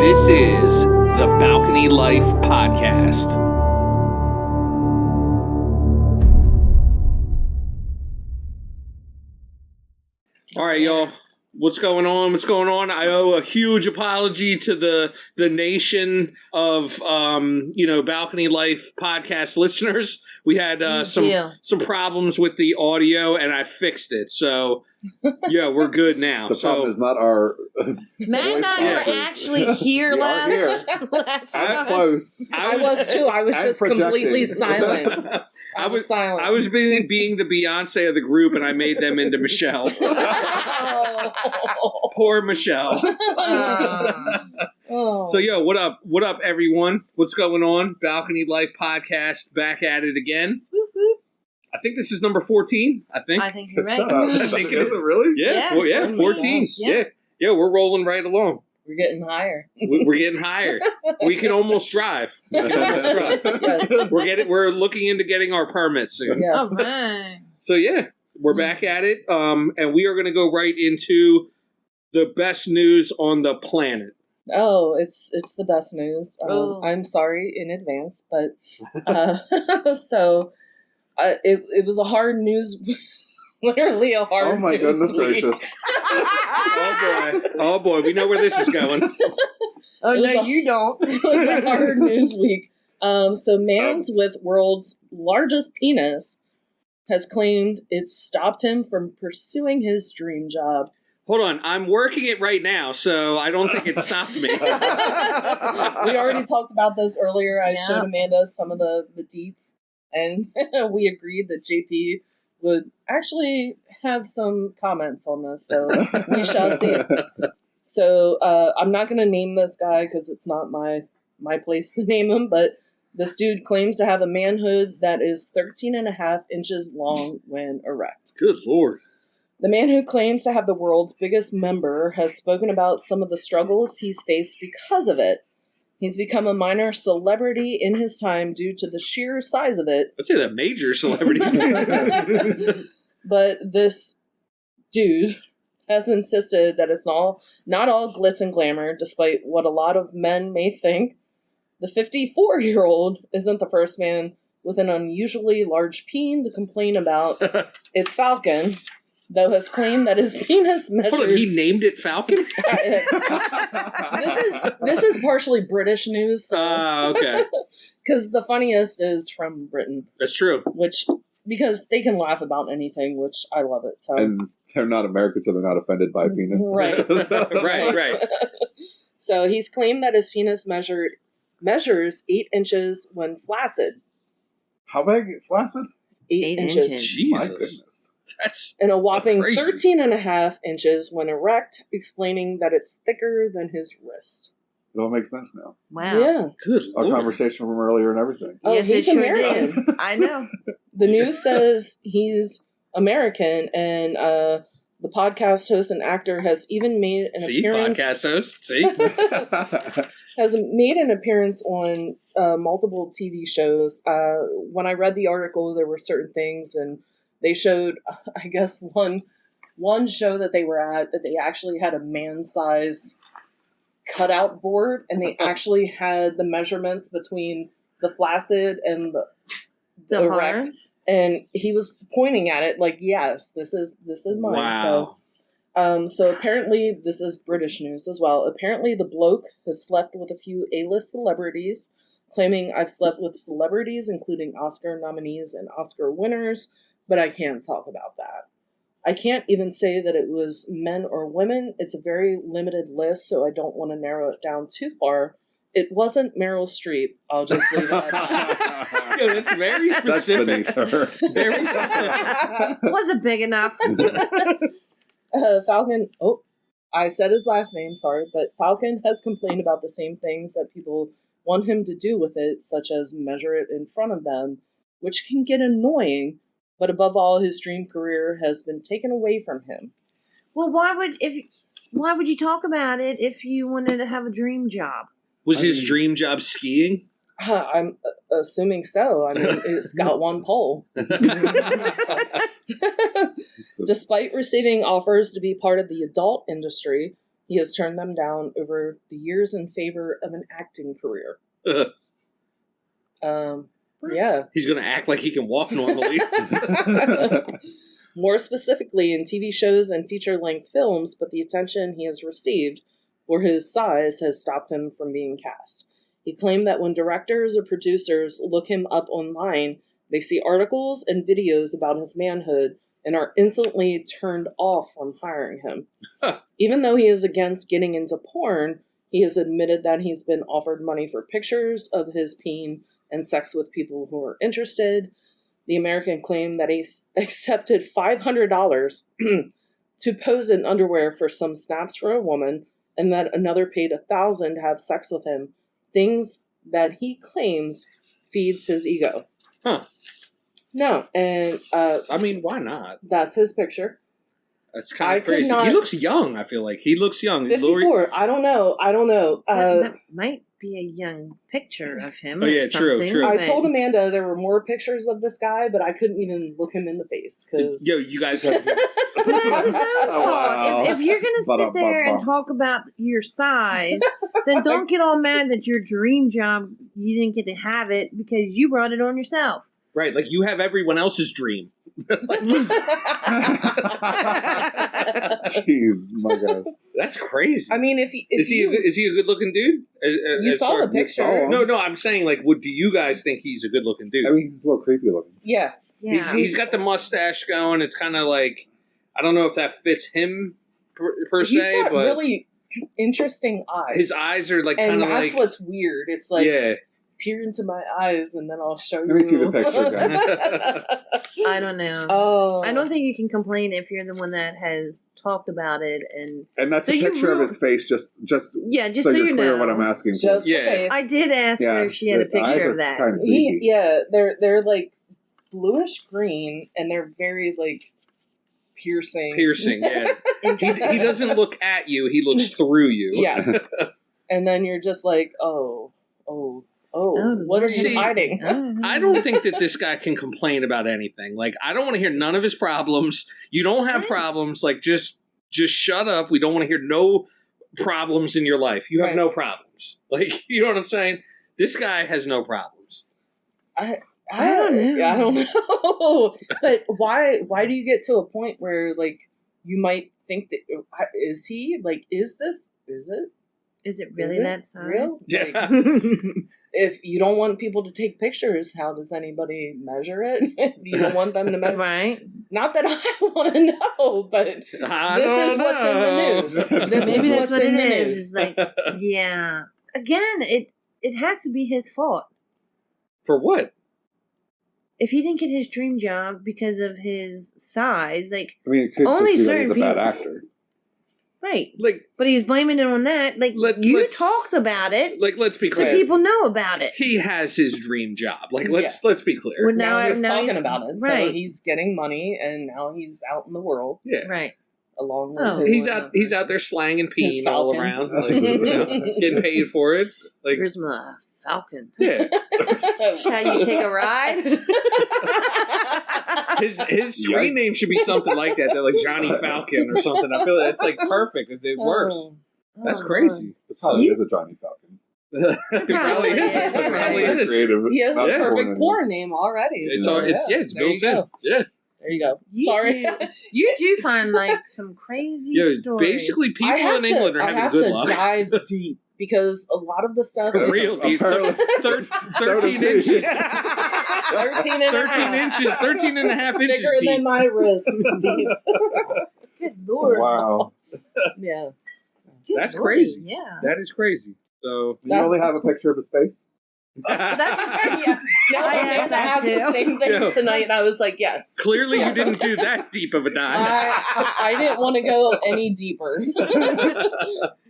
This is the Balcony Life Podcast. All right, y'all. What's going on? What's going on? I owe a huge apology to the nation of Balcony Life podcast listeners. We had some problems with the audio, and I fixed it. So yeah, we're good now. The problem is not our. Matt and I were actually here last time. Close. I was too. I was just completely silent. I was silent. I was being the Beyonce of the group, and I made them into Michelle. Poor Michelle. So, yo, what up? What up, everyone? What's going on? Balcony Life Podcast, back at it again. Woo-hoo. I think this is number 14. I think you're right. I think it is. It really? Yeah, 14. Yeah, we're rolling right along. We're getting higher. We're getting higher. We can almost drive. Yes. We're looking into getting our permits soon. Yes. All right. So yeah, we're back at it, and we are going to go right into the best news on the planet. Oh, it's the best news. I'm sorry in advance, but it was a hard news. Literally a hard. Oh my goodness gracious! Oh boy, we know where this is going. You don't. It was a hard news week. So man's with world's largest penis has claimed it stopped him from pursuing his dream job. Hold on, I'm working it right now, so I don't think it stopped me. We already talked about this earlier. I showed Amanda some of the deets, and we agreed that JP would actually have some comments on this, so we shall see. So I'm not going to name this guy because it's not my place to name him, but this dude claims to have a manhood that is 13.5 inches long when erect. Good Lord. The man who claims to have the world's biggest member has spoken about some of the struggles he's faced because of it. He's become a minor celebrity in his time due to the sheer size of it. I'd say that major celebrity. But this dude has insisted that it's not all glitz and glamour, despite what a lot of men may think. The 54-year-old isn't the first man with an unusually large peen to complain about its Falcon, though has claimed that his penis measured... Hold on, he named it Falcon? This is partially British news. Okay. Because the funniest is from Britain. That's true. Because they can laugh about anything, which I love it. So. And they're not American, so they're not offended by penis. Right. Right. So he's claimed that his penis measures 8 inches when flaccid. How big? Flaccid? 8 inches. Jesus. My goodness. That's and a whopping crazy. 13.5 inches when erect, explaining that it's thicker than his wrist. It all makes sense now. Wow. Yeah. good. Our Lord. conversation from earlier and everything. Oh, Yes, he's it sure American. did. I know. The news says he's American, and the podcast host and actor has even made an appearance. Podcast host. See? Has made an appearance on multiple TV shows. When I read the article, there were certain things, and they showed, I guess, one show that they were at that they actually had a man-size cutout board, and they actually had the measurements between the flaccid and the erect. hard? And he was pointing at it like, yes, this is mine. Wow. So apparently, this is British news as well. Apparently, the bloke has slept with a few A-list celebrities, claiming I've slept with celebrities, including Oscar nominees and Oscar winners, but I can't talk about that. I can't even say that it was men or women. It's a very limited list, so I don't want to narrow it down too far. It wasn't Meryl Streep. I'll just leave it at that. Yo, that's very specific. That's beneath her. Very specific. Wasn't big enough. Falcon, I said his last name, sorry, but Falcon has complained about the same things that people want him to do with it, such as measure it in front of them, which can get annoying, but above all, his dream career has been taken away from him. Well, why would you talk about it if you wanted to have a dream job? Was his dream job skiing? I'm assuming so. I mean, it's got one pole. Despite receiving offers to be part of the adult industry, He has turned them down over the years in favor of an acting career. Yeah. He's going to act like he can walk normally. More specifically in TV shows and feature-length films, but the attention he has received for his size has stopped him from being cast. He claimed that when directors or producers look him up online, they see articles and videos about his manhood and are instantly turned off from hiring him. Even though he is against getting into porn, he has admitted that he's been offered money for pictures of his peen and sex with people who are interested. The American claimed that he accepted $500 to pose in underwear for some snaps for a woman, and that another paid $1,000 to have sex with him, things that he claims feeds his ego. Huh. No, and I mean, why not? that's his picture. That's kind of crazy. not- He looks young, I feel like. He looks young. 54. Lori- I don't know. That might be a young picture of him. Oh, or yeah, true, something, true. I but- told Amanda there were more pictures of this guy, but I couldn't even look him in the face because Yo, you guys... But that's his own Oh, fault. wow. If you're gonna sit there and talk about your size, then don't get all mad that your dream job you didn't get to have it because you brought it on yourself. Right, like you have everyone else's dream. Jeez, my God. That's crazy. I mean, if is he a good looking dude? You saw the picture. No, I'm saying like, do you guys think he's a good looking dude? I mean, he's a little creepy looking. yeah, Yeah. He's got the mustache going. It's kind of like, I don't know if that fits him per he's se, got but really interesting eyes. his eyes are like and kind of that's like, what's weird. It's like yeah. peer into my eyes, and then I'll show you. Let me see the picture again. I don't know. Oh, I don't think you can complain if you're the one that has talked about it And that's So a you picture of ruined- his face, just yeah, just so so you're you clear know. what I'm asking just for. Yeah. the face. I did ask her if she had a the eyes picture are of that. Kind of creepy. Yeah, they're like bluish green, and they're very like piercing. Piercing, yeah. he Interesting. doesn't look at you, he looks through you. Yes, and then you're just like, oh, what are See, you hiding? I don't think that this guy can complain about anything. Like, I don't want to hear none of his problems. You don't have Right. problems. Like, just shut up. We don't want to hear no problems in your life. You have Right. no problems. Like, you know what I'm saying? This guy has no problems. I don't know. I don't know. But why do you get to a point where like you might think that is he like is it Is it really Is it that size? real? Yeah. if you don't want people to take pictures, how does anybody measure it? You don't want them to measure. Right. Not that I want to know, but I this don't is what's in the know. news. This Maybe is that's what's what in it the is. news. It's like, yeah. Again, it has to be his fault. For what? If he didn't get his dream job because of his size, like, I mean, it could Only just be that he's a certain bad people- actor. right. Like, But he's blaming it on that. Like, you let's- talked about it, let's be so clear. people know about it. He has his dream job. Like, let's be clear. Well, Now he's talking he's- about it. So right. he's getting money, and now he's out in the world Yeah. Right. along with Oh, his, He's out there slanging His peen all falcon. around, like, you know, getting paid for it. Like, Here's my falcon. yeah. How you take a ride? His screen name should be something like that. They're like Johnny Falcon or something. I feel that's like perfect. It works. Oh. That's Oh, crazy. It probably You- is a Johnny Falcon. It probably is. is, It probably right. is. Creative. He has Not a perfect porn. porn name already. It's so, it's there built you in. go. Yeah. There you go. You Sorry. You do find like some crazy Yeah. stories. Basically, people I have in England are I having have good to luck. dive deep because a lot of the stuff For is real, dude. Apparently. 13 inches. 13 and a 13 half. inches. 13 and a half inches Bigger than deep. my wrist deep. Good lord. Wow. Yeah. Good That's lordy, crazy. Yeah. That is crazy. So You only have a picture of his face? That's Yeah. No, I have Amanda that asked the too. same thing Yeah. tonight, and I was like, yes. clearly Yes. you didn't do that deep of a dive. I didn't want to go any deeper.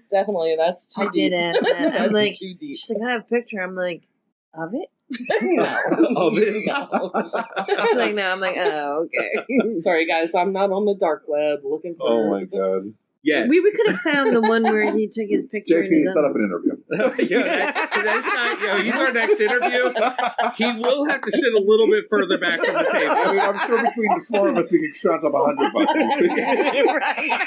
Definitely, that's too I did deep. ask that. I'm That's like, too deep. she's like, I have a picture. I'm like, of it? No. Of it? No. She's like, no. I'm like, oh, okay. Sorry, guys, I'm not on the dark web looking for. Oh my God. Yes. We could have found the one where he took his picture. in JP, his set own- up an interview. He's our next interview. He will have to sit a little bit further back from the table. I mean, I'm sure between the four of us, we could scrounge up $100. Right.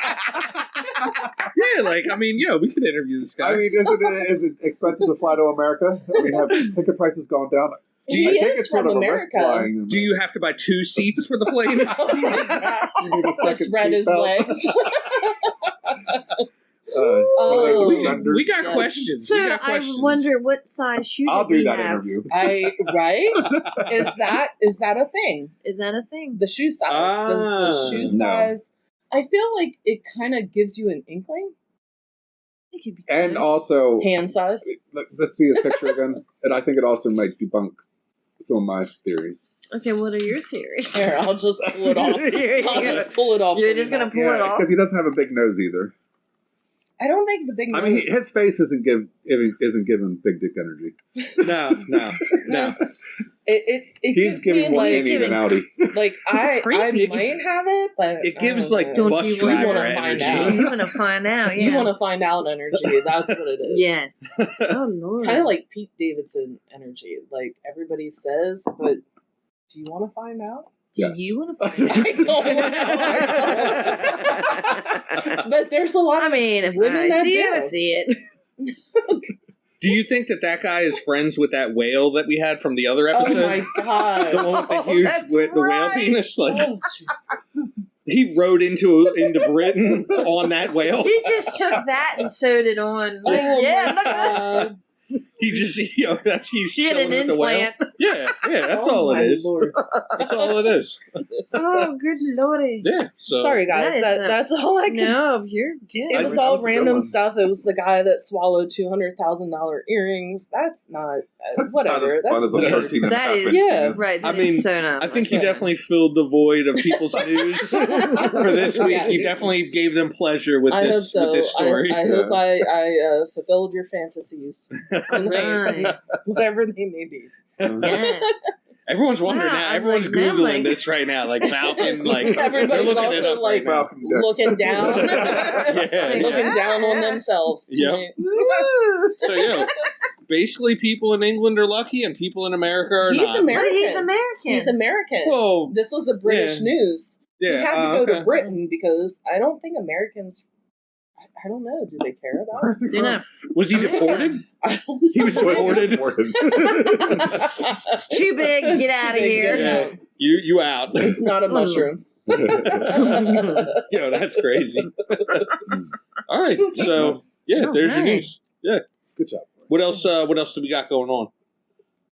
Yeah, we could interview this guy. I mean, is it expensive to fly to America? I mean, have ticket prices gone down? He I think is it's sort from of a risk America. flying. Do you have to buy 2 seats for the plane? Oh my god. You need a Just second spread his seatbelt? legs. We got questions. So We got I questions. wonder what size shoes I'll does do he that have? interview. Right? Is that a thing? Is that a thing? The shoe size. Does the shoe no. size? I feel like it kind of gives you an inkling. It could be. And close. also, Hand size. let's see his picture again. And I think it also might debunk some of my theories. Okay, what are your theories? Here, I'll just pull it off. I'll just pull it off. You're for just you gonna now. pull it off. Because he doesn't have a big nose either. I don't think the big nose. I mean, his face isn't giving big dick energy. No. It He's gives me giving more like Annie than Audi. I Creepy. might have it, but It I gives, don't like, know. Don't bus you driver wanna energy. find out? You want to find out? Yeah. You want to find out energy. That's what it is. Yes. Oh Lord. Kind of like Pete Davidson energy. Like everybody says, but do you want to find out? Do Yes. you want to find out? I don't. But there's a lot I of mean, if women I that see do. it, I see it. Do you think that guy is friends with that whale that we had from the other Oh episode? my god. The one with the Oh, huge, that's with the whale right. penis? Like, Oh, jeez. he rode into Britain on that whale. He just took that and sewed it on. Like, Oh yeah, my look at that. God. He just, he's She had chilling an with the whale. implant. Yeah, that's Oh all my it is. Lord. That's all it is. Oh, good lordy. Yeah. So, Sorry, guys. That is That's all I can. No, you're good. It was that all was a good random one. stuff. It was the guy that swallowed $200,000 earrings. That's not That's whatever. Not as fun That's as a weird. 13 and a That half is- inch yeah, penis. Right. I that is mean, so not I think he okay. definitely filled the void of people's news for this week. He Yes. definitely gave them pleasure with I hope this so. with this story. I hope I fulfilled your fantasies, Right. whatever they may be. Yes. Everyone's wondering Wow, now. I'm Everyone's like, now I'm Googling like- this right now, like Falcon, like Everybody's they're looking it also up like right now. Falcon dick. looking down, Yeah, looking yeah. down on themselves. Yep. tonight. Woo. So basically, people in England are lucky, and people in America are He's not. But American. he's American. He's American. Well, This was a British Yeah. news. yeah, He had to go okay. to Britain because I don't think Americans. I don't know. Do they care about Where's he They're from? not. Was he deported? it? I don't He was deported. It's too big. Get out of Too big, here. get Yeah, you out. It's not a mushroom. That's crazy. All right, so All there's your right. news. Yeah. Good job. What else? What else do we got going on?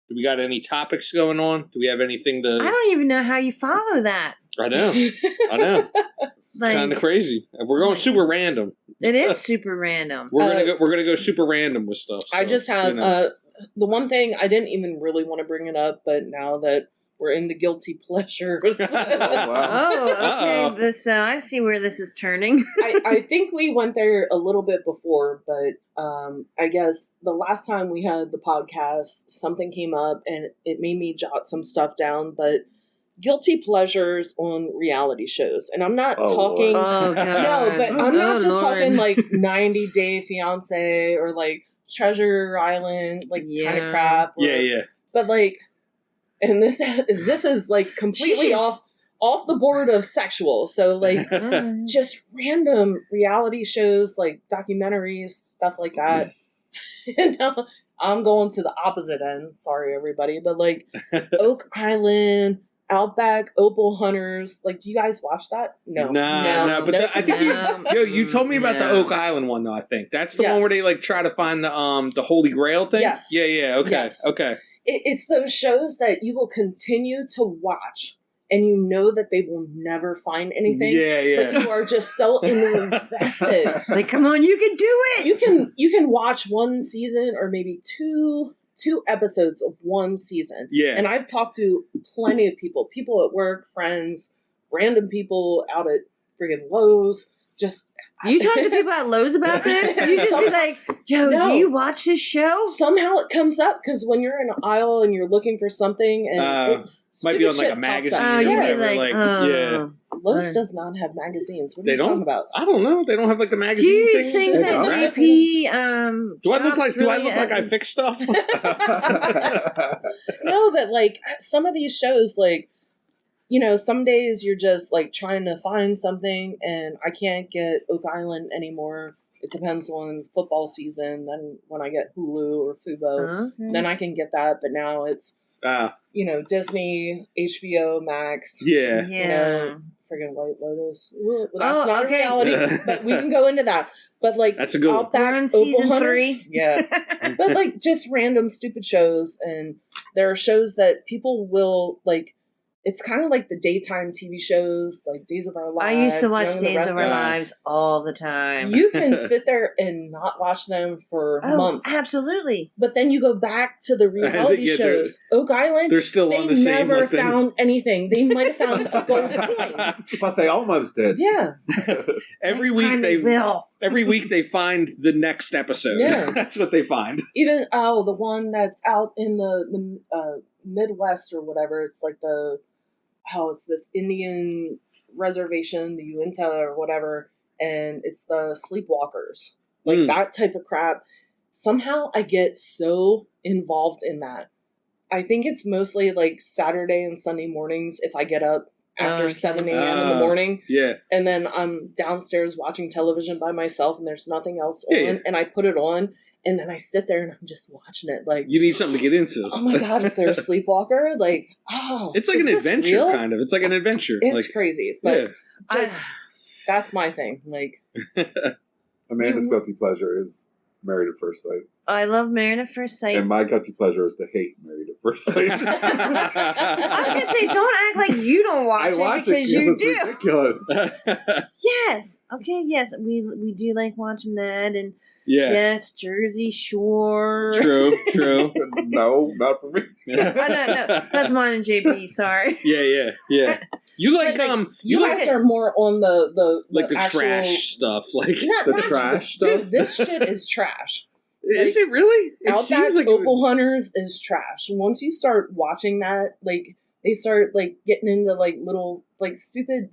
Do we got any topics going on? Do we have anything to? I don't even know how you follow that. I know. It's kind of Like, crazy. We're going super random. it is super random. We're gonna go super random with stuff. I so, just have you know. the one thing I didn't even really want to bring it up, but now that we're in the guilty pleasures, Oh, wow. Oh, okay. Uh-oh. This I see where this is turning. I think we went there a little bit before, but I guess the last time we had the podcast, something came up and it made me jot some stuff down. But guilty pleasures on reality shows, and I'm not Oh, talking. Oh god. No, but I'm not Oh, just Lord. talking like 90 Day Fiance or like Treasure Island, like kind Yeah. of crap. Or, Yeah. But like, and this is like completely off the board of sexual. So like, Alright. just random reality shows, like documentaries, stuff like that. And now I'm going to the opposite end. Sorry, everybody, but like Oak Island, Outback, Opal Hunters. Like, do you guys watch that? No, No, but I think you told me about the No. Oak Island one though. I think that's the one Yes. where they like try to find the Holy Grail thing. Yes. Yeah. Okay. Yes. Okay. It's those shows that you will continue to watch, and you know that they will never find anything. Yeah. But you are just so invested. Like, come on, you can do it. You can watch one season or maybe two episodes of one season. Yeah. And I've talked to plenty of people at work, friends, random people out at friggin' Lowe's. Just You talk to people at Lowe's about this? You just be like, yo, No. do you watch this show? somehow it comes up because when you're in an aisle and you're looking for something and it's might be on stupid like a shit pops magazine up. Oh, or you'd whatever. be like, yeah. Lowe's does not have magazines. What are you talking about? I don't know. They don't have like the Do magazine you thing. think They that don't. JP Do I look like? Do I really look like I fix stuff? No, that like some of these shows, like, you know, some days you're just like trying to find something, and I can't get Oak Island anymore. It depends on football season. Then when I get Hulu or Fubo, then I can get that. But now it's you know, Disney, HBO Max. Yeah. You know, friggin' White Lotus. That's not a reality, but we can go into that. But like, that's a good one. We're on season 3. Yeah. But like just random stupid shows, and there are shows that people will like. It's kind of like the daytime TV shows, like Days of Our Lives. I used to watch Young and the Days of Our Restless. Lives all the time. You can sit there and not watch them for months. Absolutely. But then you go back to the reality shows. Oak Island, they're still on the same. They never like, found anything. They might have found a gold coin. But they almost did. Yeah. Every Next time week they will. Every week they find the next episode. Yeah. That's what they find. Even the one that's out in the Midwest or whatever. It's like it's this Indian reservation, the Uinta or whatever, and it's the Sleepwalkers. Like that type of crap. Somehow I get so involved in that. I think it's mostly like Saturday and Sunday mornings if I get up after 7 a.m. in the morning. Yeah. And then I'm downstairs watching television by myself and there's nothing else on, and I put it on. And then I sit there and I'm just watching it. Like, you need something to get into. Oh my God, is there a sleepwalker? Like, it's like an adventure, real? kind of. It's like an adventure. It's like, crazy, but that's my thing. Like, Amanda's guilty pleasure is Married at First Sight. I love Married at First Sight. And my guilty pleasure is to hate Married at First Sight. I was gonna say, don't act like you don't watch it because you do. It's ridiculous. Yes. Okay. Yes, we do like watching that, and yes, Jersey Shore. True. No, not for me. No, that's mine and JP. Sorry. Yeah. You like you guys are more on the actual trash stuff, like the trash stuff. Dude, this shit is trash. Is it really? It Outback like Opal Hunters is trash. Once you start watching that, like they start like getting into like little like stupid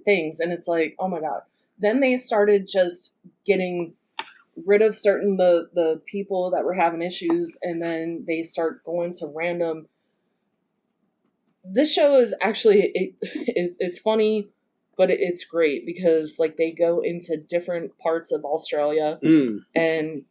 things, and it's like, oh my God. Then they started just getting rid of certain the people that were having issues, and then they start going to random. This show is actually it's funny, but it's great because like they go into different parts of Australia, and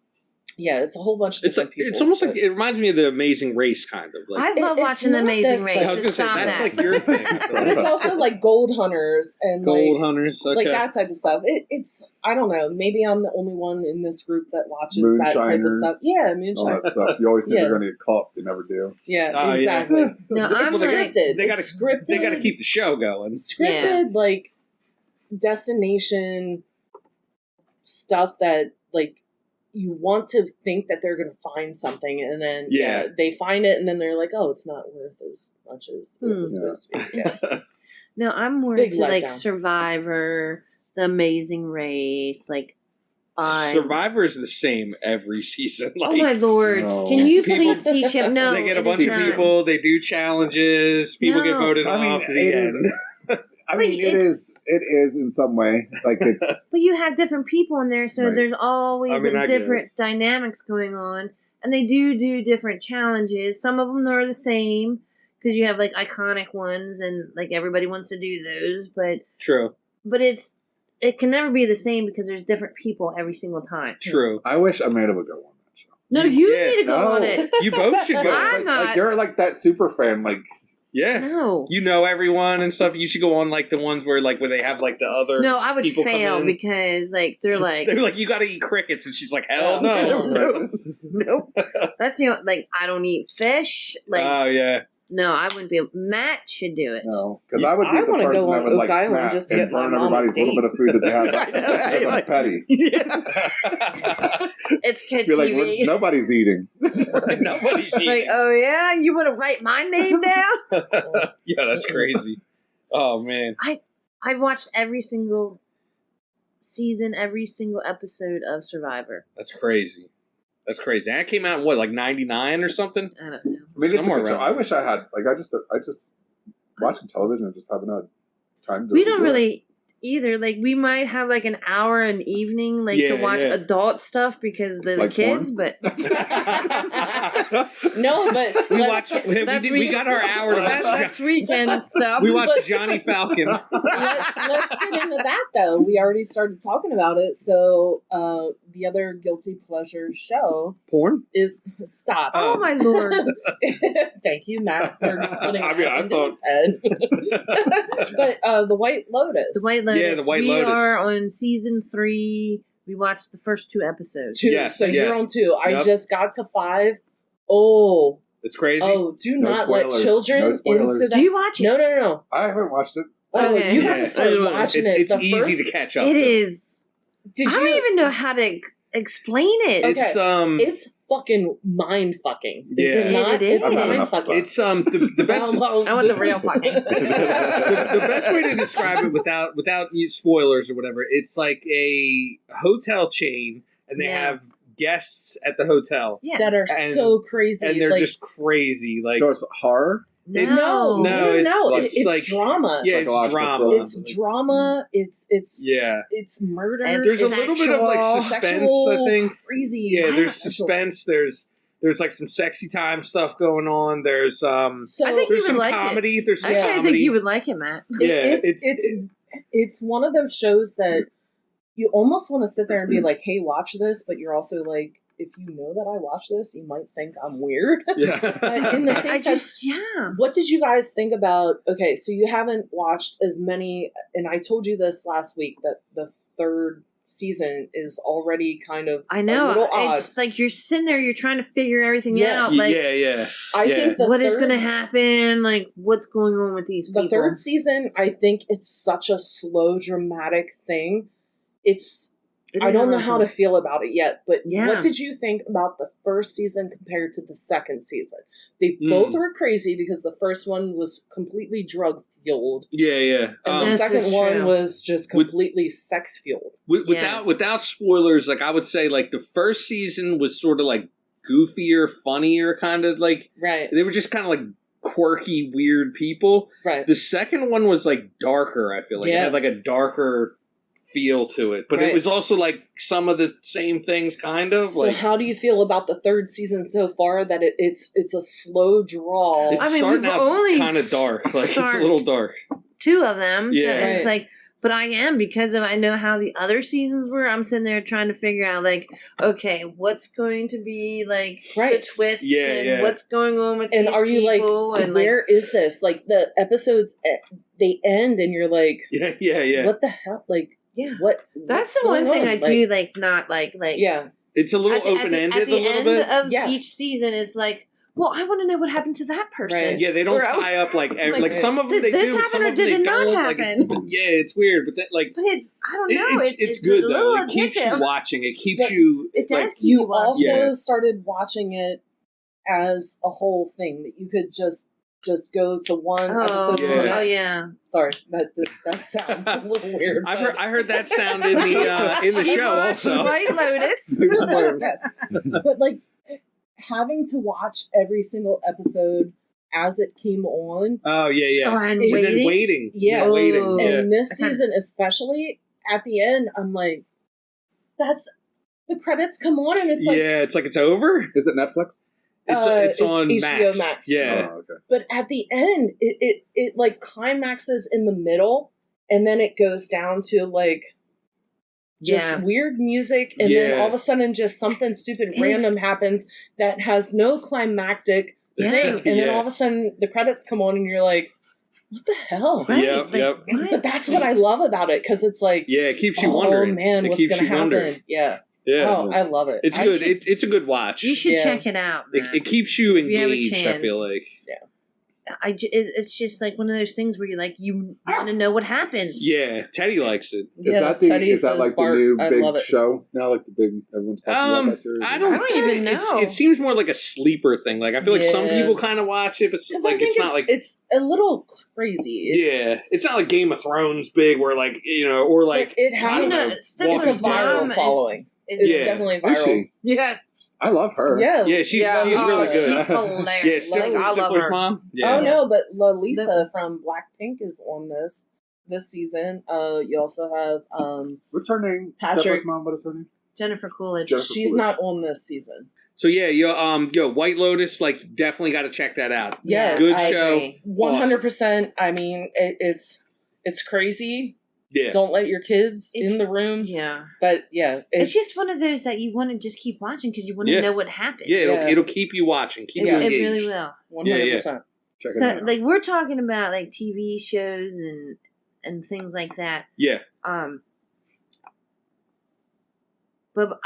it's a whole bunch of different people. It's almost like it reminds me of The Amazing Race, kind of. Like, I love watching The Amazing Race. I was gonna say that's like your thing. But it's also like Gold Hunters and Hunters, okay. like that type of stuff. It's I don't know. Maybe I'm the only one in this group that watches that type of stuff. Yeah, Moonshine. All that stuff. You always think they're going to get caught, they never do. Yeah, exactly. Yeah. No, I'm scripted. They gotta scripted. They got to keep the show going. Scripted, like destination stuff that like. You want to think that they're going to find something, and then they find it, and then they're like, "Oh, it's not worth as much as it was supposed to be." Yeah. No, I'm more into like Survivor, The Amazing Race, like. Survivor is the same every season. Like, oh my Lord! No. Can you please teach him? No, they get a bunch of people. They do challenges. People get voted off at the end. I mean, it is in some way. Like it's. But you have different people in there, so there's always different guess. dynamics going on, and they do different challenges. Some of them are the same because you have like iconic ones, and like everybody wants to do those. But true. But it can never be the same because there's different people every single time. True. I wish Amanda would go on that show. No, you need to go on it. You both should go. I'm not. Like you're like that super fan, like. Yeah. No. You know everyone and stuff. You should go on like the ones where they have like the other. No, I would fail because like they're like you got to eat crickets, and she's like, hell no. Nope. That's like I don't eat fish. Like oh yeah. No, I wouldn't be able. Matt should do it. No, because I would be the person go that would like snap just to and get my burn mom everybody's little bit of food that they have. Because I'm petty. It's kid You're like, TV. nobody's eating. Nobody's eating. Like, oh yeah, you want to write my name down? Yeah, that's crazy. Oh man. I've watched every single season, every single episode of Survivor. That's crazy. That's crazy. And that came out in what, like 99 or something? I don't know. I mean, it's a Somewhere good show. around I wish I had I just watching television and just having a time to We don't do it. really either. Like, we might have like an hour an evening, like to watch adult stuff because they're Like the kids. porn? But No, but we let's watched. get- We got our hour to watch. that's weekend stuff. We watched Johnny Falcon. let's get into that though. We already started talking about it. So the other guilty pleasure show Porn. is stop. Oh my lord! Thank you, Matt, for putting I mean, that I into thought- his head. But the White Lotus. The White Lotus. Yeah, the White we Lotus. are on season 3. We watched the first 2 episodes. 2. Yes, so you're yes. on 2. I Yep. just got to 5. Oh, It's crazy. do No not let spoilers. children No spoilers. into that. Do you watch it? No. I haven't watched it. Oh, Okay. you Yeah. have to start watching it. It's The easy first, to catch up. It to. is. Did I you? don't even know how to explain it. Okay. It's It's fucking mind fucking. Is Yeah. it not? It is. It's I'm not mind enough fucking. it's the best. Well, I want the this real is- fucking. The best way to describe it without spoilers or whatever, it's like a hotel chain, and they Yeah. have guests at the hotel, Yeah. that are And- so crazy. and they're like, just crazy. Like, So it's horror. No. No, it's like- drama. yeah, it's Psychological drama. thriller. It's drama. It's Yeah, murder. And there's a It's little bit of like sexual. suspense. sexual, I think. crazy. Yeah, there's sexual. suspense. There's like some sexy time stuff going on. There's So I think there's you some would like comedy. There's some Actually, I comedy. think you would like it, Matt. Yeah, it's one of those shows that you almost want to sit there and be like, "Hey, watch this," but you're also like, if you know that I watch this, you might think I'm weird. Yeah. But in the same I sense, just, yeah. what did you guys think about? Okay, so you haven't watched as many, and I told you this last week that the 3rd season is already kind of I know. a little odd. It's like you're sitting there, you're trying to figure everything Yeah. out. Like, yeah. I yeah. think the what is third- going to happen? Like, what's going on with these The people? 3rd season, I think it's such a slow, dramatic thing. I don't know how to feel about it yet, but Yeah. what did you think about the 1st season compared to the 2nd season? They both were crazy because the first one was completely drug fueled, Yeah. and the This second is one true. was just completely sex fueled. Yes. Without spoilers, like I would say, like the first season was sort of like goofier, funnier, kind of like Right, they were just kind of like quirky, weird people. right. The second one was like darker. I feel like it Yeah. had like a darker feel to it, but Right. it was also like some of the same things, kind of So like. how do you feel about the 3rd season so far? That it's a slow draw. It's I mean, starting we've out only kind of dark. Like it's a started- little dark. 2 of them. Yeah. So it's Right. like, but I am, because I know how the other seasons were. I'm sitting there trying to figure out, like, okay, what's going to be like the Right. twists Yeah, and yeah. what's going on with And these are you like, people and where is this? Like the episodes, they end, and you're like, Yeah. what the hell? Like, Yeah. what? That's what's the one going thing on? I Like, do like, not like Yeah, It's a little at the open ended a at the little end bit. of Yes. each season. It's like, well, I want to know what happened to that person. Right. Yeah, they don't Or, tie up like like, like some of them did they this do, but happen some or of them did they it not don't. Like, happen? it's weird, but that, like But it's, I don't know. it's good a though. little It keeps you addictive. watching. It keeps But you. It does like, keep you you watching. also Yeah. started watching it as a whole thing that you could just go to one episode to the Yeah. next. Oh yeah. Sorry, that sounds a little weird. I but- heard that sound in the She show watched also. White Lotus. Yes. But like having to watch every single episode as it came on, Oh yeah. Oh, and And And then waiting. waiting. Yeah. waiting. Oh. Yeah. and this I kinda season especially, at the end, I'm like, that's the credits come on, and it's like, Yeah, it's like it's over. Is it Netflix? It's on HBO Max. Max. Yeah. Oh, okay. But at the end, it like climaxes in the middle, and then it goes down to like just Yeah. weird music, and then Yeah. all of a sudden just something stupid If- random happens that has no climactic Yeah. thing, and then Yeah. all of a sudden the credits come on, and you're like, what the hell? Right. Yep, like, yep. what? But that's what I love about it, because it's like, Yeah, it keeps you oh wondering. man, it what's keeps gonna you happen? wondering. Yeah. Yeah. Oh, I love it. It's I good. should- It's a good watch. You should Yeah. check it out. It, Man. it keeps you If you have a engaged. I feel chance. like. It's just like one of those things where you like you want to know what happens. Yeah, Teddy likes it. Is that the Teddy is that says like Bart, the new I big love it. show now? Like the big everyone's talking about that series. I I don't even it's- know. It seems more like a sleeper thing. Like I feel like some Yeah. people kind of watch it, but Because like I think it's not like it's a little crazy. yeah, it's not like Game of Thrones big, where like or like But it I has don't You know, know, it's it's a Stephanie's viral mom, following. It's Yeah. It's definitely Is viral. she? yeah, I love her. Yeah. yeah, she's really good. She's hilarious. Yeah, Like, I love Stifler's her. mom. Yeah. Oh no, but Lalisa from Blackpink is on this. this season. You also have What's her name? Patrick. Stepha's mom. What is her name? Jennifer Coolidge. Jennifer she's Coolidge. not on this season. So yeah, yo, White Lotus, like definitely got to check that out. Yeah, Good I show. agree. 100%. I mean, it's crazy. Yeah. Don't let your kids It's- in the room. Yeah. But yeah, It's just one of those that you want to just keep watching because you want to Yeah. know what happens. Yeah, Yeah. it'll keep you watching. Keep It, you it engaged. really will. 100%. Check So, it out. like, we're talking about like TV shows and things like that. Yeah. But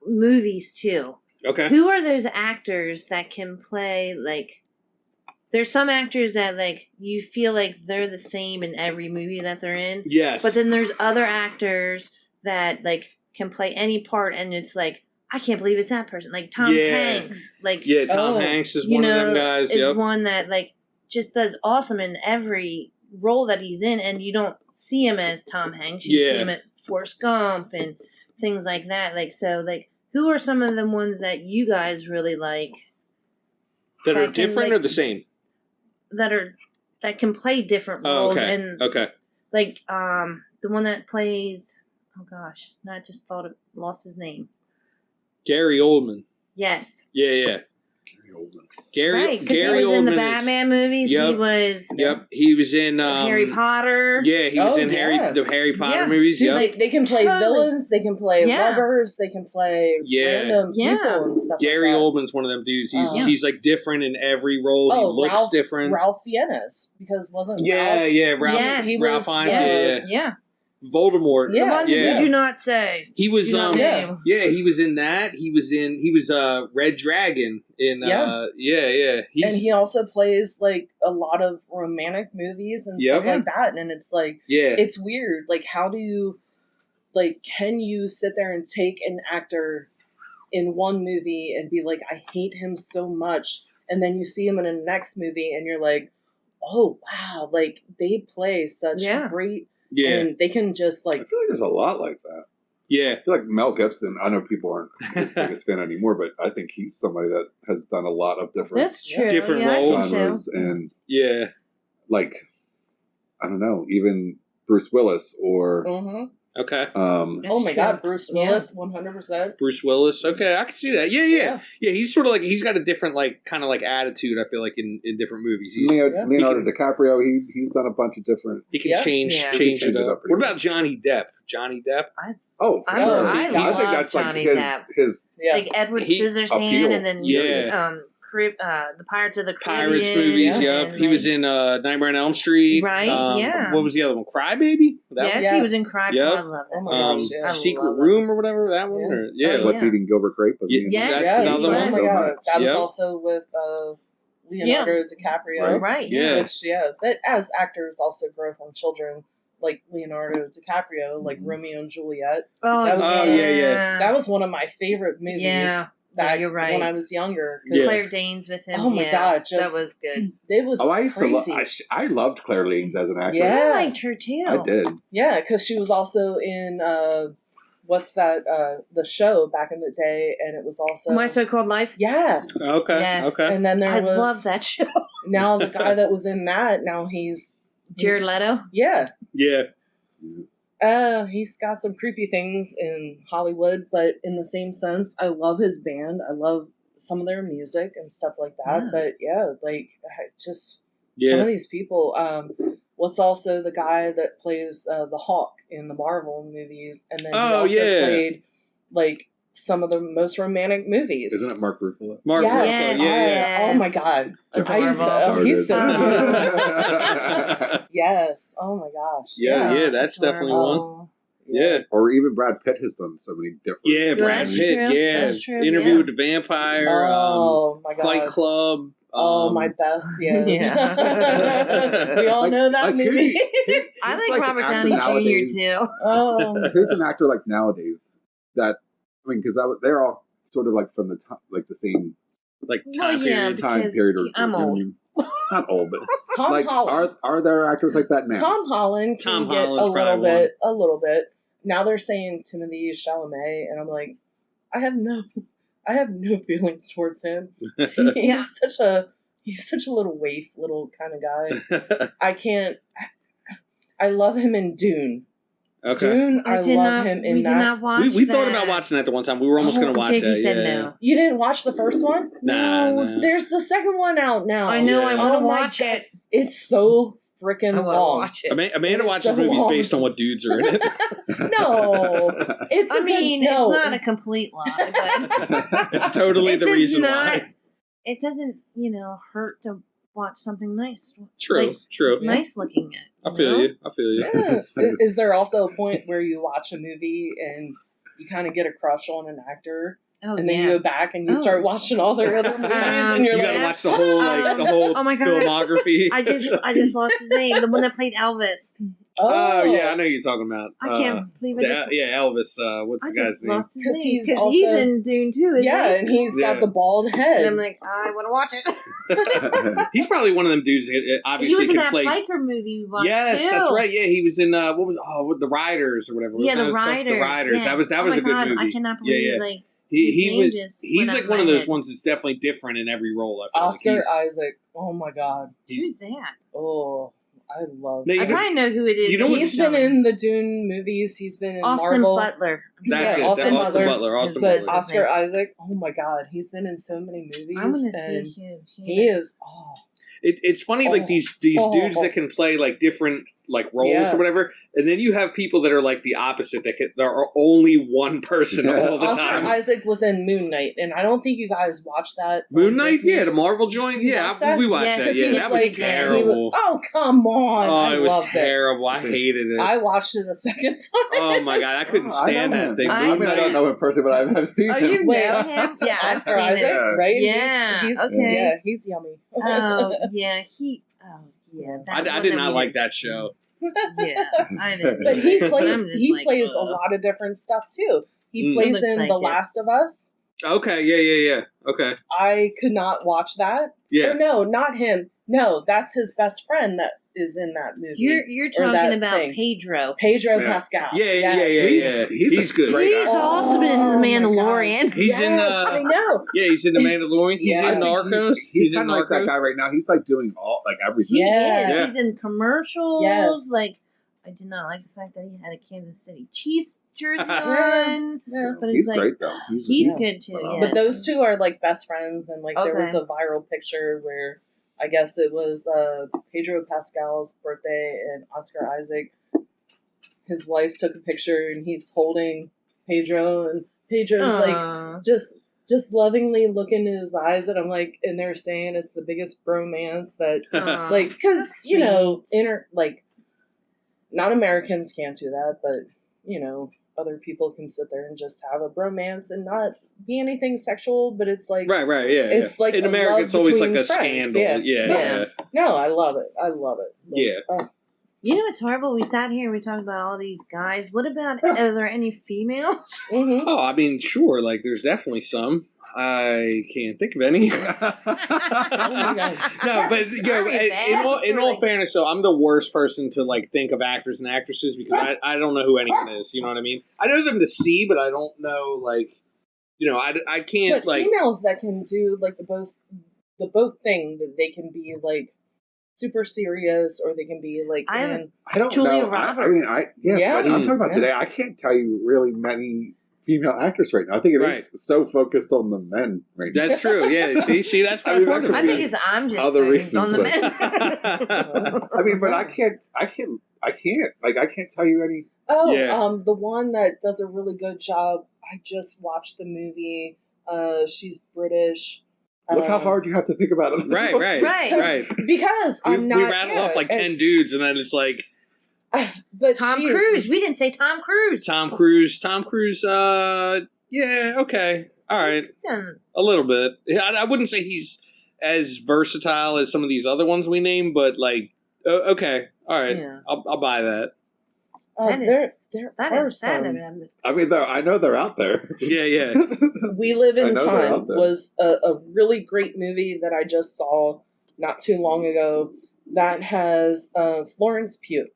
movies too. Okay. Who are those actors that can play like? There's some actors that like you feel like they're the same in every movie that they're in. Yes. But then there's other actors that like can play any part, and it's like I can't believe it's that person. Like Tom Yeah. Hanks. Like Yeah, Tom Oh. Hanks is you one know, of them guys. is Yep. one that like just does awesome in every role that he's in, and you don't see him as Tom Hanks. You Yeah. see him at Forrest Gump and things like that. Like so, like who are some of the ones that you guys really like That are that can, different like, or the same? that can play different Oh, roles okay. and Okay. like the one that plays I just lost his name. Gary Oldman. Yes. Yeah. Gary Right, because he Gary was in the Oldman is- Batman movies. Yep. He was Yep. He was in Harry Potter. Yeah, he was Oh, in yeah. the Harry Potter Yeah. movies. Dude, Yep. they can play Totally. villains, they can play Yeah. lovers, they can play Yeah. random Yeah. people and stuff Gary like that. Oldman's one of them dudes. He's Yeah. he's like different in every role. He looks different. Ralph Fiennes, because wasn't Yeah, Ralph? yeah, Ralph. Yes. He Ralph was- Fiennes. yeah. Yeah. Voldemort. Yeah. The one that yeah. you do not say. He was Do not yeah. name. yeah, he was in that. He was Red Dragon in yeah. He's And he also plays like a lot of romantic movies and Yep. stuff like that. And it's like yeah. it's weird. Like how do you can you sit there and take an actor in one movie and be like, I hate him so much, and then you see him in a next movie and you're like, oh wow, like they play such great yeah. and they can just I like feel like there's a lot like that. Yeah. I feel like Mel Gibson, I know people aren't his biggest fan anymore, but I think he's somebody that has done a lot of different That's true. Different yeah, I think so. genres and Yeah. like, I don't know, even Bruce Willis or mhm. Okay. That's oh my true. god, Bruce Yeah. Willis, 100%. Bruce Willis. Okay, I can see that. Yeah. He's sort of like he's got a different like kind of like attitude. I feel like in different movies. He's Leonardo DiCaprio. He's done a bunch of different. he can Yeah. change Yeah. change He it can change it up. up pretty What well. about Johnny Depp? Johnny Depp. Oh, for I sure. love I think that's Johnny like Depp. his Yeah. Like Edward He- Scissorhands, appeal. and then Yeah. the Pirates of the Caribbean. Pirates movies. Yeah. Yep. and, He like, was in Nightmare on Elm Street. Right, yeah. What was the other one? Crybaby. Yes, Yes. he was in Cry. Yep. I love that. Oh my Um, gosh, yeah. I Secret love that. Room or whatever that one. Yeah. Or, yeah. Oh, What's yeah. Eating Gilbert Grape. wasn't he? Yes, That's Yes, another oh one. my god, that was Yep. also with Leonardo DiCaprio. Right. Yeah. Which but as actors also grow from children, like Leonardo DiCaprio, like Romeo and Juliet. Oh, That was yeah. That was one of my favorite movies. Yeah. Back you're right. when I was younger. 'Cause Yeah. Claire Danes with him. Oh my yeah, God, that just- was good. It was Oh, I used crazy. to. I loved Claire Danes as an actress. Yeah. I liked her too. I did. Yeah, because she was also in what's that? The show back in the day, and it was also My So-Called Life. yes. Okay. Yes. Okay. And then there I was love that show. now the guy that was in that. Now he's Jared Leto. yeah. Yeah. He's got some creepy things in Hollywood, but in the same sense, I love his band. I love some of their music and stuff like that. Yeah. But yeah, like just some Yeah. of these people. What's also the guy that plays the Hawk in the Marvel movies, and then he Oh, also yeah. played like some of the most romantic movies. Isn't it Mark Ruffalo? Mark Yes. Ruffalo. Yeah. Yes. Oh my god. Adorable. He's so Yeah. good. Yes. Oh my gosh. Yeah. That's definitely one. Oh, Yeah. Or even Brad Pitt has done so many different. Yeah, Brad That's Pitt. true. Yeah. That's true, Interview yeah. with the Vampire. Oh my god. Fight Club. Oh, my best, yeah. Yeah. We all Like- know that like who movie. I Who's like like Robert an Downey actor nowadays? Jr. too. Oh, Who's an actor like nowadays that? I mean, because they're all sort of like from the time, like the same Like Well, time yeah, period. time Because period. Or, I'm you know what I old. mean? Not old, but Tom like Holland. are there actors like that now? Tom Holland can Tom get Holland's a probably little bit. Now they're saying Timothée Chalamet, and I'm like, I have no feelings towards him. Yeah. He's such a little waif, little kind of guy. I can't. I love him in Dune. Okay. Dune, I love him in we that. did not watch We that. thought about watching that the one time. We were almost going to watch Jakey that. said yeah. no. You didn't watch the first one? Nah. There's the second one out now. I know. Yeah. I want to Oh my watch God. it. It's so freaking I want to long. watch it. Amanda It is watches so movies long. based on what dudes are in it. No, it's. It's not a complete lie, but It's totally it the does reason not, why. It doesn't, hurt to watch something nice. True. Nice looking at. I feel you. Yeah. Is there also a point where you watch a movie and you kind of get a crush on an actor? Oh, And then you go back and you start watching all their other movies, and you're You like, gotta watch the whole oh my God. filmography. I just lost his name. The one that played Elvis. Oh yeah, I know who you're talking about. I can't believe it. Elvis. What's the guy's name? Lost his name. He's Because also- he's in Dune too, isn't he? and he's got the bald head. And I'm like, I want to watch it. He's probably one of them dudes that obviously He was in can that play. biker movie we watched Yes, too. that's right. Yeah, he was in the Riders or whatever. Yeah, Wasn't the that called? Riders. The Riders. Yeah. That was oh a my good God, movie. I cannot believe Yeah. He's went like out one my of those head. ones that's definitely different in every role. I feel like. Oscar He's- Isaac. Oh my God. Who's that? Oh, I love. Now, I you know- probably know who it is. you know what- He's been in the Dune movies. He's been in Austin Marvel. Butler. That's Yeah, it. Austin Austin Butler. Butler. Austin But Butler. Oscar Isaac. Oh my God, he's been in so many movies. I want to and see him. He is. Oh, It's funny, like these dudes that can play like different like roles Yeah. or whatever, and then you have people that are like the opposite. There are only one person all the Oscar time. Isaac was in Moon Knight, and I don't think you guys watched that. on Moon Knight, Disney. yeah, the Marvel joint, You yeah, watched that? we watched Yes, that. 'cause Yeah, he that was was like, terrible. Oh, come on! Oh, I it was loved terrible. I hated it. I watched it a second time. Oh my god, I couldn't stand I know that him. thing. I I Moon mean, I Knight- don't know in person, but I've seen Oh, him. you Wait, know him? Yeah, I've Oscar seen Isaac, it. right? Yeah, He's, okay. Yeah, he's yummy. Oh, yeah, I did not like that show. Yeah, I didn't. But he either. plays. I'm just He like, plays a ugh. lot of different stuff too. He Mm. plays Looks in like The it. Last of Us. Okay, yeah. Okay, I could not watch that. yeah. Or no, not him. No, that's his best friend that is in that movie. You're Or that talking about thing. Pedro. Pedro Yeah. Pascal. Yeah. Yes. He's good. great He's actor. also been in The Oh my Mandalorian. He's in Yes, I know. yeah, he's in the He's- Mandalorian. He's yeah. in Narcos. He's in kind of like that guy right now. He's like doing everything. He Yeah. is. Yeah. He's in commercials. Yes. Like, I did not like the fact that he had a Kansas City Chiefs jersey Yeah. on. Yeah. But He's it's like, great though. he's yeah. good too. But Yes. But those two are like best friends, and like there Okay. was a viral picture where I guess it was Pedro Pascal's birthday, and Oscar Isaac, his wife took a picture, and he's holding Pedro, and Pedro's like Aw. just lovingly looking in his eyes, and I'm like, and they're saying it's the biggest bromance that Aw. like because That's you know sweet. not Americans can't do that, but you know other people can sit there and just have a bromance and not be anything sexual, but it's like Right, yeah. It's like in a America, love it's always like between a friends, scandal. yeah. Yeah. no, I love it. Like, Yeah. oh, You know what's horrible? We sat here and we talked about all these guys. What about, are there any females? mhm. Oh, I mean, sure. Like, there's definitely some. I can't think of any. Oh my God. No, but you know, Very bad. in all fairness, so I'm the worst person to like think of actors and actresses because I don't know who anyone is. You know what I mean? I know them to see, but I don't know like, you know, I can't But like. females that can do like the both thing, that they can be like super serious, or they can be like I in, I don't Julia know. Roberts. Yeah. But I'm talking about Yeah. today. I can't tell you really many female actors right now. I think it is Right. so focused on the men right now. That's true. Yeah. See, that's I mean, part that of I could it. think it's I'm just Other focused on the reasons, men. I mean, but I can't tell you any. oh Yeah. the one that does a really good job. I just watched the movie. She's British. Look how hard you have to think about it. Right. Right. Because We, I'm not. we rattle off like 10 it's- dudes, and then it's like But Tom she is- Cruise. We didn't say Tom Cruise. Tom Cruise. Yeah, okay, all right, a little bit. Yeah, I wouldn't say he's as versatile as some of these other ones we named, but like, okay, all right, Yeah. I'll buy that. That is- there That are is sad. some. I mean, I know they're out there. Yeah. We Live I in know they're Time out there. was a really great movie that I just saw not too long ago that has Florence Pugh.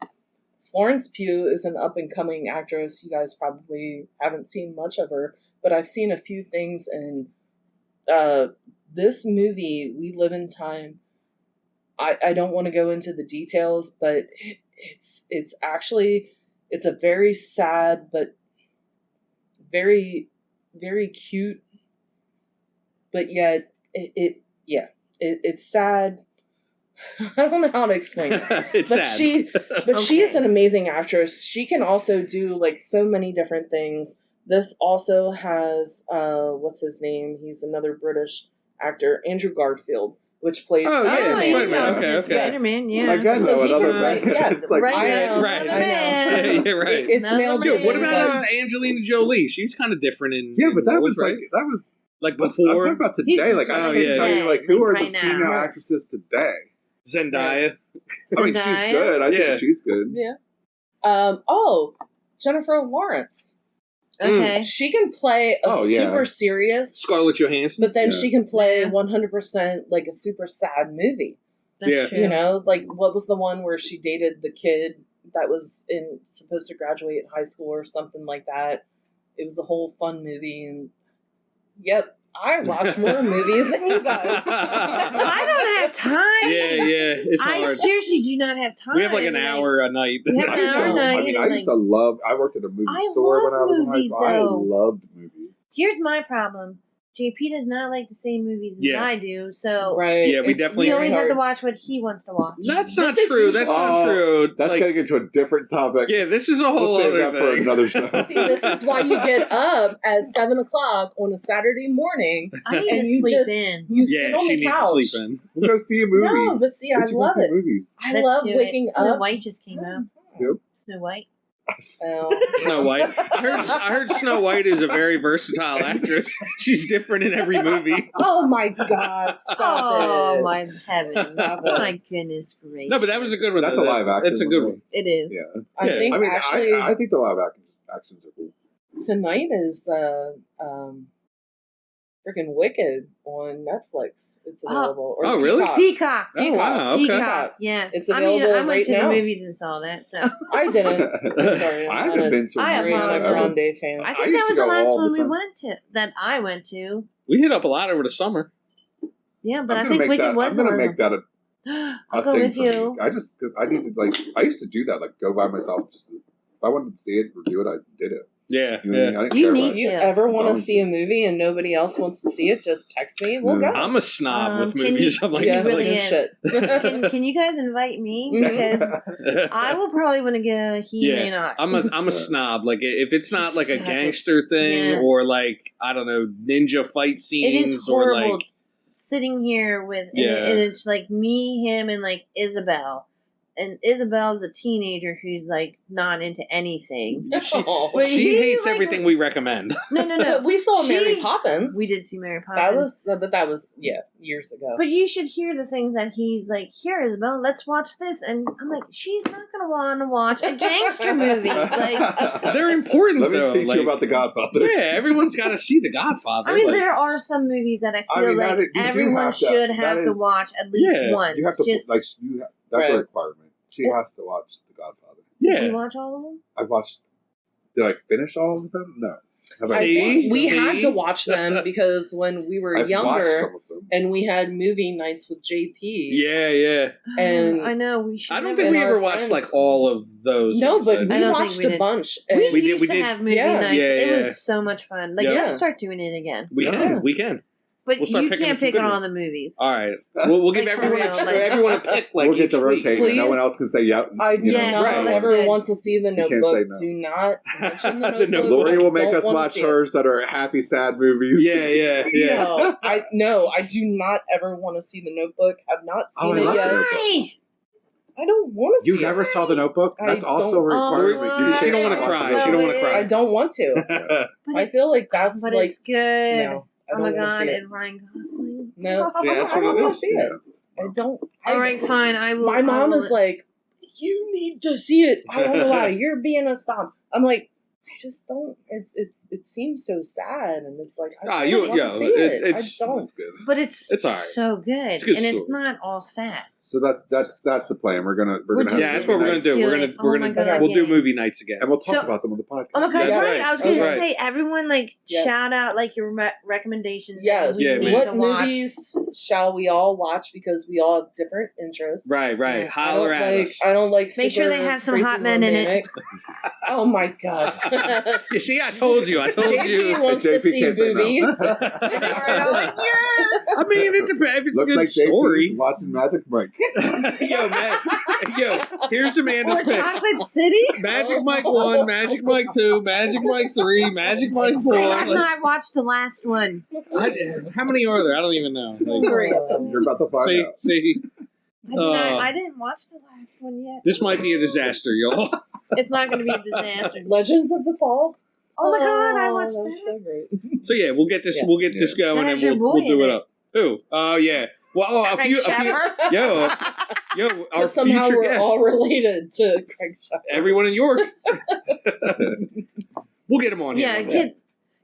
Florence Pugh is an up-and-coming actress. You guys probably haven't seen much of her, but I've seen a few things, and this movie, We Live in Time, I don't want to go into the details, but it's actually, it's a very sad but very, very cute, but yet it's sad. I don't know how to explain it. It's But sad. she is Okay. an amazing actress. She can also do like so many different things. This also has what's his name? He's another British actor, Andrew Garfield, which played Oh, yeah, Oh, Spider-Man. he also Okay, did okay. Spider-Man, yeah. Again, So though, he another can man. play- yeah, It's like, right I next to know, another I know. man. Yeah, right. It's Another male man. Dude, what gender, about but- Angelina Jolie? She was kind of different in yeah, but that roles, was right? like that was. Like I'm talking before about He's today. Like just I like can't tell today, you like who are like the right now. female Right. actresses today. Zendaya. I mean, she's Zendaya? good. I Yeah. think she's good. Yeah. Jennifer Lawrence. Okay. She can play a Oh, yeah. super serious, Scarlett Johansson. but then Yeah. she can play Yeah. 100% like a super sad movie. That's Yeah. true. You know, like what was the one where she dated the kid that was supposed to graduate high school or something like that? It was a whole fun movie, and yep, I watch more movies than you guys. I don't have time. Yeah, it's I hard. seriously do not have time. We have like an hour a night. We have I an used hour to, a night. I mean, I and, used to love. I worked at a movie I store when love I was in high movies, school. I though. loved movies. Here's my problem. JP does not like the same movies as Yeah. I do, so Right. Yeah, we it's definitely- we very always have to hard. watch what he wants to watch. That's This not is true. That's usually- not true. That's Like, getting into a different topic. yeah, this is a whole We'll save other that for thing. another show. See, this is why you get up at 7:00 on a Saturday morning. I need And to you sleep just- in. You sit Yeah, on she the needs couch. to sleep in. We'll go see a movie. No, but see, I We should go love see it. movies. I Let's love do waking it. Snow up. White just came out. Yep. Snow White. Snow White. I heard Snow White is a very versatile actress. She's different in every movie. Oh my God! Stop Oh it. my heavens! Stop it. My goodness gracious! No, but that was a good one. That's though. a live action. That's a good right? one. It is. Yeah. I Yeah. think I mean, actually I think the live actions are cool. tonight is freaking Wicked on Netflix. It's available. Or Oh, really? Peacock. Peacock. Oh, wow. Okay. Peacock. Yes. It's I mean, available I went right to now. the movies and saw that. So I didn't. I'm sorry. I I'm not haven't a been to a I movie Ariana apologize. ever. Grande fan. I I think used that to was the go last all the one we time. went to. That I went to. We hit up a lot over the summer. Yeah, but I'm I gonna think make Wicked that. was I'm the gonna one. make that a I'll go thing with for me. you. I just because I need to like. I used to do that. Like go by myself. Just if I wanted to see it, review it. I did it. Yeah, You know what I mean? yeah. I didn't You care need about If it. you to. ever want to Don't. see a movie and nobody else wants to see it, just text me. We'll Yeah. go. I'm a snob with Can movies. you- I'm like, he Yeah, really like is. shit. Can you guys invite me? Mhm. Because I will probably want to get a He Yeah, May Not. I'm a snob. Like if it's not like a Yeah, gangster thing yes. or like I don't know ninja fight It scenes is or horrible like sitting here with, and, Yeah. and it's like me, him, and like Isabel. And Isabel's a teenager who's like not into anything. Oh. But she he, hates like- everything we recommend. No. We saw Mary She- Poppins. We did see Mary Poppins. That was years ago. But you should hear the things that he's like, here, Isabel, let's watch this. And I'm like, she's not going to want to watch a gangster movie. Like, They're important Let me though. teach like, you about The Godfather. yeah, everyone's got to see The Godfather. I mean, like, there are some movies that I feel mean, like that is- you do everyone have to- should that have to is- watch at least Yeah, once. You have to Just, like. That's a Right. requirement. She has to watch The Godfather. did you yeah. watch all of them? I watched. Did I finish all of them? No. Have I See? watched We them? had to watch them because when we were I've watched younger some of them. and we had movie nights with JP. Yeah. And I know, we should. I don't have- think And we our ever watched friends- like all of those. No, ones, but I we I don't think watched we a did. bunch. We, And We did- used we to did- have movie Yeah. nights. Yeah, It yeah. was so much fun. Like, Yeah. let's start doing it again. we Yeah. can. We can. But We'll start you picking can't some pick good on ones. the movies. All right. We'll give Like, for everyone real, like- everyone a pick. Like we'll get each to week. rotate. No Please. one else can say yeah. I do Yes, not right. ever Let's do it. want to see the can't Notebook. say no. Do not mention the The Notebook. Notebook. Lori will I make don't us wanna watch see it. hers that are happy, sad movies. Yeah. No, I do not ever want to see the Notebook. I've not seen Oh, I it love yet. The Notebook. Why? I don't want to You see never it. saw The Notebook? I That's also a don't- requirement. Oh, She don't want wanna to cry. She don't wanna cry. I don't want to. But I feel like that's but like it's good. no. I Oh don't my wanna god, see it. and Ryan Gosling. No, Yeah, that's I what don't it want is. to see it. I don't. I All right, fine. I will. My mom I will- is like, you need to see it. I don't know why. You're being a snob. I'm like, I just don't. It seems so sad, and it's like I you- don't want yo, to see it. it's- I don't. That's good. But it's It's all right. so good, It's a good and it's story. not all sad. So that's the plan. We're gonna We're have Yeah, that's what we're gonna Let's do. do We're it. gonna Oh my God, we'll do yay. movie nights again. and we'll talk So- about them on the podcast. Oh my God, That's right. right. I was That's gonna right. say, everyone Yes. shout out your recommendations. Yes. We Yeah, need man. What to watch. movies shall we all watch because we all have different interests? Right. Yes. Holler at us. I don't like. Make sure they super have some crazy hot men in it. romantic. Oh my God. You see, I told you. JP wants to JP see can't say no. boobies. I mean, it depends. If it's Looks a good like story. JP's watching Magic Mike. Yo, here's Amanda's Or picks. Chocolate City? Magic Mike 1, Magic Mike 2, Magic Mike 3, Magic Mike 4. I have not watched the last one. How many are there? I don't even know. Like, Three of them. You're about to find out. see, I didn't watch the last one yet. this might be a disaster, y'all. It's not going to be a disaster. Legends of the Fall. Oh my God, I watched that was that. so great. So yeah, we'll get this. Yeah. We'll get this going, That and has your we'll boy do in it it. up. Who? Oh yeah. Well, a few. Yo, our Somehow future we're guest, all related to Craig Sheffer. everyone in York. We'll get him on here. Yeah, one day.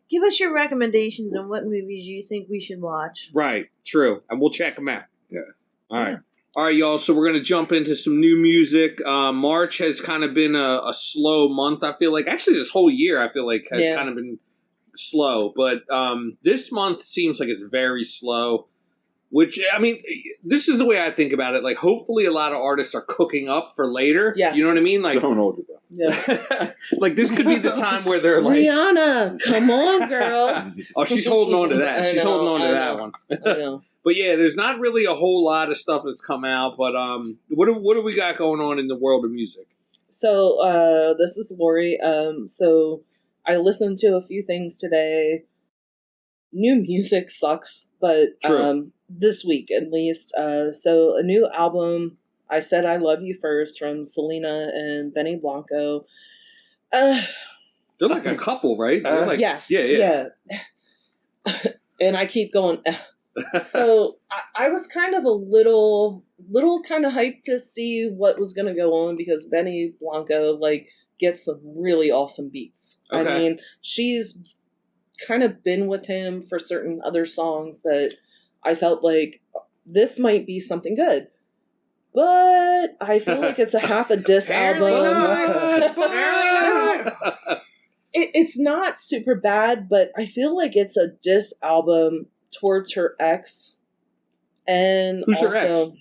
give us your recommendations on what movies you think we should watch. Right, true. And we'll check them out. Yeah. All right. All right, y'all. So we're going to jump into some new music. March has kind of been a slow month, I feel like. Actually, this whole year, I feel like, has kind of been slow. But this month seems like it's very slow, which, I mean, this is the way I think about it. Like, hopefully a lot of artists are cooking up for later. Yes. You know what I mean? Like, Don't hold your breath. Yeah. like this could be the time where they're like, Rihanna, come on, girl. oh, she's holding on to that. I She's know, holding on to I that know. one. I know. But yeah, there's not really a whole lot of stuff that's come out. But what do we got going on in the world of music? So this is Lori. So I listened to a few things today. New music sucks, but True. this week at least. So a new album, I Said I Love You First, from Selena and Benny Blanco. They're like a couple, right? They're like, Yes. Yeah. And I keep going. So I was kind of a little kind of hyped to see what was going to go on, because Benny Blanco gets some really awesome beats. Okay. I mean, she's kind of been with him for certain other songs that I felt like this might be something good. But I feel like it's a half a diss Apparently album. not. It's not super bad, but I feel like it's a diss album towards her ex. And Who's her also, ex?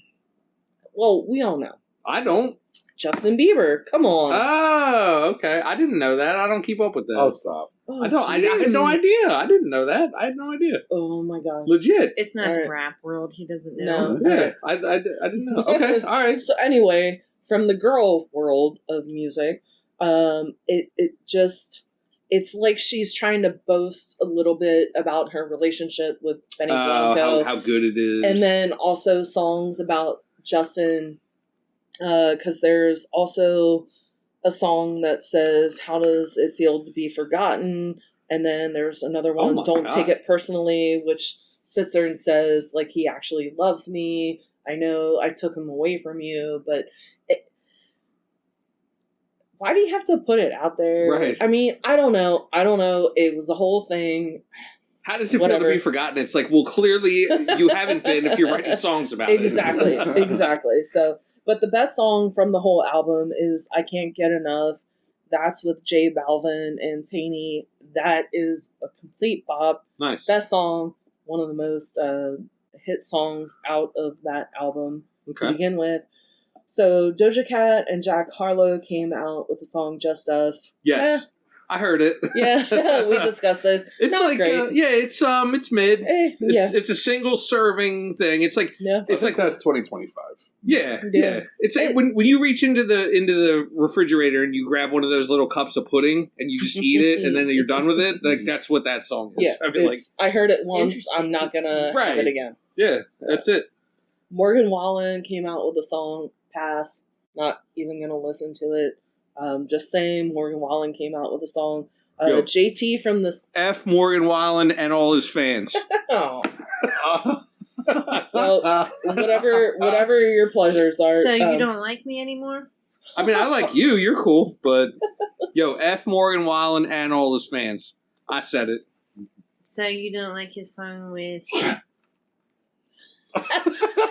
well, we all know. I don't. Justin Bieber, come on. Oh, okay. I didn't know that. I don't keep up with that. Oh, stop. Oh, I don't. I had no jeez. idea. I didn't know that. I had no idea. Oh my god. Legit. It's not All the right. rap world. He doesn't know. No. Yeah. I didn't know. Okay. All right. So anyway, from the girl world of music, it's like she's trying to boast a little bit about her relationship with Benny Blanco. How good it is. And then also songs about Justin, because there's also a song that says, "How does it feel to be forgotten?" And then there's another Oh one, my "Don't God. Take It Personally," which sits there and says, like, he actually loves me. I know I took him away from you, but why do you have to put it out there? Right. I mean, I don't know. It was a whole thing. How does it Whatever. feel to be forgotten? It's like, well, clearly you haven't been if you're writing songs about Exactly, it. exactly. So, but the best song from the whole album is "I Can't Get Enough." That's with J Balvin and Taney. That is a complete bop. Nice. Best song, one of the most hit songs out of that album to Okay. begin with. So Doja Cat and Jack Harlow came out with the song "Just Us." Yes. I heard it. Yeah, we discussed this. It's Not like, great. it's mid. Yeah, It's a single serving thing. It's like, yeah. it's like, that's 2025. yeah. Yeah. It's like when you reach into the refrigerator and you grab one of those little cups of pudding and you just eat it and then you're done with it. Like, that's what that song is. Yeah, I mean, like, I heard it once. Interesting. I'm not gonna have Right. it again. yeah, that's it. Morgan Wallen came out with a song, "Pass." Not even gonna listen to it. Just saying, Morgan Wallen came out with a song. Yo. JT from the F. Morgan Wallen and all his fans. oh, well, whatever your pleasures are. So you don't like me anymore? I mean, I like you. You're cool, but yo, F Morgan Wallen and all his fans. I said it. So you don't like his song with?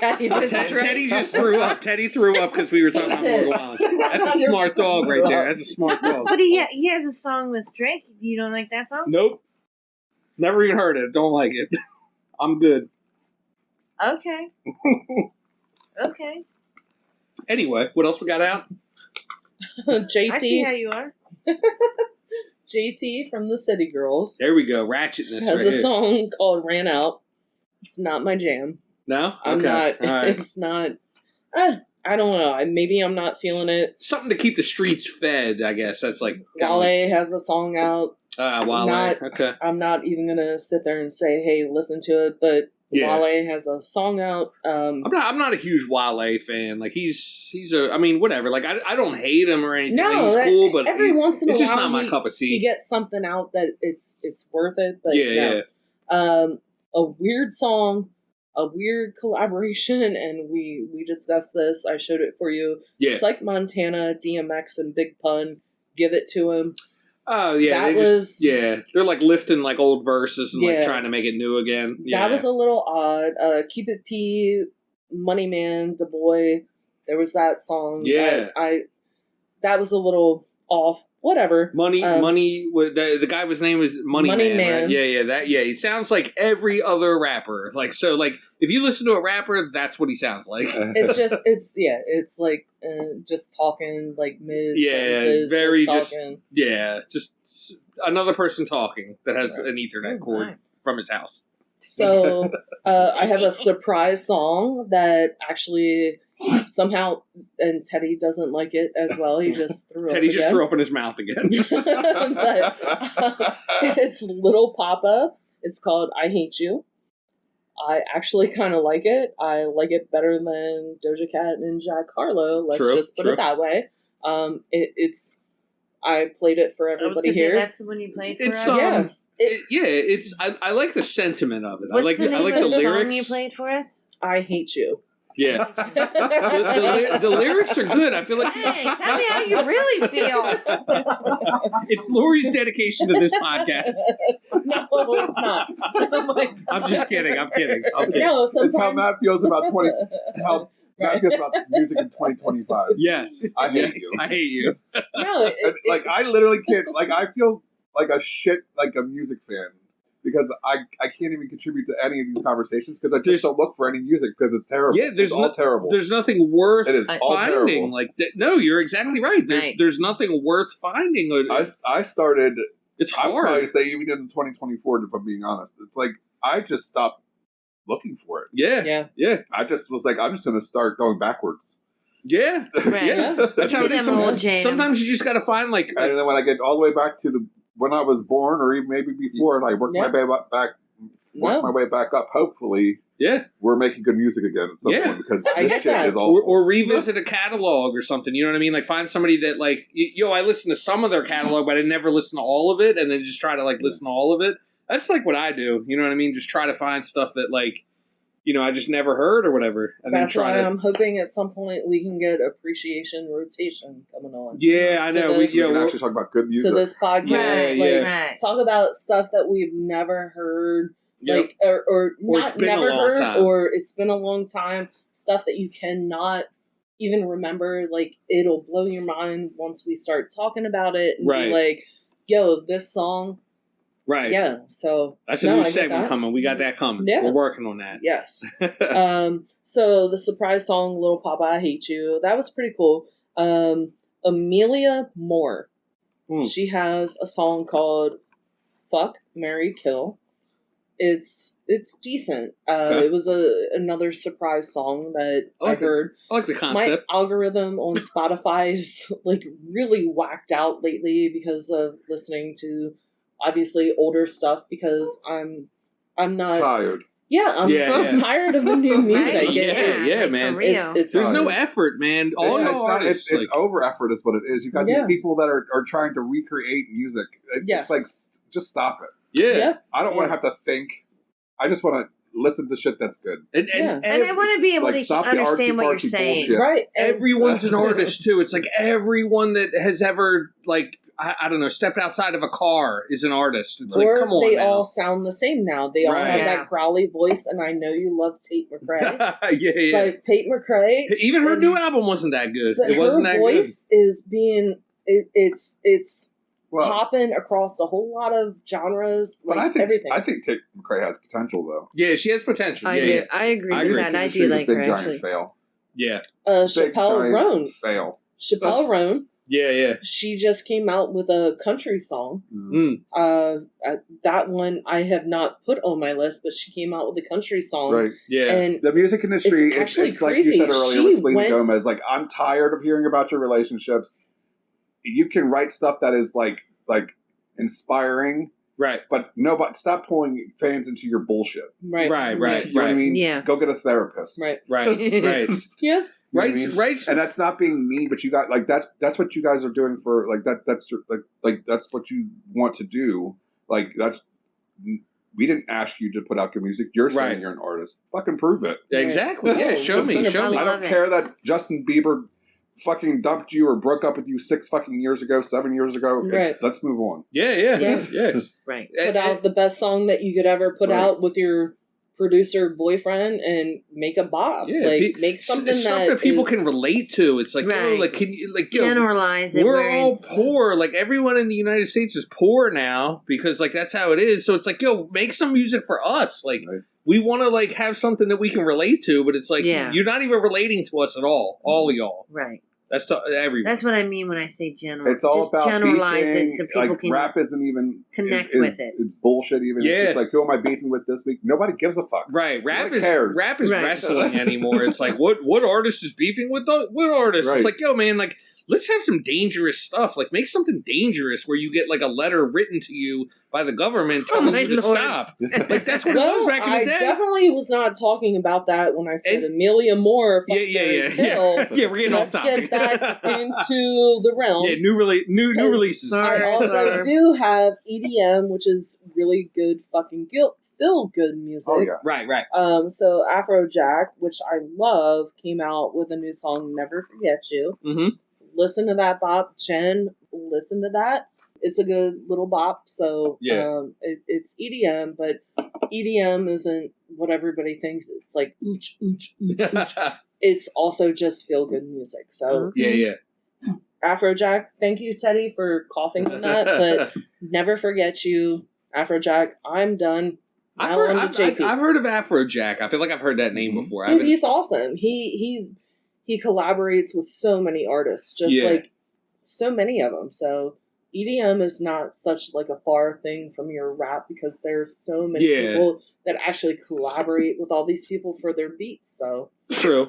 Teddy just threw up. Teddy threw up because we were talking about Morgan Wallen. That's a smart dog right there. That's a smart dog. But he has a song with Drake. You don't like that song? Nope. Never even heard it. Don't like it. I'm good. Okay. Okay. Anyway, what else we got out? JT. I see how you are. JT from the City Girls There we go. Ratchetness has right a here. song called "Ran Out." It's not my jam. No? I'm Okay. not. All right. It's not. I don't know. Maybe I'm not feeling it. Something to keep the streets fed, I guess. That's like... Wale has a song out. Wale. Not- Okay. I'm not even gonna sit there and say, "Hey, listen to it." But Yeah. Wale has a song out. I'm not a huge Wale fan. Like he's a I mean whatever. Like I don't hate him or anything. No, He's cool, but every once in a it's while just not my he- cup of he tea. gets something out that it's worth it. But Yeah. a weird song, a weird collaboration, and we discussed this. I showed it for you. Yeah. Psych Montana, DMX, and Big Pun. Give it to him. Oh yeah, That they was- just they're like lifting like old verses and like Yeah. trying to make it new again. Yeah. That was a little odd. Keep It P, Money Man, Da Boy. There was that song. Yeah. That was a little off. Whatever. Money. The guy whose name was Money Man. Man. Right? Yeah. He sounds like every other rapper. Like so, like if you listen to a rapper, that's what he sounds like. It's just it's like just talking like mid sentences. very just just talking. yeah, just another person talking that has an Ethernet cord right. from his house. So I have a surprise song that actually somehow, and Teddy doesn't like it as well. He just threw Teddy up just again. threw up in his mouth again. But it's Little Papa. It's called "I Hate You." I actually kind of like it. I like it better than Doja Cat and Jack Harlow. Let's True, just put true. it that way. It's. I played it for I was everybody gonna say here. that's the one you played for It's us. it's I like the sentiment of it. What's I like the name I like of the the lyrics. song you played for us? I hate you. Yeah. The lyrics are good. I feel like Hey, tell me how you really feel. it's Lori's dedication to this podcast. No, it's not. Oh my God. I'm just kidding. I'm kidding. No, It's how sometimes. Matt feels about how Matt Right. feels about music in 2025. Yes. I hate you. I hate you. No, And, like I literally can't. Like I feel like a music fan because I can't even contribute to any of these conversations because I just don't look for any music because it's terrible. Yeah, there's it's all terrible. There's nothing worth It is all finding. terrible. Like no, you're exactly right. There's nothing worth finding. I started. It's I would probably hard. say even in 2024, if I'm being honest, it's like I just stopped looking for it. Yeah. Yeah. I just was like, I'm just going to start going backwards. Yeah. Right. Yeah. That's how it is. Them old jams. Sometimes you just got to find like And then when I get all the way back to when I was born, or even maybe before, and I work my way back up, hopefully yeah. we're making good music again at some Yeah. point because I this get shit that. is awful. Or revisit a catalog or something. You know what I mean? Like find somebody that like I listen to some of their catalog, but I never listen to all of it, and then just try to like listen to all of it. That's like what I do. You know what I mean? Just try to find stuff that like I just never heard or whatever, and That's then try why to. I'm hoping at some point we can get appreciation rotation coming on. Yeah, I So know. this- We can we're- actually talk about good music. To this podcast, Right, yeah. right. talk about stuff that we've never heard, Yep. like or Or not it's been a never long heard, time. or it's been a long time. Stuff that you cannot even remember. Like it'll blow your mind once we start talking about it and Right. be like, "Yo, this song." Right. Yeah. So That's a no, new I get segment that. coming. We got that coming. Yeah. We're working on that. Yes. So the surprise song "Little Papa, I Hate You" that was pretty cool. Amelia Moore, she has a song called "Fuck, Marry, Kill." It's decent. Okay. It was another surprise song that I like I heard. I like the My concept. algorithm on Spotify is like really whacked out lately because of listening to obviously older stuff because I'm not Tired. I'm Yeah. tired of the new music. Right? Yeah, like, man. For real. It's There's no Tired. effort, man. All It's your not- artists. it's over effort is what it is. You got Yeah. these people that are trying to recreate music. Yes. It's like just stop it. yeah. Yeah. I don't want to have to think. I just want to listen to shit that's good. And And I want to be able Like, to stop the understand what you're artsy-fartsy saying. bullshit. Right. And everyone's an artist too. It's like everyone that has ever like I don't know stepped outside of a car is an artist. It's like or come on, they now. all sound the same now. They all Right. have Yeah. that growly voice, and I know you love Tate McRae. yeah. Like Tate McRae, Even her and- new album wasn't that good. but It wasn't her that voice is being it's Well, hopping across a whole lot of genres, but like everything. I think Tate McRae has potential though. good. Yeah, she has potential. I Yeah, agree I with agree. that. I She's do a like big her giant actually. fail. yeah, Big Chappelle giant Roan. fail. Chappelle Roan. yeah. She just came out with a country song. Mm. That one I have not put on my list, but she came out with a country song. Right. Yeah. And The music industry, It's actually it's like you said crazy. earlier She with Selena went- Gomez. Like, I'm tired of hearing about your relationships. You can write stuff that is like inspiring, right. but stop pulling fans into your bullshit. right, Right. You know what I mean? Yeah. Go get a therapist. right. Right. Right. Yeah, You know what I Right. mean? Right. And that's not being mean, but you got like that's what you guys are doing for like that. That's that's what you want to do. Like we didn't ask you to put out good music. You're saying Right. you're an artist. Fucking prove it. Exactly. No, Yeah. Show me. Show me. I love don't it. care that Justin Bieber fucking dumped you or broke up with you 6 fucking years ago, 7 years ago. Right. Let's move on. Yeah. Yeah. Right. put out the best song that you could ever put Right. out with your producer boyfriend and make a bop. Yeah, like make something stuff that people is- can relate to. It's like, yo, Right. like, can you, like, yo, Generalize it. we're where all it's- poor. Like, everyone in the United States is poor now because, like, that's how it is. So it's like, yo, make some music for us. Like, Right. we want to, like, have something that we can relate to, but it's like, Yeah. you're not even relating to us at all of y'all. Right. That's to everyone. That's what I mean when I say general. It's all Just about generalize beefing. it so people Like, can rap isn't even connect is- with it. It's bullshit. Even Yeah. it's just like, who am I beefing with this week? Nobody gives a fuck. Right, rap Nobody cares. is Right. wrestling anymore. It's like what artist is beefing with what artist? Right. It's like, yo, man, like let's have some dangerous stuff. Like make something dangerous where you get like a letter written to you by the government telling my you to Lord. stop. Like that's what it was Well, back in I the day. definitely was not talking about that when I said And- Amelia Moore. Yeah. Yeah, we're getting Let's off topic. get back into the realm. Yeah, new Because- releases. Sorry. I also Sorry. do have EDM, which is really good fucking feel good music. Oh yeah. Right. So Afrojack, which I love, came out with a new song, Never Forget You. Mm-hmm. Listen to that bop. Jen, listen to that. It's a good little bop. So Yeah. it's EDM, but EDM isn't what everybody thinks. It's like ooch, ooch, ooch, ooch. It's also just feel good music. So Yeah. Afrojack, thank you, Teddy, for coughing on that, but Never Forget You, Afrojack, I'm done. Now on to JP. I've heard of Afrojack. I feel like I've heard that name before. I Dude, haven't- he's awesome. He collaborates with so many artists, just Yeah. like so many of them. So EDM is not such like a far thing from your rap because there's so many Yeah. people that actually collaborate with all these people for their beats. So True.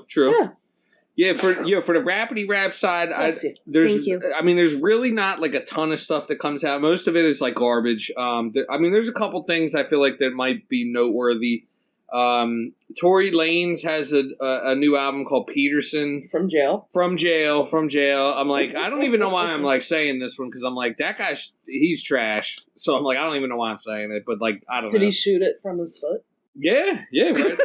yeah, For the rapidy rap side, Bless you. Thank you. there's really not like a ton of stuff that comes out. Most of it is like garbage. There's a couple things I feel like that might be noteworthy. Tory Lanez has a new album called Peterson. from jail. From jail. I'm like, I don't even know why I'm like saying this one because I'm like that guy. He's trash. So I'm like, I don't even know why I'm saying it, but like I don't know. Did he shoot it from his foot? Yeah,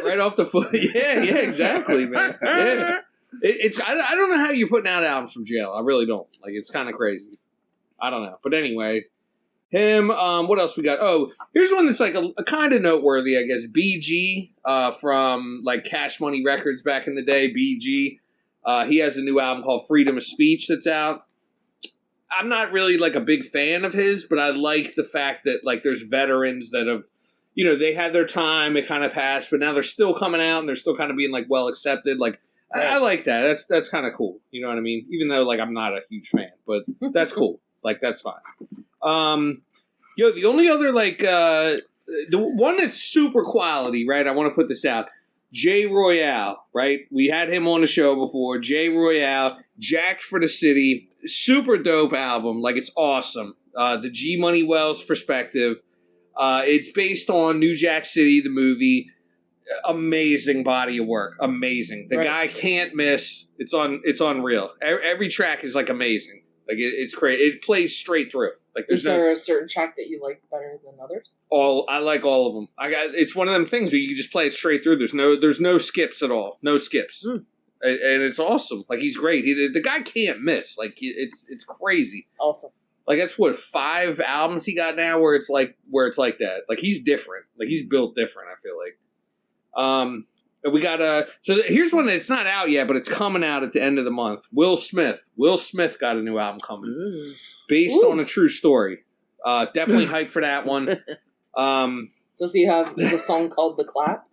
right off the foot. Yeah, exactly, man. Yeah. I don't know how you're putting out albums from jail. I really don't. Like, it's kind of crazy. I don't know. But anyway, him, what else we got? Oh, here's one that's like a kind of noteworthy, I guess. BG, from like Cash Money Records back in the day, BG. He has a new album called Freedom of Speech that's out. I'm not really like a big fan of his, but I like the fact that like there's veterans that have, you know, they had their time, it kind of passed, but now they're still coming out and they're still kind of being like well accepted. Like, I like that. That's kind of cool. You know what I mean? Even though like I'm not a huge fan, but that's cool. Like that's fine. The only other like the one that's super quality, right? I want to put this out. Jay Royale, right? We had him on the show before. Jay Royale, Jack for the City, super dope album. Like it's awesome. The G Money Wells perspective. It's based on New Jack City, the movie. Amazing body of work. Amazing. The guy can't miss. It's unreal. Every track is like amazing. Like it's great. It plays straight through. Like, there's Is there a certain track that you like better than others? I like all of them. It's one of them things where you can just play it straight through. There's no skips at all. No skips. And it's awesome. Like, he's great. The guy can't miss. Like, it's crazy. Awesome. Like, that's what, 5 albums he got now where it's like that. Like, he's different. Like, he's built different, I feel like. We got so here's one that's not out yet, but it's coming out at the end of the month. Will Smith got a new album coming. Based on a true story. Definitely hyped for that one. Does he have the song called The Clap?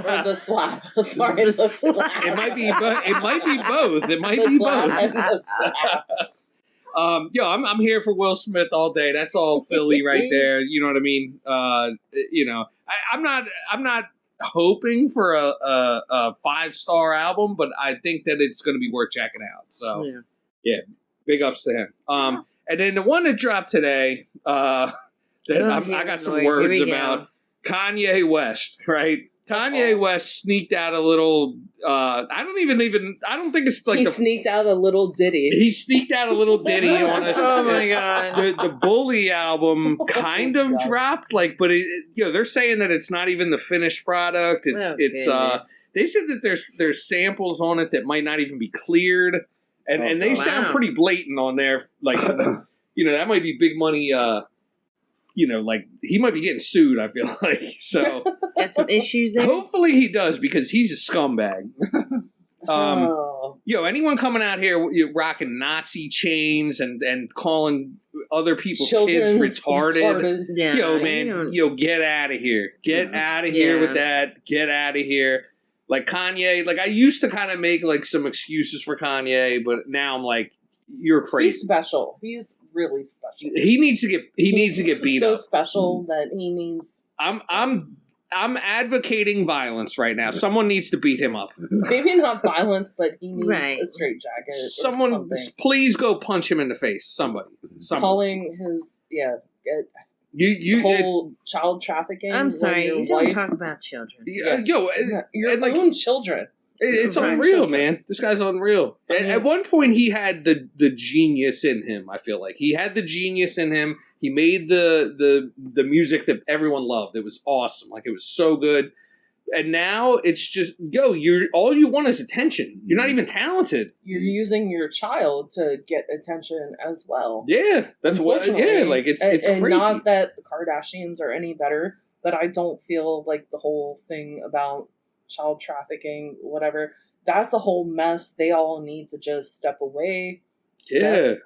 Or The Slap? Sorry, The Slap. It might be both. It might be both. And the slap. I'm here for Will Smith all day. That's all Philly right there. You know what I mean? I'm not hoping for a 5-star album, but I think that it's going to be worth checking out. So yeah, big ups to him. And then the one that dropped today, I got some words about Kanye West, right? Kanye West sneaked out a little. I don't think it's like he sneaked out a little ditty. He sneaked out a little ditty on us. Oh my god! The Bully album kind of dropped, like, but they're saying that it's not even the finished product. They said that there's samples on it that might not even be cleared, and they sound pretty blatant on there. Like, that might be big money. Like, he might be getting sued, I feel like. So got some issues there. Hopefully he does, because he's a scumbag. Anyone coming out here rocking Nazi chains and calling other people's kids retarded. Yeah, get out of here. Get out of here with that. Get out of here. Like, Kanye, like, I used to kind of make, like, some excuses for Kanye, but now I'm like, you're crazy. He's special. He's really special. He needs to get beat up. So special that he needs. I'm advocating violence right now. Someone needs to beat him up. Maybe not violence, but he needs a straitjacket. Someone, please go punch him in the face. Somebody. Calling his whole child trafficking. I'm sorry, you don't talk about children. Your own children. It's unreal, man. This guy's unreal. At one point, he had the genius in him, I feel like. He had the genius in him. He made the music that everyone loved. It was awesome. Like, it was so good. And now it's just, all you want is attention. You're not even talented. You're using your child to get attention as well. Yeah, that's what. Yeah, like, it's crazy. Not that the Kardashians are any better, but I don't feel like the whole thing about child trafficking, whatever, that's a whole mess. They all need to just step away. Step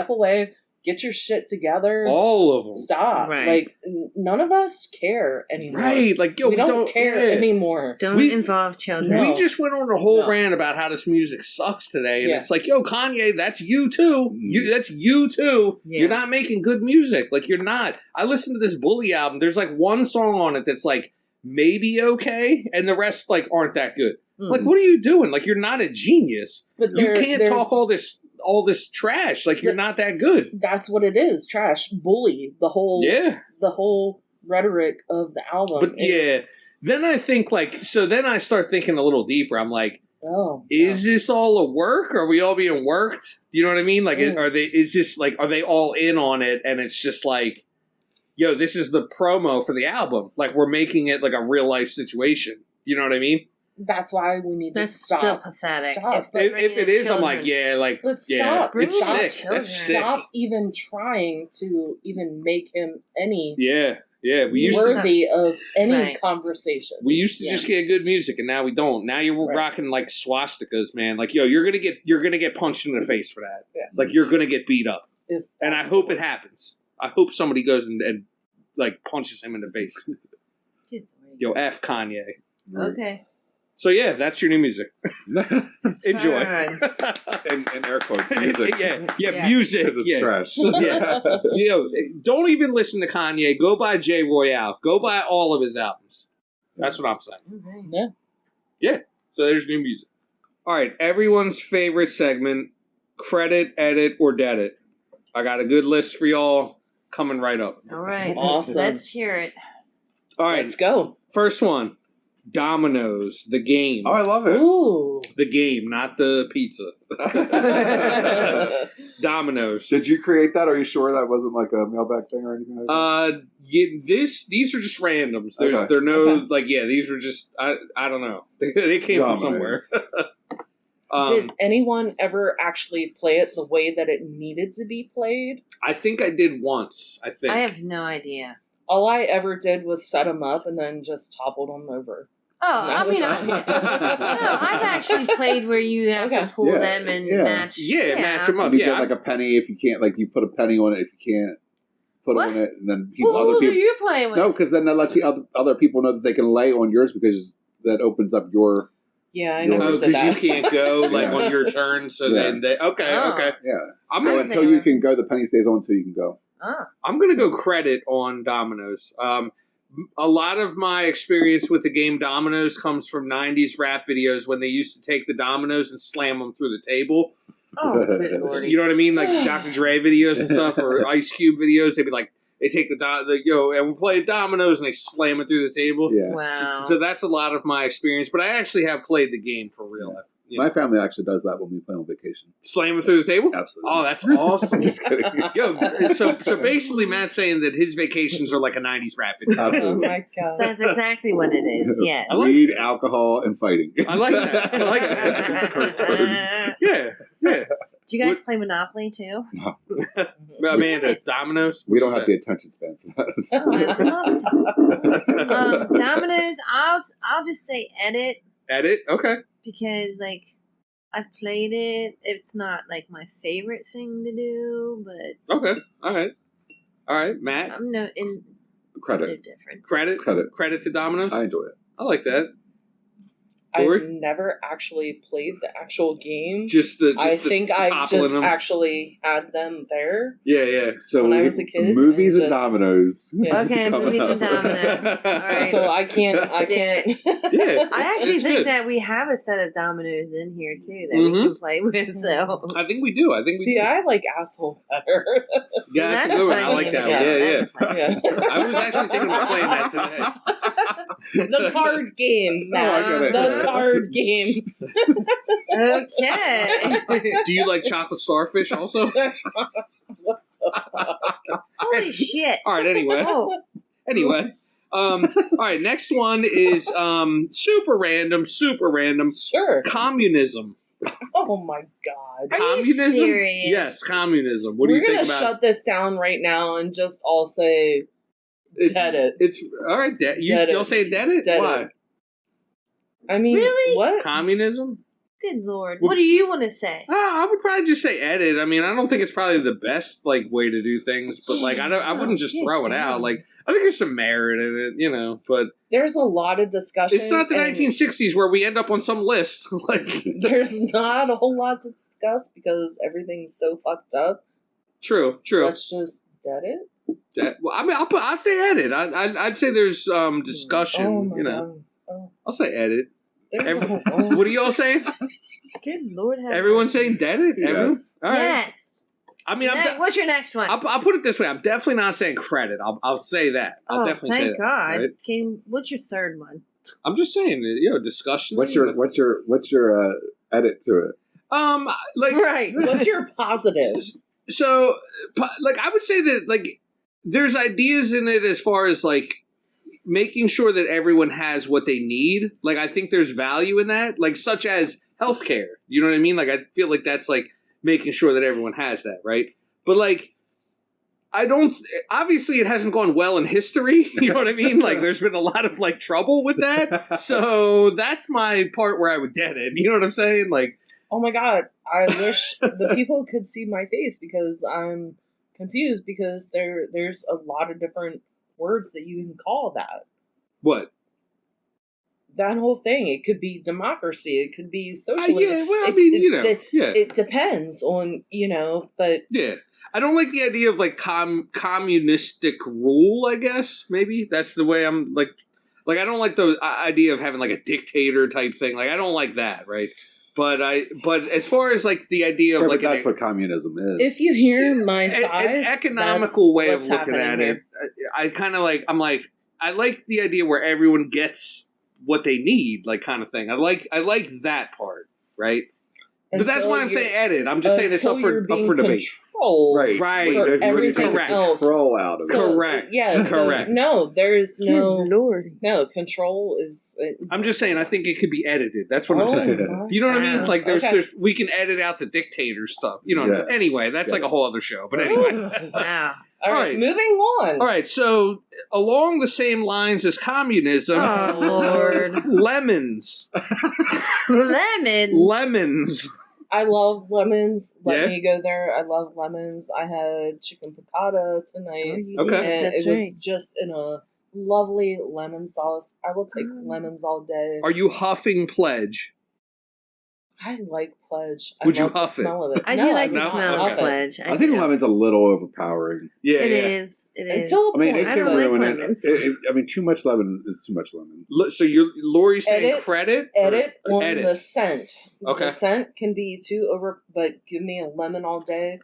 away. Get your shit together. All of them. Stop. Right. Like, none of us care anymore. Right. Like, we don't care anymore. Don't involve children. We just went on a whole rant about how this music sucks today, and it's like, Kanye, that's you too. That's you too. Yeah. You're not making good music. Like, you're not. I listened to this Bully album. There's like one song on it that's like maybe okay, and the rest like aren't that good. Like, what are you doing? Like, you're not a genius. But you can't talk all this trash. Like, you're not that good. That's what it is. Trash. Bully. The whole rhetoric of the album. But then I think, like, so then I start thinking a little deeper. I'm like, is this all a work? Are we all being worked? Do you know what I mean? Like, are they all in on it? And it's just like, this is the promo for the album. Like, we're making it like a real life situation. You know what I mean? That's why we need to stop. That's still pathetic. If it is, I'm like, let's stop. It's stop. sick. That's sick. Stop even trying to even make him any worthy of any conversation. We used to just get good music, and now we don't. Now you're rocking like swastikas, man. Like, you're gonna get punched in the face for that. Yeah. Like, you're gonna get beat up, and I hope it happens. I hope somebody goes and like punches him in the face. F Kanye. Okay. So that's your new music. Enjoy. In air quotes, music. Music. It's trash. Don't even listen to Kanye. Go buy J. Royale. Go buy all of his albums. That's what I'm saying. Okay. Yeah. So there's new music. All right. Everyone's favorite segment: credit, edit, or dead it. I got a good list for y'all coming right up. All right. Awesome. Let's hear it. All right. Let's go. First one. Domino's, the game. Oh, I love it. Ooh. The game, not the pizza. Domino's. Did you create that? Are you sure that wasn't like a mailbag thing or anything like that? These are just randoms. Okay. They're no Okay. like these are just I don't know. They came from somewhere. Domino's. Did anyone ever actually play it the way that it needed to be played? I think I did once. I think I have no idea. All I ever did was set them up and then just toppled them over. Oh, That I was mean, fun. no, I've actually played where you have Okay. to pull Yeah, them and yeah. match. match them up. You Yeah, get like a penny if you can't, like you put a penny on it if you can't put What? it on it, and then Who other are people. you playing with? No, because then that lets other people know that they can lay on yours because that opens up your. Yeah, I Your- never oh, did because that. you can't go like Yeah. on your turn. So Yeah. then they okay. Oh. Yeah. I'm So gonna until think you of- can go, the penny stays on until you can go. Oh. I'm gonna go credit on Domino's. A lot of my experience with the game Domino's comes from '90s rap videos when they used to take the dominoes and slam them through the table. Oh, good lordy. You know what I mean? Like Dr. Dre videos and stuff, or Ice Cube videos. They'd be like, they take and we play dominoes and they slam it through the table. Yeah. Wow. So that's a lot of my experience. But I actually have played the game for real. Yeah. You know, My family actually does that when we play on vacation. slam it through the table. Absolutely. Oh, that's awesome. Just kidding. Yo, so basically, Matt's saying that his vacations are like a '90s rap video. Oh Absolutely. my god. That's exactly what it is, yes. I like- Weed, alcohol, and fighting. I like that. I like that. Curse words. Yeah. Do you guys play Monopoly too? Amanda, Domino's. We don't have the attention span for that. Oh, I love Domino's. I'll just say edit Edit. Okay. because like I've played it. It's not like my favorite thing to do, but Okay. All right. Matt. I'm no in no Credit. different. Credit to Domino's. I enjoy it. I like that. I've Corey? never actually played the actual game. I think I just actually had them there. Yeah. So When I was a kid, movies and just- dominoes. Yeah. Okay, Come movies out. and dominoes. All right. So I can't. Yeah. I actually It's think good. that we have a set of dominoes in here too that we can play with. So I think we do. I think we See, do. I like asshole better. Yeah, that's a good one. I fun like game. that one. Yeah. That's a fun game. Yeah. I was actually thinking about playing that today. The card game, Oh, I Matt. get it. The card game. Okay. Do you like chocolate starfish also? Holy shit. All right. Anyway. Oh, All right. Next one is super random. Sure. Communism. Oh my god. Are you Communism? serious? Yes, communism. What do We're you think gonna about shut this down right now and just all say It's, dead it. It's all right. You Dead still it. say dead it? Dead Why? it. I mean, Really? what? Communism? good lord. Well- What do you want to say? I would probably just say edit. I mean, I don't think it's probably the best like way to do things, but like I wouldn't just throw it out. Like I think there's some merit in it, but There's a lot of discussion. it's not the and 1960s where we end up on some list. Like There's not a whole lot to discuss because everything's so fucked up. true. Let's just dead it. Well, I mean, I'll say edit. I'd say there's discussion. Oh my You know, god. Oh. I'll say edit. There's What are y'all saying? Good lord. have Everyone's mercy. saying dead it. Yes. Everyone? All right. Yes. I mean, What's your next one? I'll put it this way. I'm definitely not saying credit. I'll say that. I'll oh, definitely say thank that. God. right? What's your third one? I'm just saying, discussion. What's your edit to it? like Right. What's your positive? so like I would say that like there's ideas in it as far as like making sure that everyone has what they need. Like I think there's value in that, like such as healthcare. You know what I mean? Like I feel like that's like making sure that everyone has that, right? But like I don't obviously it hasn't gone well in history, you know what I mean? Like there's been a lot of like trouble with that. So that's my part where I would dead it. You know what I'm saying? Like Oh my god. I wish the people could see my face because I'm confused because there's a lot of different words that you can call that. what? That whole thing. It could be democracy. It could be socialism. Yeah, well, I It- mean, it- yeah. It depends on, but Yeah. I don't like the idea of like communistic rule, I guess. Maybe that's the way I'm like I don't like the idea of having like a dictator type thing. Like I don't like that, right? But as far as like the idea of But like that's what communism is. if you hear my an size, economical that's way of what's looking happening at here. it, I kind of like I like the idea where everyone gets what they need, like kind of thing. I like that part, right? But that's why I'm saying edit. I'm just saying it's up for debate. Right. For everything correct. else. Control out of it. So, Correct. Yeah. So, Correct. no, there's Good no. Lord. No, control is. I'm just saying I think it could be edited. That's what I'm saying. my Do you know what I mean? Wow. Like there's Okay. we can edit out the dictator stuff. You know what I'm saying? Anyway, that's like a whole other show. But anyway. Wow. All right, moving on. All right, so along the same lines as communism, Oh, Lord. lemons. Lemons. I love lemons. Let Yeah? me go there. I love lemons. I had chicken piccata tonight. Okay. And That's it was right. just in a lovely lemon sauce. I will take lemons all day. Are you huffing Pledge? I like Pledge. Would I you love the huff it? smell of it. I do like no, the smell okay. of Pledge. I think lemon's a little overpowering. Yeah, It yeah. is. It is. Until I mean, it I can don't like ruin lemons. I mean, too much lemon is too much lemon. So Lori's saying Edit- credit? Edit or on edit? the scent. Okay. The scent can be too over, but give me a lemon all day.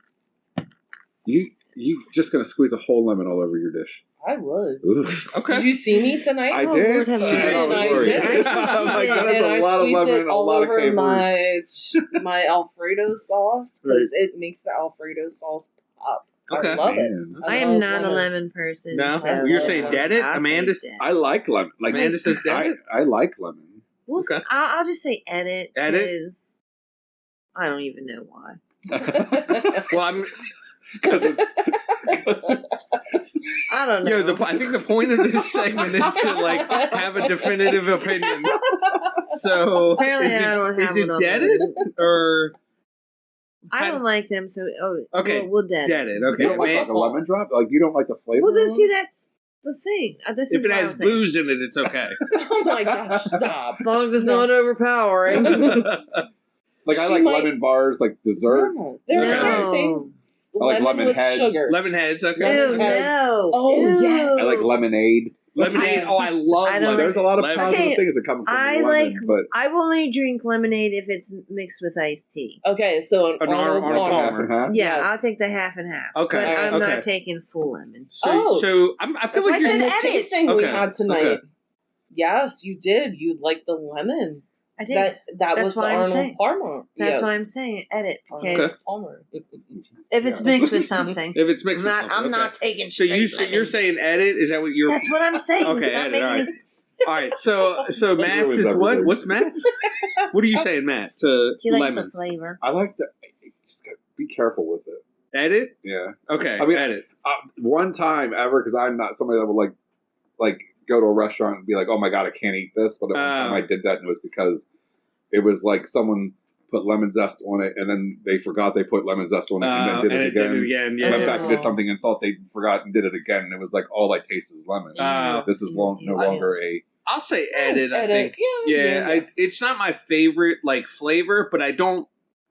You just gonna squeeze a whole lemon all over your dish. I would. Oof. Okay. Did you see me tonight? I Oh, did. Lord have She mercy. did all And I over. did. Actually, she I'm like, did. that is And a I lot of squeezed lemon it and a all lot of over capers. my Alfredo sauce because it makes the Alfredo sauce pop. Okay. I love it. Man. I am love not a lemons. lemon person. No? So You're love saying lemon. dead it? I'll say Amanda? dead. I like lemon. Like Amanda says dead it? I like lemon. Well, Okay. I'll just say edit. Edit? 'Cause I don't even know why. Well, I'm. Because it's I don't know. I think the point of this segment is to like have a definitive opinion. So Apparently I don't have is it one dead on it or I don't like them, so Okay, we'll dead dead it? Okay, you don't like a lemon drop. Like you don't like the flavor. Well, then of see, lemon? that's the thing. This if is it what has I'm saying. booze in it, it's okay. Oh my gosh, stop. As long as it's not overpowering. Like I She like might- lemon bars, like dessert. No. There are No. certain things. I like Lemon lemon with heads. sugar. Lemon heads, okay. Ew, Lemon heads. no. Oh, Ew. yes. I like lemonade. Lemonade. Oh, I love I don't lemon. There's a lot of Lemon. positive Okay, things that come from I lemon, like. but I will only drink lemonade if it's mixed with iced tea. Okay, so an An Arnold Arnold like Palmer. half and half. Yeah, Yes. I'll take the half and half. Okay, but I'm okay. not taking full lemon. So I feel That's why like I you're. said the edit. tasting we Okay, had tonight. okay. Yes, you did. You liked the lemon. I did. That That's was the why I'm Arnold saying. Palmer. That's why I'm saying edit, Arnold because Palmer. if it's mixed with something, If it's mixed with I'm something, not taking So straight you're lemon. saying edit? Is that what you're? That's what I'm saying. Okay, Stop edit, making all me. right. All right. So Matt's ruins is what? everything. What's Matt's? What are you saying, Matt? To He likes lemons. the flavor. I like that. Just gotta be careful with it. Edit? Yeah. Okay. I mean, edit. One time ever, because I'm not somebody that would like go to a restaurant and be like, oh my god, I can't eat this. But one time I did that, and it was because it was like someone put lemon zest on it, and then they forgot they put lemon zest on it, and then did it again. Yeah. Went back and did Oh. something and thought they forgot and did it again, and it was like all I taste is lemon. This is no longer a. I'll say edit. I Edit. think. Yeah. It's not my favorite like flavor, but I don't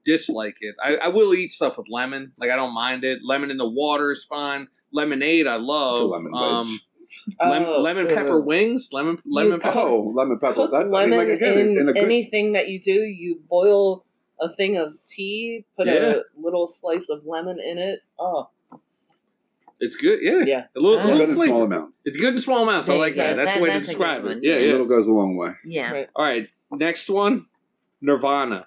dislike it. I will eat stuff with lemon. Like I don't mind it. Lemon in the water is fine. Lemonade I love. Lemon wedge. Lemon pepper wings. Lemon pepper. Oh, lemon pepper. Put That's lemon I mean, like, again, in a good, anything that you do. You boil a thing of tea, put Yeah. a little slice of lemon in it. Oh, It's good. Yeah. Yeah. A little, It's little good in flavor. small amounts. It's good in small amounts. I There like you that. go. That's the way to That's a describe good it. one. Yeah. A Yeah. little goes a long way. Yeah. right. All right. Next one. Nirvana.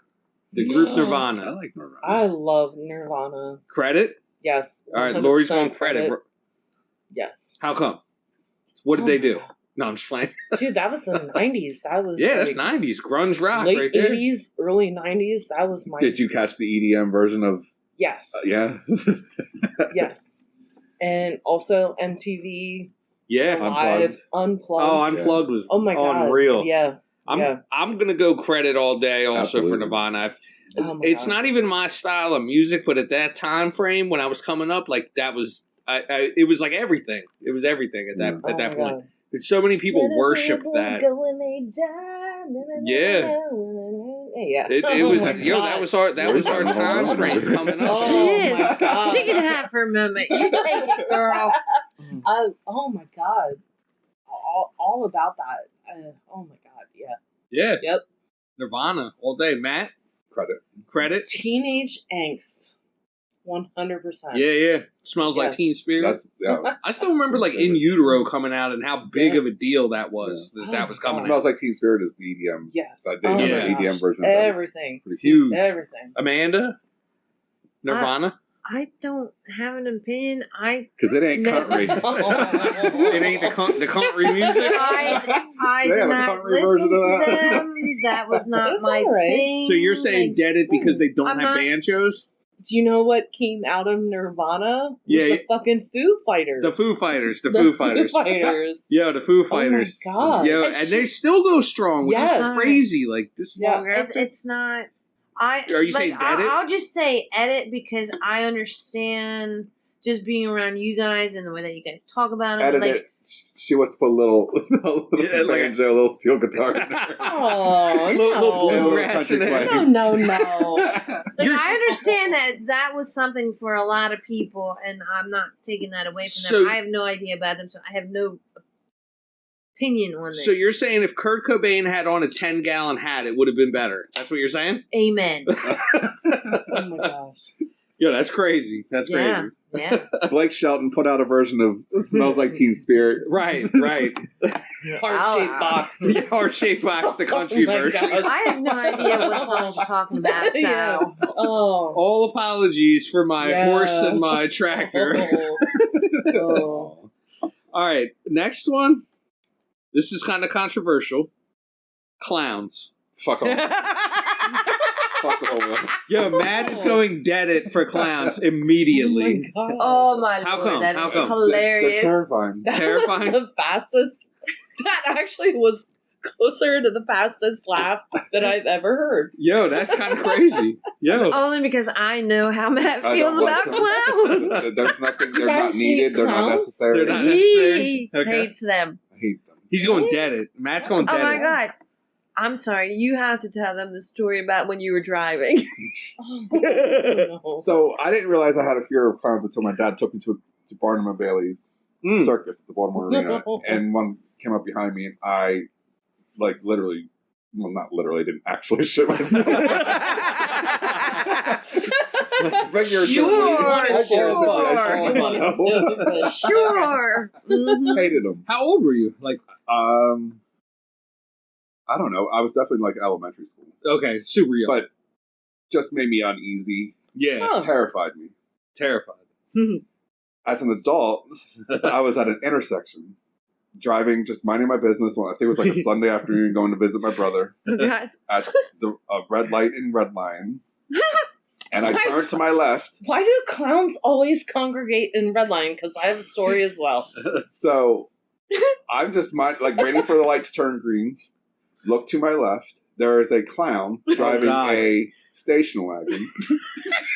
The group I Nirvana. like Nirvana. I love Nirvana. Credit. Yes. All right. 100% Lori's going credit. Yes. How come? What did Oh they my do? God. No, I'm just playing. Dude, that was the 90s. That was Yeah, like, that's 90s. Grunge rock late right there. 80s, early 90s. That was my Did you catch the EDM version of? yes. Yeah. Yes. And also MTV Yeah. Live Unplugged. Oh, Unplugged was Oh my God. unreal. Yeah. I'm gonna go credit all day also for Absolutely. Nirvana. Oh my It's God. not even my style of music, but at that time frame when I was coming up, like that was it was like everything. It was everything at that Oh at that my point. God. And so many people worship that. Yeah. Yeah. It Oh was my that God. was our time frame coming up. Oh Shit. my God. She can have her moment. You take it, girl. Oh my God. All about that. Oh my God. Yeah. Yeah. Yep. Nirvana all day. Matt, Credit. credit. Teenage angst. 100%. Yeah. Smells like Yes. Teen Spirit. I still remember like In Utero coming out and how big of a deal that was. That was coming It out. Smells Like Teen Spirit is the EDM. Yes. They have my an EDM version of that. Everything. It's pretty Huge. Everything. Amanda? Nirvana? I don't have an opinion. Because it ain't country. It ain't the country music? I They did have a not country listen version of to that. them. That was not That's my all right. thing. So you're saying Like, dead it because they don't I'm have not- banjos? Do you know what came out of Nirvana? Was Yeah, the fucking Foo Fighters. The Foo Fighters. The The Foo Fighters. Fighters. Yo, the Foo Fighters. Oh my God. Yo, It's and they just- still go strong, which Yes. is crazy. Like this Yeah. long after. It's not. Are you saying edit? I'll just say edit because I understand just being around you guys and the way that you guys talk about it. Edit Like, it. She wants to put a little Yeah, like banjo, a little steel guitar in there. Oh, Little And a little bluegrass country in there. twang. no. like I understand that was something for a lot of people, and I'm not taking that away from them. So- I have no idea about them, so I have no opinion on this. So you're saying if Kurt Cobain had on a 10-gallon hat, it would have been better. That's what you're saying? Amen. Oh my gosh. Yo, that's crazy. That's Yeah. crazy. Yeah. Blake Shelton put out a version of Smells Like Teen Spirit. Right. Heart-shaped box. The heart-shaped box, the country Oh my version. gosh. I have no idea what song you're talking about. So Yeah. Oh. All apologies for my Yeah. horse and my tractor. Oh. All right, next one. This is kind of controversial. Clowns. Fuck off. Fuck the whole one. Yo, Matt is going dead it for clowns immediately. Oh my God. oh my How lord, come? that How is come? They're hilarious. terrifying. That Terrifying. was the fastest. That actually was closer to the fastest laugh that I've ever heard. Yo, that's kind of crazy. Yo. Only because I know how Matt I feels don't about like clowns. them. There's nothing. They're You not guys hate needed. They're not clowns? necessary. They're not- He Okay. hates them. I hate them. He's going dead it. Matt's going dead Oh my it. god. I'm sorry. You have to tell them the story about when you were driving. Oh, no. So I didn't realize I had a fear of clowns until my dad took me to Barnum and Bailey's Mm. circus at the Baltimore Arena, and one came up behind me, and I, like, literally, well, not literally, didn't actually shit myself. Sure. Mhm. Hated them. How old were you? Like, I don't know. I was definitely like elementary school, okay, super young. but just made me uneasy. Yeah, Oh. Terrified me. terrified. As an adult, I was at an intersection, driving, just minding my business. I think it was like a Sunday afternoon, going to visit my brother God. at the red light in Red Line, and I turned to my left. Why do clowns always congregate in Redline? Because I have a story as well. So I'm just waiting for the light to turn green. Look to my left. There is a clown driving God. a station wagon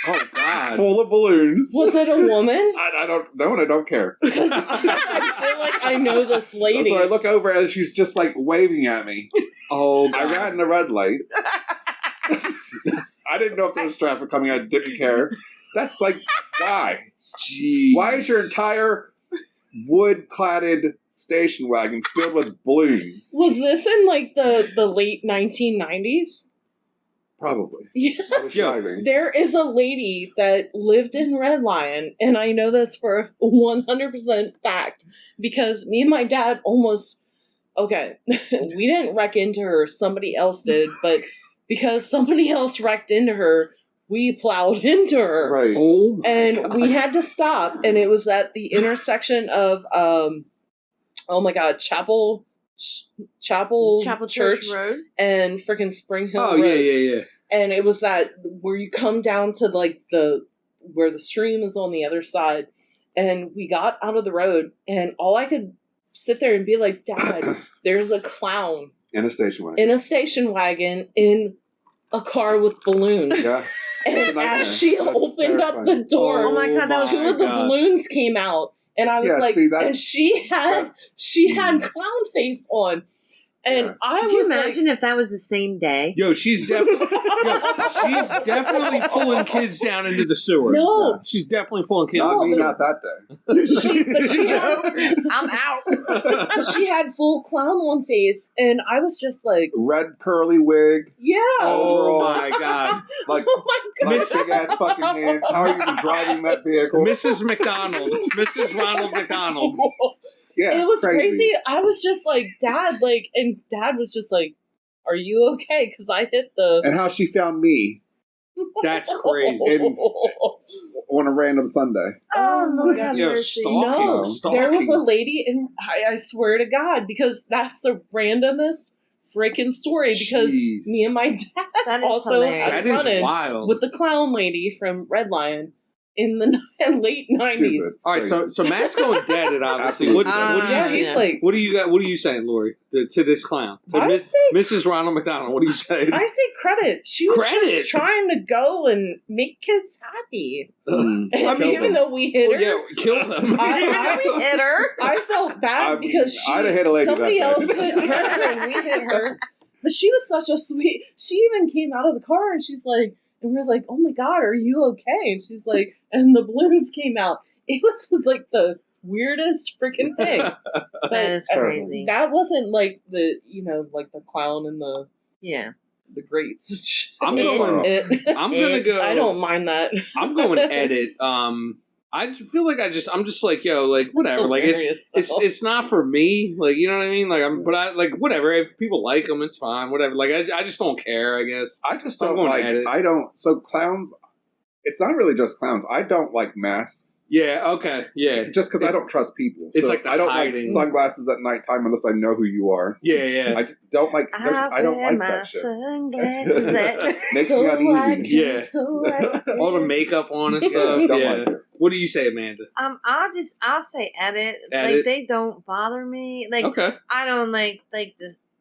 Oh God. full of balloons. Was it a woman? I don't know, and I don't care. I feel like I know this lady. So I look over and she's just like waving at me. Oh I God. ran the red light. I didn't know if there was traffic coming. I didn't care. That's like, why? Gee. Why is your entire wood-cladded station wagon filled with balloons? Was this in like the late 1990s? Probably. Yeah. I was Yo, driving. There is a lady that lived in Red Lion, and I know this for a 100% fact because me and my dad almost. Okay, we didn't wreck into her, somebody else did, but because somebody else wrecked into her, we plowed into her. Right. Oh my And God. we had to stop, and it was at the intersection of, oh my God, Chapel Church Road. and freaking Spring Hill Oh Road. yeah. And it was that where you come down to like where the stream is on the other side. And we got out of the road, and all I could sit there and be like, Dad, there's a clown In a station wagon. in a station wagon in a car with balloons. Yeah. It's a And nightmare. as she That's opened up the terrifying. door, Oh my God, that was two of the God. balloons came out, and I was Yeah, like, see, that's- and she had clown face on, And I Could you was imagine if that was the same day? Yo, she's definitely pulling kids down into the sewer. No. Yeah. She's definitely pulling kids. Not in the me, sewer. not that day. she had, I'm out. she had full clown on face, and I was just like, Red curly wig, yeah. Oh my god. like Oh my like god. big ass fucking hands. How are you even driving that vehicle? Mrs. McDonald. Mrs. Ronald McDonald. Yeah, It was crazy. I was just like, Dad, like, and Dad was just like, are you okay? Because I hit the. And how she found me That's crazy. on a random Sunday. Oh, Lord have Yo, mercy. stalking. No, Stalking. there was a lady, and I swear to God, because that's the randomest freaking story. Because Jeez. me and my dad That is also hilarious. That had is run-in wild. with the clown lady from Red Lion in the late 90s. Stupid. All right, so Matt's going dead at obviously. What Yeah, he's like, what do you got? What are you saying, Lori, to this clown? To I say- Mrs. Ronald McDonald. What are you saying? I say credit. She was Credit? just trying to go and make kids happy. Mm. And Kill even them. though we hit her, Yeah, kill them. Even though we hit her. I felt bad because I'd have hit a lady somebody that else day. hit her and we hit her. But she was such a sweet. She even came out of the car and she's like, and we're like, oh my God, are you okay? And she's like, and the balloons came out. It was like the weirdest freaking thing. But That is crazy. that wasn't like the, like the clown and the Yeah. grates. I'm going. I'm gonna go. I don't mind that. I'm going edit. I feel like I'm just like, yo, like whatever. Like it's not for me. Like, you know what I mean? Like but I like whatever. If people like them, it's fine. Whatever. Like I just don't care. I guess. I just I'm don't going like. edit. I don't. So clowns. It's not really just clowns. I don't like masks. Yeah. Okay. Yeah. Just because I don't trust people. It's So like the I don't hiding. like sunglasses at nighttime unless I know who you are. Yeah. Yeah. I don't like. I don't wear like my that shit. sunglasses at Makes me uneasy. Yeah. All the makeup on and Yeah, stuff. don't Yeah. like it. What do you say, Amanda? I'll say edit. Edit. Like they don't bother me. Like Okay. I don't like the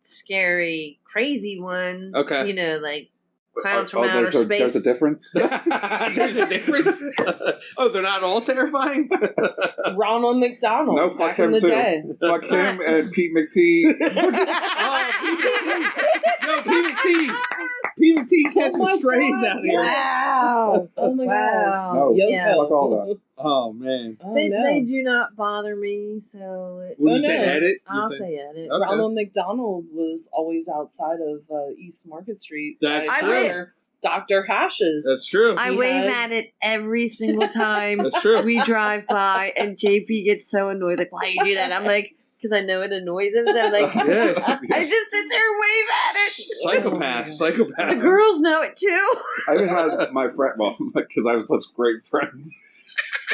scary, crazy ones. Okay. You know, like clowns from outer there's a, space. There's a difference. There's a difference. Oh, they're not all terrifying. Ronald McDonald. No, fuck back in him the too. day. Fuck him and Pete McTee. Yo, PMT. PMT catching my strays God. out here. Wow. Oh my Wow. No, Yoko. Yeah. fuck all that. Oh man. Oh, They, no. they do not bother me, so What you Oh, say? no. Edit. I'll say edit. Okay. Ronald McDonald was always outside of East Market Street. That's by true. Dr. Hash's. That's true. I He wave had- at it every single time That's true. we drive by, and JP gets so annoyed. Like, why you do that? I'm like, because I know it annoys him. So I'm like, Yeah. I just sit there and wave at it. Psychopath. Psychopath. The girls know it too. I even had my friend, well, because I have such great friends.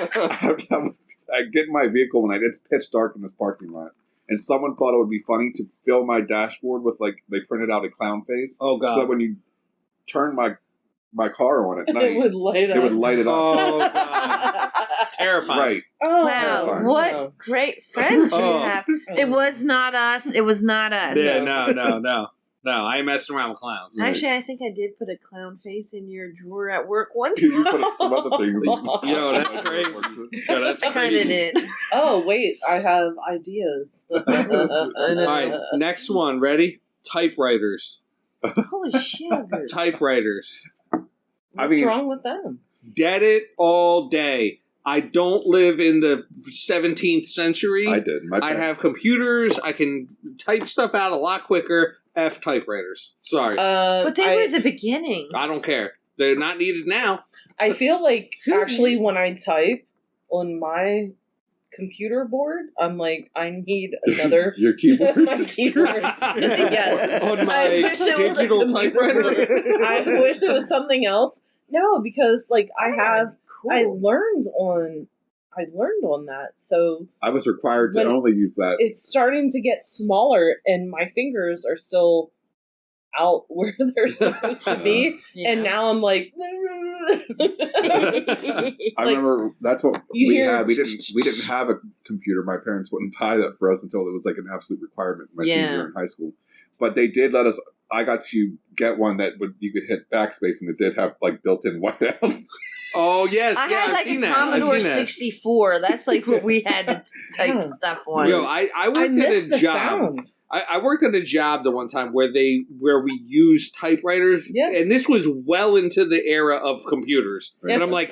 I get in my vehicle when it's pitch dark in this parking lot, and someone thought it would be funny to fill my dashboard with they printed out a clown face. Oh god. So that when you turn my car on at night, It would light up. it would light it up. Oh god. Terrifying. Right. Oh, Wow, fine. what great friends you Oh. have. It was not us. It was not us. Yeah. No. I ain't messing around with clowns. Right. Actually, I think I did put a clown face in your drawer at work one You time. put some other things. Yo, that's crazy. Yo, that's I kind of crazy. did. Oh, wait. I have ideas. I know. All right. Next one. Ready? Typewriters. Holy shit. Typewriters. I What's mean- wrong with them? Dead it all day. I don't live in the 17th century. I did. My I parents- have computers. I can type stuff out a lot quicker. F typewriters. Sorry. But they were the beginning. I don't care. They're not needed now. I feel like Who actually knew? when I type on my computer board, I'm like, I need another your keyboard. my keyboard. Yes. On I my wish it was a digital computer typewriter. board. I wish it was something else. No, because like I Cool. learned on that. So I was required to When- only use that. it's starting to get smaller and my fingers are still out where they're supposed to be. And now I'm like I remember that's what you we hear- had. We didn't have a computer. My parents wouldn't buy that for us until it was like an absolute requirement my senior year in high school. But they did let us. I got to get one that you could hit backspace and it did have like built-in whiteout. Oh yes, I yeah, had I've like seen a that. I've Commodore seen that. 64. That's like what we had to type Yeah. stuff on. Yo, I worked I at miss a the job. sound. I worked at a job the one time where we used typewriters, Yeah. and this was well into the era of computers. Right. And I'm like,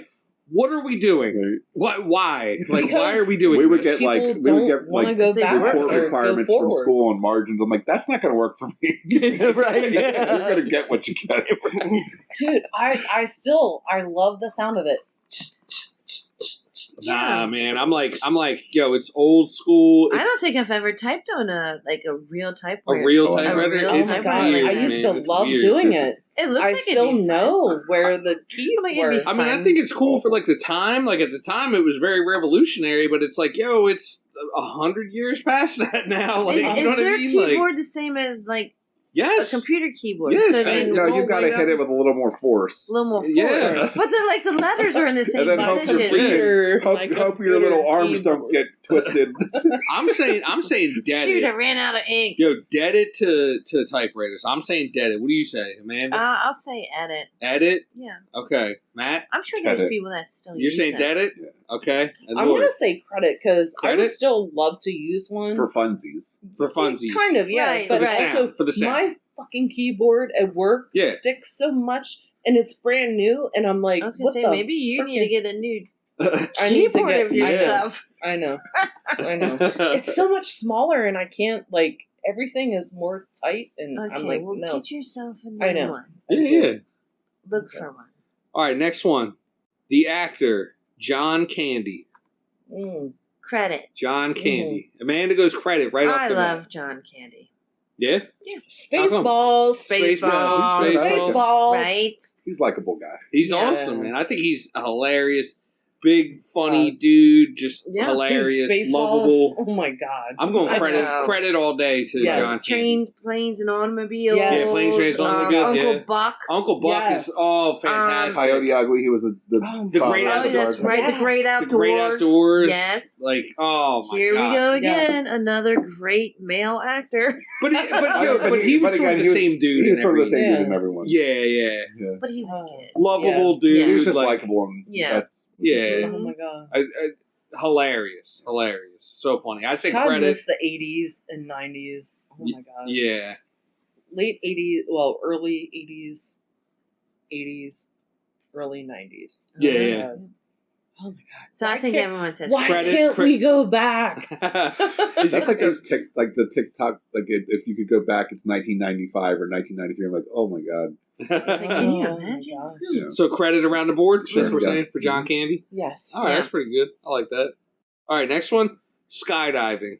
what are we doing? What? Why? Like, Because why are we doing? We would this? get like People we would get don't wanna like go Say back report report or go requirements from forward. school on margins. I'm like, that's not going to work for me. Right. You're going to get what you get. Dude, I love the sound of it. Nah, man. I'm like, yo, it's old school. I don't think I've ever typed on a real A typewriter. real Oh, I know. typewriter. A real Oh It's my typewriter god, weird, like I that. used man. to It's love weird. doing it. It looks I like it'd still be fun. know where the keys Like it'd be were. fun. I mean, I think it's cool for like the time. Like at the time, it was very revolutionary. But it's like, yo, it's 100 years past that now. Like, Is, you know is what their I mean? keyboard Like, the same as like yes, a computer keyboard? Yes, So then No, it's all you got to laid hit out. it with a little more force. a little more forward. Yeah. But they're like the letters are in the same And then hope position. your My hope your little computer arms don't keyboard. get twisted. I'm saying dead Shoot, I it. ran out of ink. Yo, dead it to typewriters. I'm saying dead it. What do you say, Amanda? I'll say edit. Edit? Yeah. Okay. Matt? I'm sure there's Edit. people that still You're use saying that. dead it? Yeah. Okay. And I'm Lord, gonna say credit because I Credit? would still love to use one. For funsies. for funsies. Kind of, yeah. Right, but For the right. sound. also, For the sound. my fucking keyboard at work Yeah. sticks so much, and it's brand new, and I'm like, I was gonna what say the maybe you need to frickin- get a new I need to keyboard get of your yeah. stuff. I know. It's so much smaller, and I can't like everything is more tight, and Okay, I'm like, well, no. get yourself a new I know. one. Yeah. Look Okay. for one. All right, next one. The actor, John Candy. Mm. Credit. John Candy. Amanda goes credit right off I the love bat. John Candy. Yeah? Spaceballs. Spaceballs. Spaceballs. Right? He's a likable guy. He's Yeah. awesome, man. I think he's a hilarious, big, funny dude. Just Yeah. hilarious, Dude, Spaceballs. lovable. Oh my god. I'm going I credit know. credit all day to Yes. John Candy. Trains, planes, and automobiles. Yes. Yeah, planes, trains, automobiles, Uncle yeah. Buck. Uncle Buck Yes. is fantastic. Coyote Ugly. He was the The father great of Oh, outdoors. that's Guardian. right. The Great The Outdoors. Great Outdoors. Yes. Like, oh my Here god. we go Yes. again. Another great male actor. But he was sort again, of the same dude. He was in sort of the every- same Yeah. dude in everyone. Yeah. But he was Oh. good. Lovable dude. Yeah. He was just like, likable, and Yeah. that's Yeah. Oh my god. Hilarious. So funny. I say God credit. miss the 80s and 90s. Oh my god. Yeah. Late 80s, well, early 80s, early 90s. Yeah, Oh my yeah. god. Oh my god. So I Why think can't- everyone says Why Credit, can't we go back? Is that's it- like those the TikTok. Like if you could go back, it's 1995 or 1993. I'm like, oh my god. Like, can you Oh my imagine? gosh. Yeah. So credit around the board. Sure, That's what we're yeah. saying for John Candy. Yes. All right, Yeah. that's pretty good. I like that. All right, next one. Skydiving.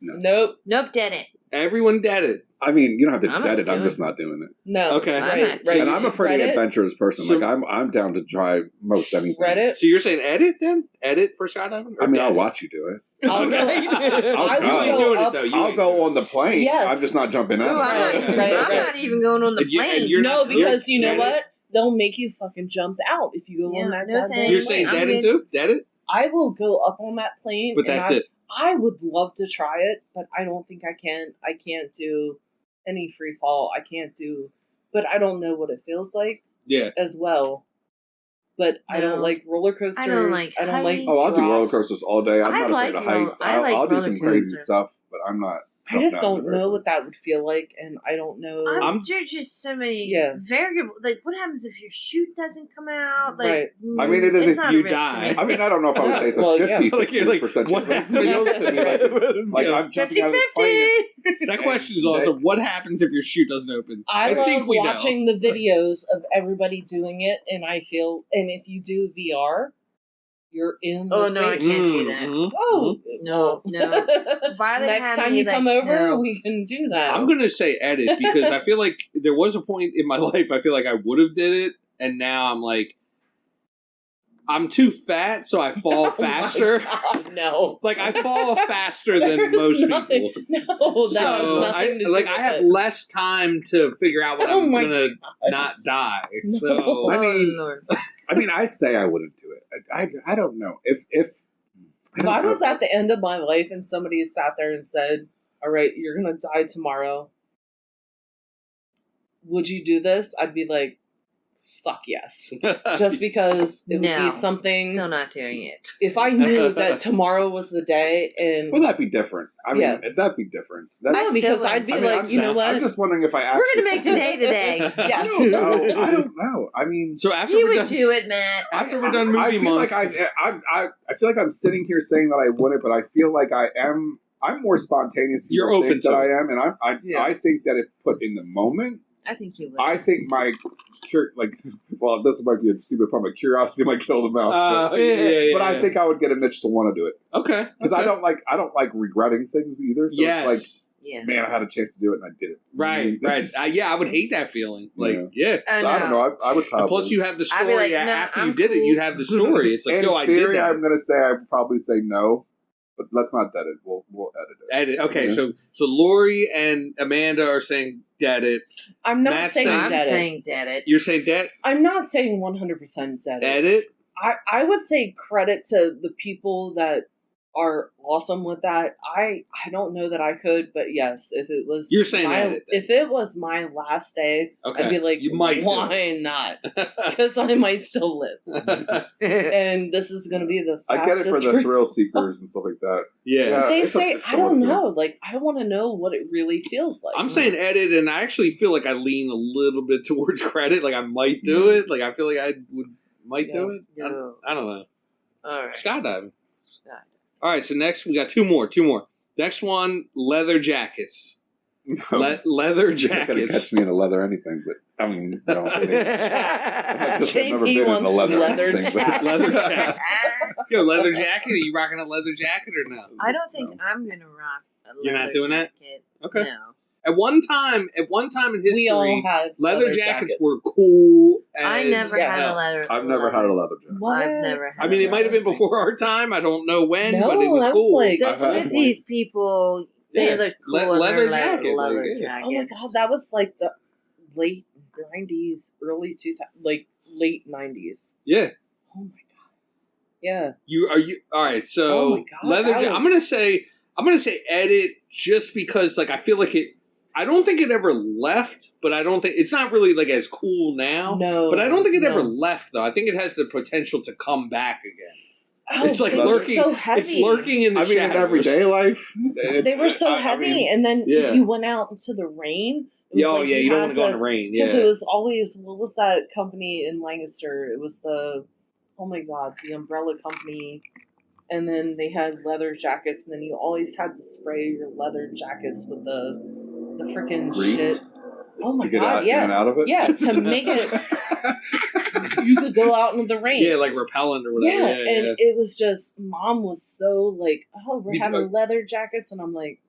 No. Nope. Nope, did it. Everyone dead it. I mean, you don't have to I'm dead not it. I'm doing just not doing it. No. Okay. I'm Right. not- Right. And I'm a pretty Reddit? adventurous person. So- Like I'm down to try most anything. Reddit. So you're saying edit then? Edit for skydiving? Or I mean, dead I'll it? watch you do it. I'll go. Okay. I You go. ain't will doing go it up. though. You I'll ain't go doing on the plane. Yes. I'm just not jumping out. Ooh, I'm, Right, not even, right, I'm right. not even going on the And you- and plane. you're No, not- because you know dead it? what? They'll make you fucking jump out if you go Yeah, on that no goddamn thanks. You're plane. saying I'm dead it good. too? Dead it? I will go up on that plane, But and that's I, it. I would love to try it, but I don't think I can. I can't do any free fall. I can't do, but I don't know what it feels like Yeah. as well. But I don't No. like roller coasters. I don't like I don't like heights. Oh, I'll do drops. roller coasters all day. I'm I not like afraid of roll- heights. I like I'll do roller some crazy coasters. stuff, but I'm not. I just jumping out don't of the know airplane. what that would feel like, and I don't know. There's just so many Yeah. variables. Like, what happens if your chute doesn't come out? Like, Right. I mean, it is it's if not you a risk die. for me. I mean, I don't know if I would say it's a Well, yeah. 50% what chance, but happens? it feels to me like it's like Yeah. I'm jumping out of the plane. 50-50. That question is awesome. What happens if your chute doesn't open? I think love we know. watching the videos of everybody doing it, and I feel, and if you do VR, you're in the Oh, no, I space. can't do that. Mhm. Oh No, no. Violet Next had time me you like, come over, no. we can do that. I'm gonna say edit because I feel like there was a point in my life I feel like I would have did it, and now I'm like, I'm too fat, so I fall Oh my faster. God, no. Like I fall faster than There's most nothing- people. No, that has So nothing to do I with have it. less time to figure out when Oh I'm my gonna God. not die. No. So Oh, I mean- Lord. I mean, I say I wouldn't do it. I don't know if I If don't I know. was at the end of my life and somebody sat there and said, "All right, you're gonna die tomorrow. Would you do this?" I'd be like, fuck yes. Just because it would be something. So not doing it. If I knew that tomorrow was the day and. Well, that'd be different. I mean, that'd be different. No, because I'd be you know what? I'm just wondering if I actually. We're going to make today. Yes. I don't know. I mean. So after you we're would done, do it, Matt. After we're done movie I feel month. like I feel like I'm sitting here saying that I wouldn't, but I feel like I am. I'm more spontaneous than You're people open think to that it. I am, and I think that if put in the moment, I think you would. I think my this might be a stupid part. My curiosity might kill the mouse, but I think I would get an itch to want to do it. Okay. Because I don't like regretting things either. So Yes. it's like, man, I had a chance to do it and I did it. Right. I would hate that feeling. Like, I don't know. I would probably. Plus, you have the story like, after I'm you did it. You have the story. It's like, in I did theory, that. I'm gonna say I would probably say no, but let's not dead it. We'll edit it. Okay, so Lori and Amanda are saying dead it. I'm not Matt's saying I'm dead it. saying dead it. You're saying dead? I'm not saying 100% dead it. Edit? I would say credit to the people that are awesome with that. I don't know that I could, but yes, if it was You're saying edit, then. if it was my last day, I'd be like, you might why not? Because I might still live. And this is going to be the fastest. I get it for the thrill seekers and stuff like that. Yeah. They say, I don't know. Like, I want to know what it really feels like. I'm saying edit, and I actually feel like I lean a little bit towards credit. Like, I might do it. Like, I feel like I might do it. Yeah. I don't know. All right. Skydiving. All right, so next we got two more. Next one, leather jackets. No. Leather You're not gonna jackets. catch me in a leather anything, but I mean, no. I've never been in a leather thing, but- jacket. Leather jackets. Yo, leather jacket? Are you rocking a leather jacket or no? I don't think I'm going to rock a leather You're not doing that? jacket. Okay. No. At one time in history, We all had leather jackets were cool. I never had a leather. I've never had a leather jacket. What? I've never had. I mean, a it might have been leather before our time. I don't know when, No, but it was that was cool. like- The I've had 50s people, they Yeah, look cool in leather their jacket, leather like, yeah. jackets. Oh my god, that was like the late 90s, early 2000s, like late 90s. Yeah. Oh my god. Yeah. You all right? So Oh my God, leather. that I'm was- gonna say edit just because like I feel like it. I don't think it ever left, but I don't think it's not really like as cool now. No. But I don't think it no. ever left though. I think it has the potential to come back again. Oh, It's like they were lurking. so heavy. It's lurking in the I mean, in shadows. everyday life, They were so heavy, and then yeah. if you went out into the rain, it was like you don't want had to go in the rain. Because Yeah. it was always, what was that company in Lancaster? It was the umbrella company. And then they had leather jackets, and then you always had to spray your leather jackets with the freaking Grease? shit. Oh my to get god, out, in yeah. and out of it. Yeah, to make it, you could go out in the rain. Yeah, like repellent or whatever. Yeah, Yeah, and it was just, Mom was so like, oh, we're having leather jackets, and I'm like,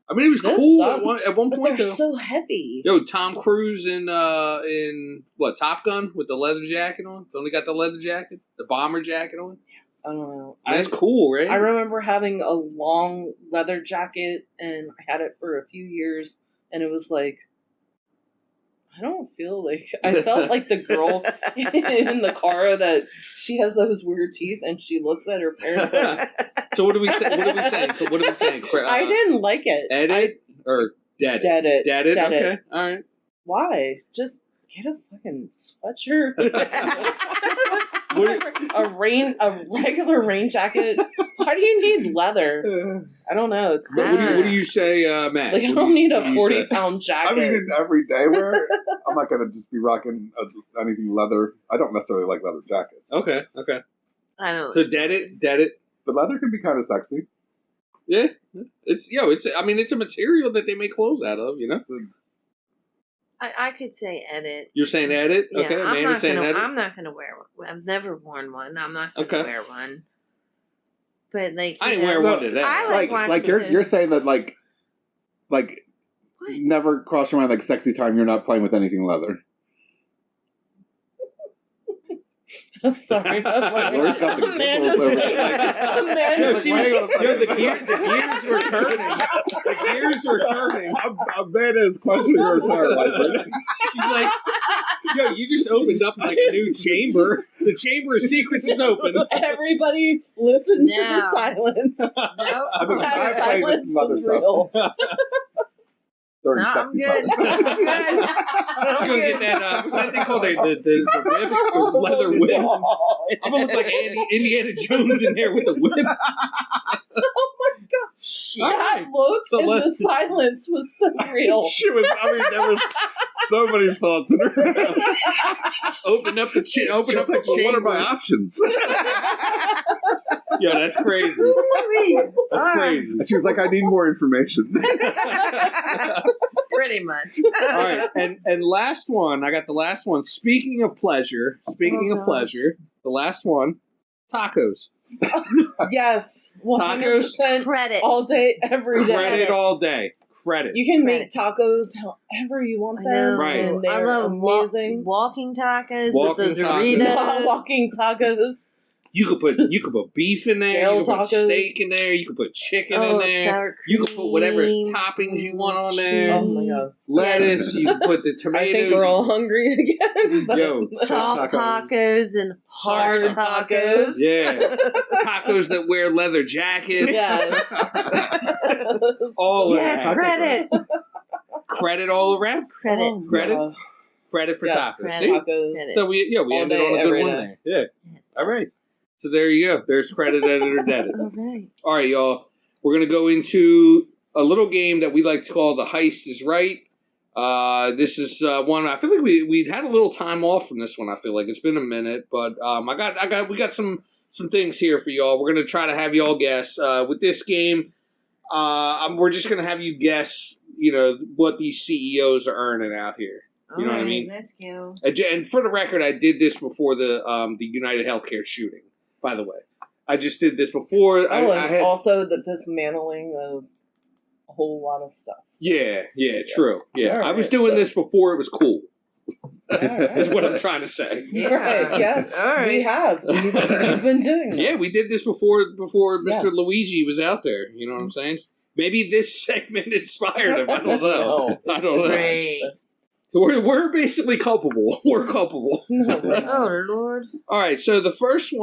I mean, it was This cool sucks, at one but point. they're Though. so heavy. Yo, Tom Cruise in what, Top Gun with the leather jacket on? It's only got the leather jacket, the bomber jacket on. I don't know. That's cool, right? I remember having a long leather jacket, and I had it for a few years, and it was like, I don't feel like, I felt like the girl in the car that she has those weird teeth, and she looks at her parents like, So what are we saying? What are we saying? I didn't like it. Edit or dead it? Dead it. Dead it? Dead it. Okay, all right. Why? Just get a fucking sweatshirt. A regular rain jacket. Why do you need leather? I don't know. It's So what do you say, Matt? like I What don't do you- need a what do you say? 40-pound jacket. I mean, in everyday wear, I'm not gonna just be rocking anything leather. I don't necessarily like leather jackets, Okay. I don't. So dead it. but leather can be kind of sexy. Yeah, it's it's a material that they make clothes out of. You know. I could say edit. You're saying edit? Yeah, Okay, I'm Amanda's not saying gonna. edit. I'm not gonna wear one. I've never worn one. I'm not gonna Okay. wear one. But like, I ain't you know, wearing one today. I like watching like the- you're saying that like What? never cross your mind like sexy time. You're not playing with anything leather. I'm sorry. Lori's got the Amanda's giggles over saying- there. Amanda's Yo, Hang on a second. the gears were turning. The gears were turning. Amanda is questioning her entire life right now. She's like, yo, you just opened up like a new chamber. The chamber of secrets is open. Everybody listen to No. the silence. No, I mean, That I played with silence some other was stuff. real. during No, I'm sexy good. time. I'm good. Let's go get that. What's that thing called? The whip, the leather whip. I'm gonna look like Indiana Jones in there with a whip. Oh my god. Shit. All That right. look So and the let's- silence was so real. She was. I mean, there was so many thoughts in her head. Open up the chin. Open She's up like, the well, what are my chamber. options? Yo, that's crazy. That's crazy. And she was like, I need more information. Pretty much. All right, and last one. I got the last one. Speaking of pleasure, the last one, tacos. Yes, Tacos? 100% Credit. all day, every day. Credit all day. Credit. You can Credit. make tacos however you want I them, know. Right. and I they're love amazing. walking tacos Walking with the tacos. Doritos. Walking tacos. You could put beef in there. Stale You could put tacos. steak in there. You could put chicken in Oh, there. sour You could put whatever cream, toppings you want on there. Oh my god. Lettuce. You can put the I tomatoes. think we're all hungry again. but- Yo, Soft tacos and hard Soft tacos. Yeah. Tacos that wear leather jackets. Yes. All of Yes, that. credit. Credit all around. Credit. Oh, Credit. gosh. Credit for Yes, tacos. Credit. See? tacos. Credit. So we All ended day, on a good every one day. there. Yeah. Yes. All right. So there you go. There's credit editor debit. All right. All right, y'all. We're going to go into a little game that we like to call the Heist Is Right. This is one I feel like we'd had a little time off from this one. I feel like it's been a minute, but we got some things here for y'all. We're going to try to have y'all guess with this game. We're just going to have you guess, what these CEOs are earning out here. You know what I mean? Let's go. And for the record, I did this before the United Healthcare shooting. By the way, I just did this before. Oh, I and had, also the dismantling of a whole lot of stuff. So. yeah, true. Yeah, All I was right, doing so- this before it was cool. right. Is what I'm trying to say. Yeah. Right, yeah. All right. We have. We've been doing this. Yeah, we did this before Mr. Yes. Luigi was out there. You know what I'm saying? Maybe this segment inspired him. I don't know. No. I don't know. Great. That's- We're basically culpable. We're culpable. No, we're not. Oh, Lord. All right. So the first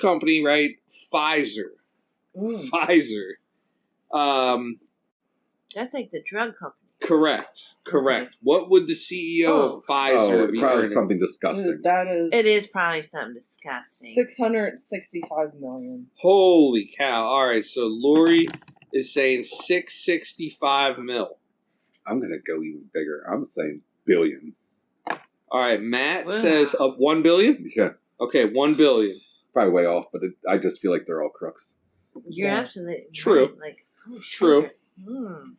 company, right? Pfizer. Mm. Pfizer. That's like the drug company. Correct. What would the CEO of Pfizer be probably earning? something disgusting. Dude, that is. It is probably something disgusting. 665 million. Holy cow! All right, so Lori is saying 665 mil. I'm gonna go even bigger. I'm saying billion. All right, Matt Wow. says 1 billion. Yeah, Okay, 1 billion. probably way off, but I just feel like they're all crooks. You're Yeah. absolutely True. right. Like, oh, True. shit. Hmm.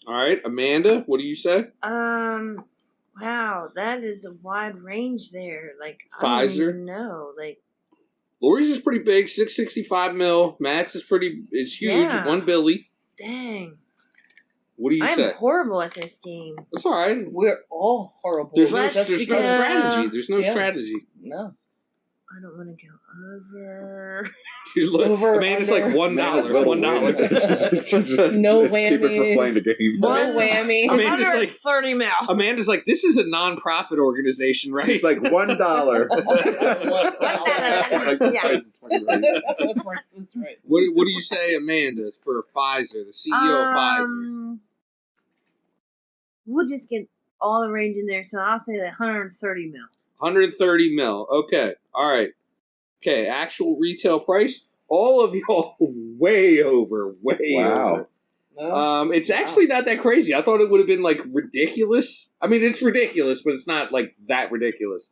All right, Amanda, what do you say? Wow, that is a wide range there. Like, I Pfizer? don't even know. Like, Lori's is pretty big, 665 mil. Matt's is huge, Yeah. 1 billion. dang. What do you I'm say? horrible at this game. That's all right. We're all horrible. There's Let's no just strategy. There's no Yeah. strategy. No. I don't want to go over. Over, Amanda's under. like $1. $1. No It's cheaper for whammies. playing the game. No One- whammy. I mean, just like- 130 mil. Amanda's like, this is a non-profit organization, right? It's like $1. Yes. That's right. What do you say, Amanda, for Pfizer, the CEO of Pfizer? We'll just get all the range in there, so I'll say that 130 mil. 130 mil. Okay. All right. Okay. Actual retail price. All of y'all way over. Wow. No. It's actually not that crazy. I thought it would have been like ridiculous. I mean, it's ridiculous, but it's not like that ridiculous.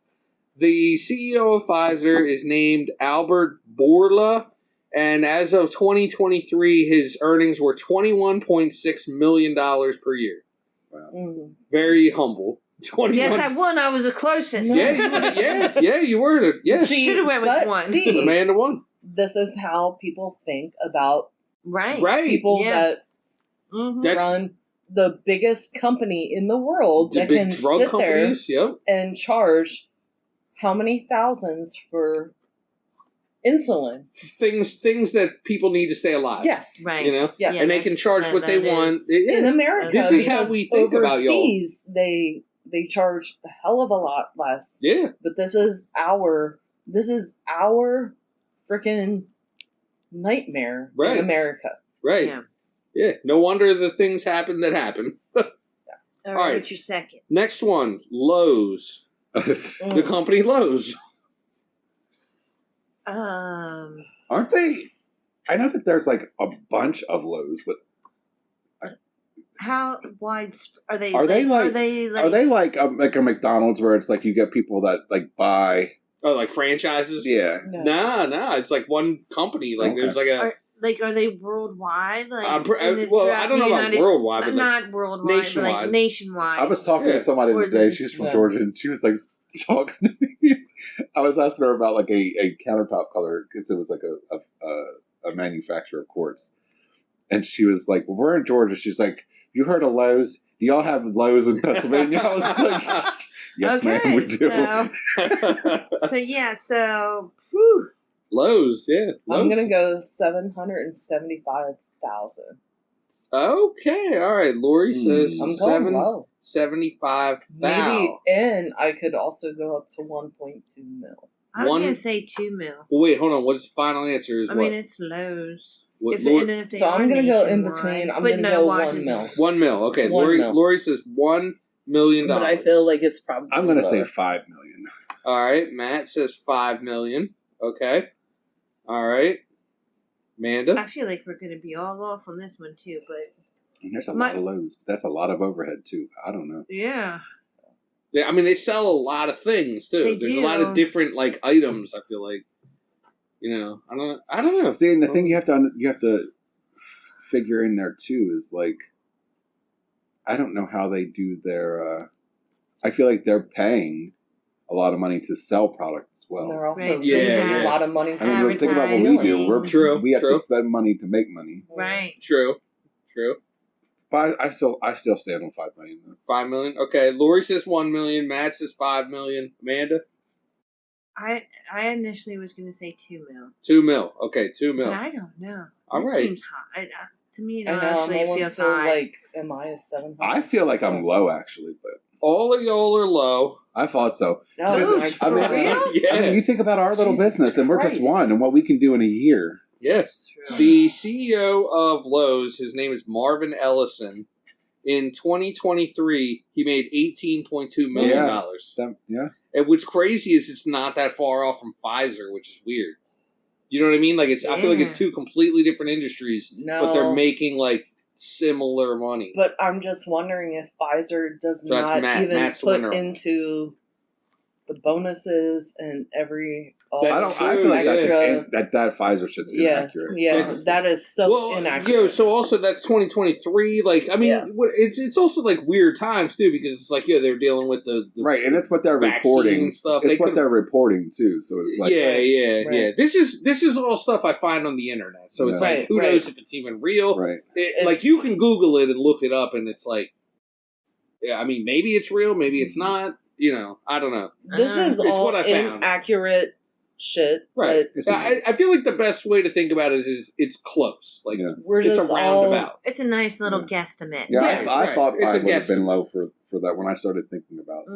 The CEO of Pfizer is named Albert Bourla, and as of 2023, his earnings were $21.6 million per year. Mm. Very humble. 21. Yes, I won. I was the closest. Yeah, you were. Yes, See, Should have went with but one. see, Amanda won. this is how people think about Right. Right. people Yeah. that Mhm. That's run the biggest company in the world the that big can drug sit companies. Yep. there and charge how many thousands for insulin? Things that people need to stay alive. Yes. Right. You know, Yes. and they can charge what they want. Yeah. In America, This is how because we think about y'all. overseas, they charge a hell of a lot less. Yeah. But this is our freaking nightmare Right. in America. Right. Yeah. Yeah. No wonder the things happen that happen. All right. What's your second? Next one, Lowe's. The company Lowe's. Aren't they? I know that there's like a bunch of Lowe's, but how wide are they? Are they like a McDonald's where it's like you get people that like buy? Oh, like franchises? Yeah. No. It's like one company. Like there's like a. Are they worldwide? Like, I don't know about worldwide, but not worldwide, nationwide. but like nationwide. I was talking to somebody today. She's from Georgia, and she was like talking to me. I was asking her about like a countertop color because it was like a manufacturer of quartz, and she was like, "Well, we're in Georgia." She's like, "You heard of Lowe's? Do y'all have Lowe's in Pennsylvania?" I was like, "Yes, ma'am, we do." So Lowe's, yeah. I'm gonna go 775,000. Okay, all right. Lori says I'm going low. 75,000. Maybe, and I could also go up to 1.2 mil. I was gonna say 2 mil. Well, wait, hold on. What's the final answer? I mean, it's Lowe's. So I'm gonna go in between. I'm gonna go 1 mil. 1 mil. Okay, Lori says $1 million. But I feel like it's probably. I'm gonna say 5 million. All right, Matt says 5 million. Okay. All right, Amanda. I feel like we're going to be all off on this one too, but and there's a lot of Lowe's. That's a lot of overhead too. I don't know. Yeah. Yeah, I mean they sell a lot of things too. There's a lot of different like items. I feel like, I don't know. See, and the thing you have to figure in there too is like, I don't know how they do their. I feel like they're paying a lot of money to sell products as well. They're also losing a lot of money. I mean, think about what we do. We have to spend money to make money. Right. True. But I still stand on 5 million. Though. 5 million. Okay. Lori says 1 million. Matt says 5 million. Amanda. I initially was going to say 2 mil. 2 mil. Okay, 2 mil. But I don't know. All right. Seems high. To me, it actually feels high. Like, am I a 700? I feel like I'm low actually, but. All of y'all are low. I thought so. No, I mean, you think about our little business, and we're just one, and what we can do in a year. Yes. The CEO of Lowe's, his name is Marvin Ellison. In 2023, he made $18.2 million. Yeah. And what's crazy is it's not that far off from Pfizer, which is weird. You know what I mean? Like I feel like it's two completely different industries, but they're making like similar money. But I'm just wondering if Pfizer does not even put into the bonuses and every I feel like that Pfizer shit's inaccurate. Yeah, that is so inaccurate. So also that's 2023. Like, I mean, it's also like weird times too because it's like they're dealing with the right, and it's what they're reporting and stuff. It's what they're reporting too. So it's like yeah. This is all stuff I find on the internet. So it's like who knows if it's even real? Right. Like you can Google it and look it up, and it's like, I mean, maybe it's real, maybe it's not. I don't know. This is all what I found. Inaccurate shit. Right. I feel like the best way to think about it is it's close. Like it's a roundabout. It's a nice little guesstimate. Yeah, I thought 5 would have been low for that when I started thinking about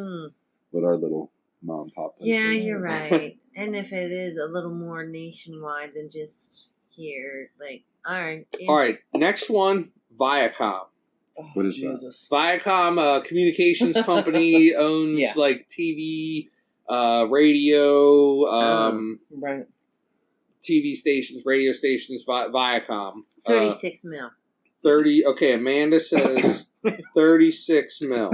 what our little mom and pop. Yeah, you're right. And if it is a little more nationwide than just here, like all right. Yeah. All right. Next one, Viacom. What is Jesus? Viacom, communications company, owns like TV, radio, TV stations, radio stations. Viacom. 36 mil. 30. Okay, Amanda says 36 mil.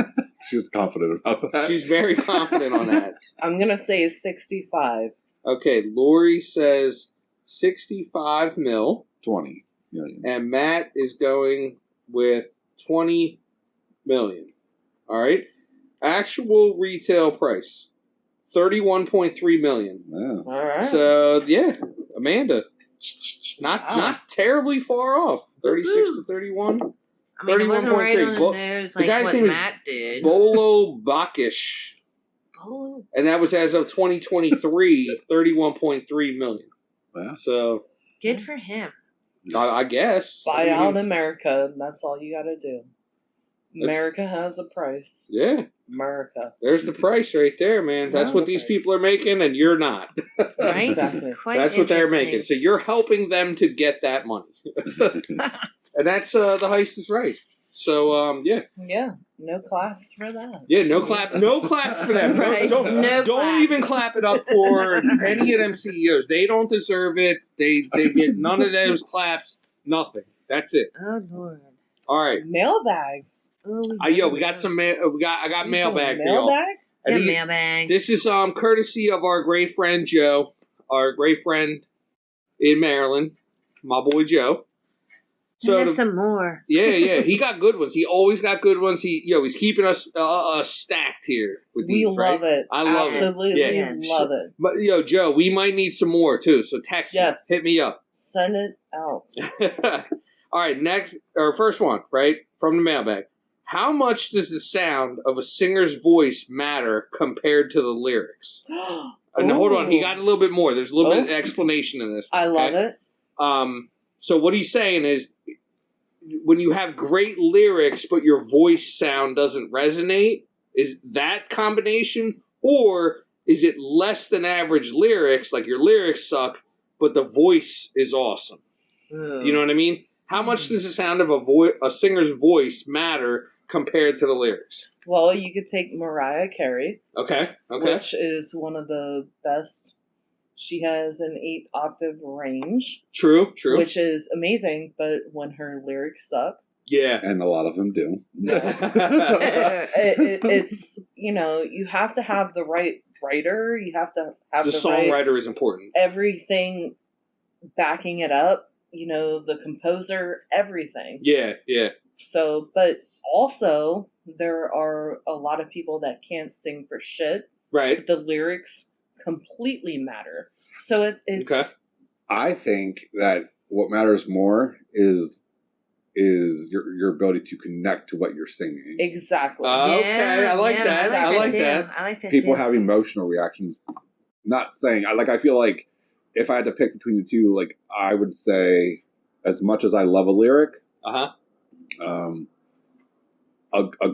She's confident about that. She's very confident on that. I'm gonna say 65. Okay, Lori says 65 mil. 20 million. And Matt is going with 20 million. All right. Actual retail price, 31.3 million. Wow. All right. So Amanda, not terribly far off. 36 to 31. I mean, it wasn't right on the nose like what Matt did. Bolo Bakish. Bolo. And that was as of 2023, 31.3 million. Wow. So good for him. I guess. Buy out America. That's all you got to do. America has a price. Yeah. America. There's the price right there, man. That's what these people are making, and you're not. Right? Exactly. That's what they're making. So you're helping them to get that money. And that's The Heist Is Right. So yeah. Yeah, no claps for that. Yeah, no claps for them. Right. Don't No claps. even clap it up for any of them CEOs. They don't deserve it. They get none of those claps. Nothing. That's it. Oh Lord. All right. Mailbag. Oh, We got some. I got mailbag for y'all. Mailbag? I Yeah, think mailbag. This is courtesy of our great friend Joe, our great friend in Maryland, my boy Joe. So there's some more. Yeah, he got good ones. He always got good ones. He's keeping us stacked here with We these, right? love it. I love it. Absolutely Yeah. love it. But Joe, we might need some more too. So text me, hit me up. Send it out. All right, first one, right from the mailbag. How much does the sound of a singer's voice matter compared to the lyrics? And hold on, he got a little bit more. There's a little bit of explanation in this. I love it. So what he's saying is, when you have great lyrics but your voice sound doesn't resonate, is that combination, or is it less than average lyrics, like your lyrics suck, but the voice is awesome? Do you know what I mean? How much does the sound of a singer's voice matter compared to the lyrics? Well, you could take Mariah Carey. Okay. Which is one of the best. She has an 8-octave range. True. Which is amazing, but when her lyrics suck. Yeah. And a lot of them do. Yes. It's, you have to have the right writer. You have to have the songwriter is important. Everything backing it up. The composer, everything. Yeah. So, but also, there are a lot of people that can't sing for shit. Right. The lyrics completely matter. So it's... Okay. I think that what matters more is your ability to connect to what you're singing. Exactly. Okay, I like that. I like that. I like that People too. have emotional reactions. Not saying I feel like if I had to pick between the two, like I would say, as much as I love a lyric, a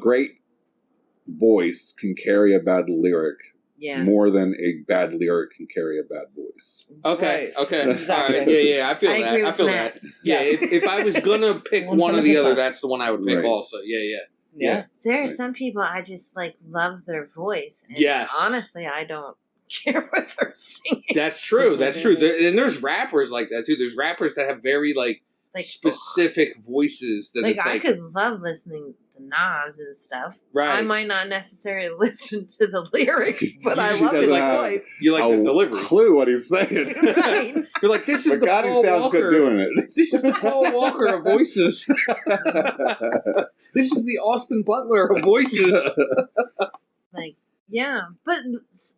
great voice can carry a bad lyric more than a bad lyric can carry a bad voice. Okay. Right. Okay. Exactly. All right. Yeah. I feel that. Agree I with feel Matt. that. Yeah. If I was gonna pick one or the other, that's the one I would pick. Right. Also. Yeah. There are some people I just love their voice. And Yes. honestly, I don't care what they're singing. That's true. And there's rappers like that too. There's rappers that have very specific voices that it's I could love listening to Nas and stuff. Right. I might not necessarily listen to the lyrics, but I He love his doesn't have voice. You like the delivery. Clue what he's saying. Right. You're like, this is But the God, Paul he sounds Walker. good doing it. This is the Paul Walker of voices. This is the Austin Butler of voices. Yeah, but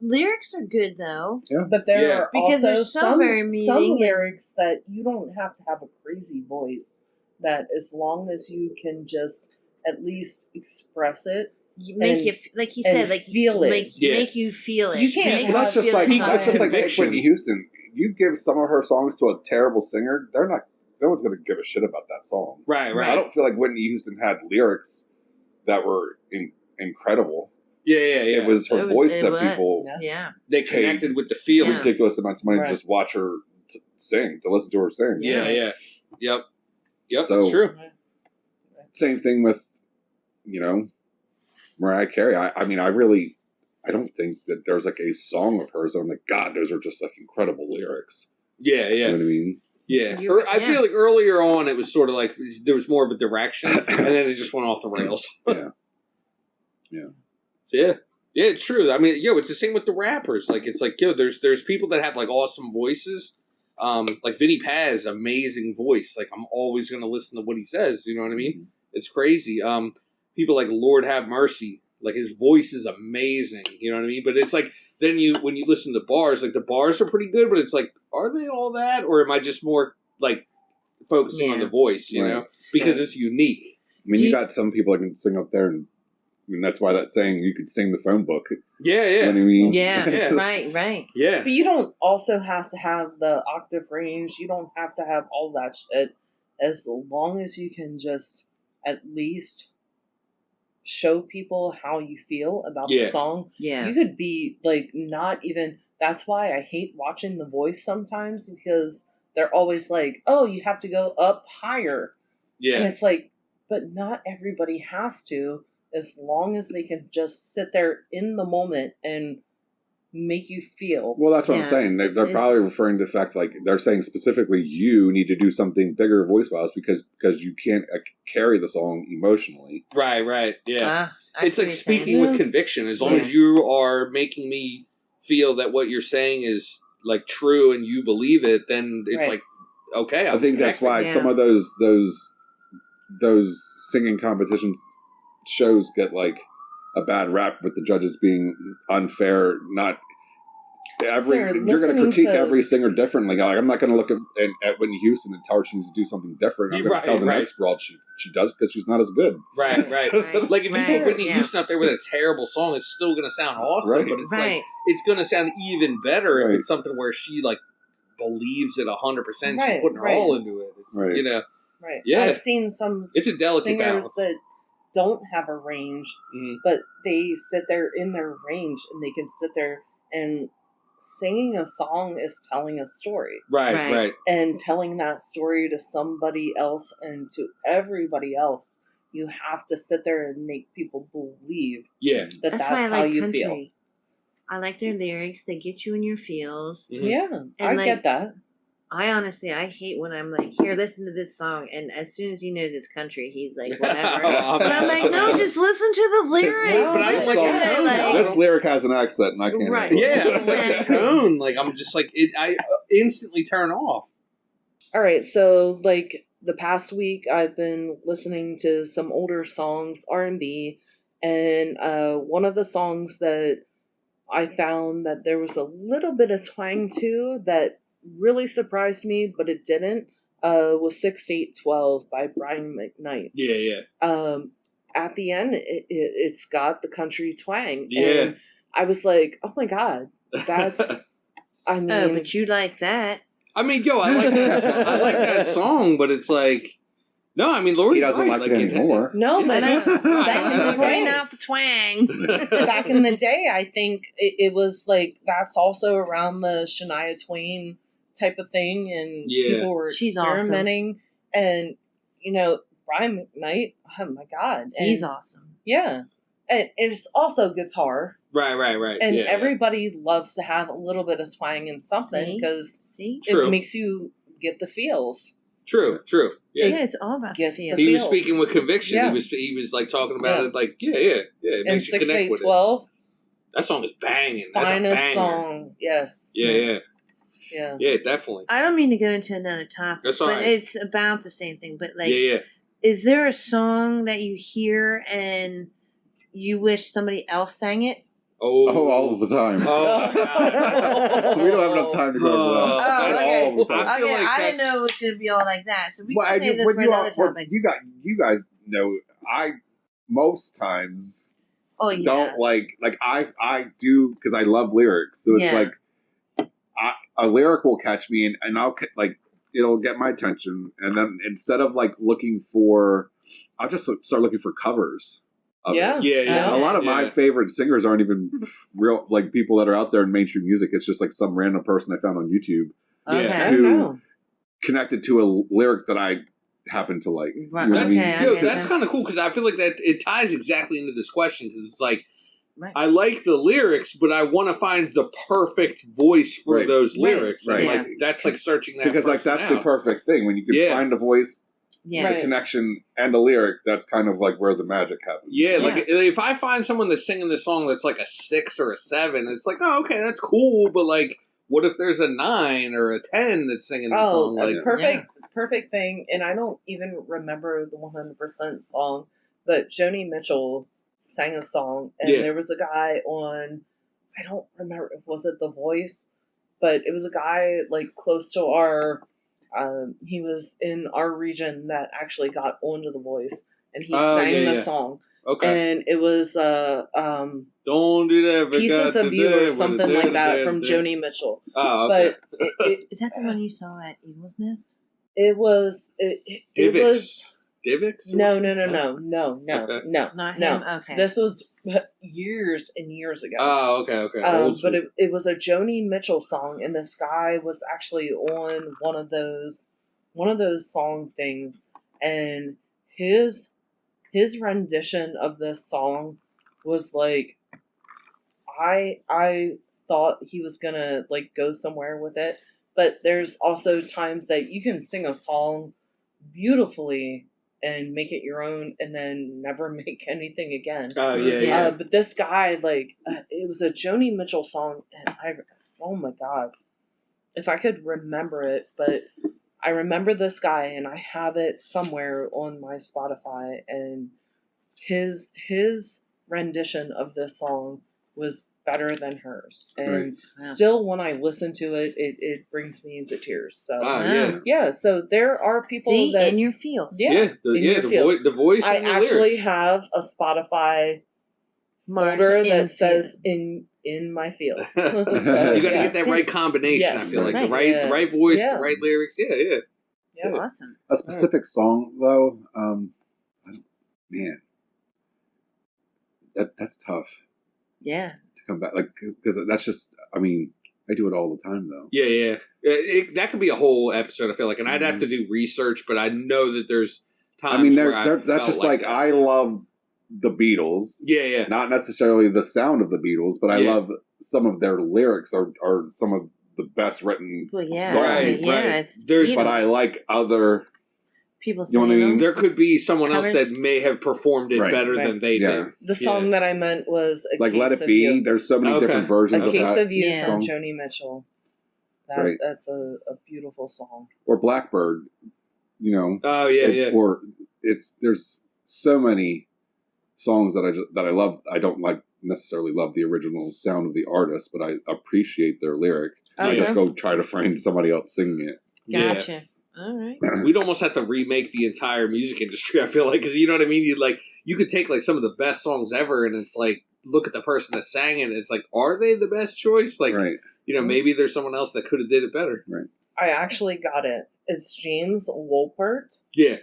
lyrics are good though. Yeah. But there are Because also they're so very meaning some and- lyrics that you don't have to have a crazy voice. That as long as you can just at least express it, Make you like he said, feel it. make you feel it. You can't Make have That's you just feel like the that's just song. like Whitney Houston. You give some of her songs to a terrible singer, no one's going to give a shit about that song. Right. I don't feel like Whitney Houston had lyrics that were incredible. Yeah. It was her voice that people They connected with the feel. ridiculous amounts of money to just watch her sing, to listen to her sing. Yeah. Yep. So, that's true. Same thing with, Mariah Carey. I don't think that there's a song of hers. I'm like, God, those are just incredible lyrics. Yeah. You know what I mean? Yeah. I feel like earlier on it was sort of like there was more of a direction, and then it just went off the rails. Yeah. So, yeah, it's true. I mean, it's the same with the rappers. There's people that have awesome voices. Like Vinny Paz, amazing voice. I'm always gonna listen to what he says. You know what I mean? It's crazy. People like Lord Have Mercy, his voice is amazing. You know what I mean? But it's then when you listen to bars, the bars are pretty good, but it's are they all that, or am I just more focusing on the voice? You know, because it's unique. I mean, you got some people that can sing up there, and that's why that saying you could sing the phone book. Yeah. You know what I mean? Yeah. Right. Yeah. But you don't also have to have the octave range. You don't have to have all that shit. As long as you can just at least show people how you feel about the song. Yeah. You could be not even. That's why I hate watching The Voice sometimes, because they're always oh, you have to go up higher. Yeah. And it's but not everybody has to, as long as they can just sit there in the moment and make you feel. Well, that's what I'm Yeah, saying. They're probably referring to the fact, like, they're saying specifically you need to do something bigger voice-wise because you can't carry the song emotionally. Right, yeah. I It's see like what you're speaking saying. with conviction. As long Yeah. as you are making me feel that what you're saying is like true and you believe it, then it's Right. like, okay. I think that's why Yeah. some of those singing competition shows get like a bad rap with the judges being unfair. Not you're going to critique every singer differently. Like, I'm not going to look at Whitney Houston and tell her she needs to do something different. I'm going to tell the next girl she does because she's not as good. Right. Like if you put Whitney Houston out there with a terrible song, it's still going to sound awesome, but it's like it's going to sound even better if it's something where she like believes it 100%. She's putting her all into it. It's you know. Right. Yeah. I've seen some it's a delicate singers balance. that don't have a range, but they sit there in their range and they can sit there and singing a song is telling a story. Right. And telling that story to somebody else and to everybody else, you have to sit there and make people believe that's why I how like you country. feel. I like their lyrics. They get you in your feels. Yeah, And I like, get that. I honestly, I hate when I'm like, here, listen to this song, and as soon as he knows it's country, he's like, whatever. But I'm like, no, just listen to the lyrics. But I Listen like to it. Like, this lyric has an accent, and I can't. Right. Yeah, I like the tone. Like I'm just like I instantly turn off. All right, so like the past week, I've been listening to some older songs, R&B, and one of the songs that I found that there was a little bit of twang to that really surprised me, but it didn't, was 6-8-12 by Brian McKnight. Yeah. At the end, it's got the country twang. Yeah. And I was like, oh my God, that's, I mean. oh, but you like that. I mean, I like that song. I like that song, but it's like, no, I mean, Lori's he doesn't right. like it anymore. No, but Back in the day, bring out the twang. back in the day, I think it was like that's also around the Shania Twain type of thing, and people were experimenting. Awesome. And you know, Brian McKnight, oh my God, and he's awesome. Yeah, and it's also guitar. Right. And everybody loves to have a little bit of twang in something because it makes you get the feels. True. Yeah, it's all about the feels. He was speaking with conviction. Yeah. He was like talking about it like, yeah. It and 6-8-12. That song is banging. Finest song, yes. Yeah, definitely. I don't mean to go into another topic, but it's about the same thing. But like, is there a song that you hear and you wish somebody else sang it? Oh, all of the time. We don't have enough time to go over that. Oh, okay. All the time. Okay, I didn't know it was going to be all like that. So we can save this for another topic. You guys know, I most times don't like I do because I love lyrics. So it's like a lyric will catch me and I'll like it'll get my attention, and then instead of like looking for, I'll just start looking for covers. Yeah. A lot of my favorite singers aren't even real, like people that are out there in mainstream music. It's just like some random person I found on YouTube who connected to a lyric that I happen to like. Right. That's kind of cool because I feel like that it ties exactly into this question because it's like I like the lyrics, but I want to find the perfect voice for those lyrics. Right. Like that's like searching that because like that's the perfect thing when you can find a voice. Yeah. The connection and the lyric, that's kind of like where the magic happens. Yeah, like if I find someone that's singing this song that's like a 6 or a 7, it's like, oh, okay, that's cool, but like, what if there's a 9 or a 10 that's singing this song? Like, perfect thing, and I don't even remember the 100% song, but Joni Mitchell sang a song, and there was a guy on, I don't remember, was it The Voice? But it was a guy like close to our... he was in our region that actually got onto The Voice, and he sang the song. Okay. And it was Don't Do That, Pieces of You or something like that from Joni Mitchell. Oh, okay. But is that the one you saw at Eagle's Nest? It was Divix? No. Not him? Okay. This was years and years ago. Oh, okay. But it was a Joni Mitchell song, and this guy was actually on one of those song things, and his his rendition of this song was like, I thought he was gonna like go somewhere with it, but there's also times that you can sing a song beautifully and make it your own and then never make anything again. Oh yeah. But this guy, like, it was a Joni Mitchell song, and oh my god, if I could remember it, but I remember this guy, and I have it somewhere on my Spotify, and his rendition of this song was better than hers, and still when I listen to it, it brings me into tears. So yeah, so there are people that in your field. The voice. I and the actually lyrics. have a Spotify Mark's folder in that says field. in my fields. You got to get that right combination. Yes. I feel like Right. the right voice, Yeah. the right lyrics. Yeah. Awesome. A specific song, though, man, that's tough Yeah. to come back. Like, because that's just, I mean, I do it all the time, though. Yeah. That could be a whole episode, I feel like. And I'd have to do research, but I know that there's times that's just like that. I love the Beatles. Yeah. Not necessarily the sound of the Beatles, but I love some of their lyrics are some of the best written Well, yeah. songs. Right. It's But I like other people you know what I singing mean? them. There could be someone else Covers. that may have performed it better than they did. The song that I meant was like Let It Be. You. There's so many different versions A of Case that of You from song. Joni Mitchell. That's a beautiful song. Or Blackbird, you know. Oh yeah. Or there's so many songs that I love. I don't necessarily love the original sound of the artist, but I appreciate their lyric. I just go try to find somebody else singing it. Gotcha. Yeah. All right. We'd almost have to remake the entire music industry, I feel like, because you know what I mean? You could take like some of the best songs ever, and it's like, look at the person that sang it, and it's like, are they the best choice? Like, maybe there's someone else that could have did it better. Right. I actually got it. It's James Wolpert. Yeah.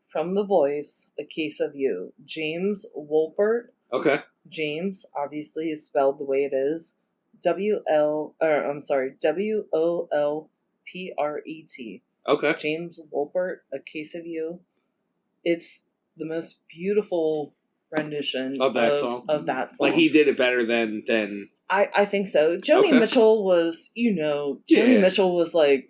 From The Voice, A Case of You. James Wolpert. Okay. James, obviously, is spelled the way it is. WOLPRET. Okay. James Wolpert, A Case of You. It's the most beautiful rendition of that song. Like he did it better than I think so. Joni Mitchell was, Joni Mitchell was like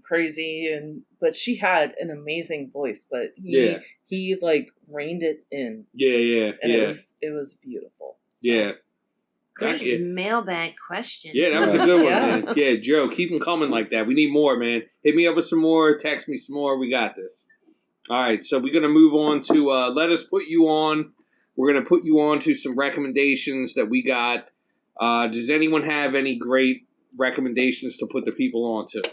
crazy but she had an amazing voice, but he like reined it in. And it was beautiful. So. Yeah. Great mailbag question. Yeah, that was a good one, man. Yeah, Joe, keep them coming like that. We need more, man. Hit me up with some more. Text me some more. We got this. All right, so we're going to move on to Let Us Put You On. We're going to put you on to some recommendations that we got. Does anyone have any great recommendations to put the people on to?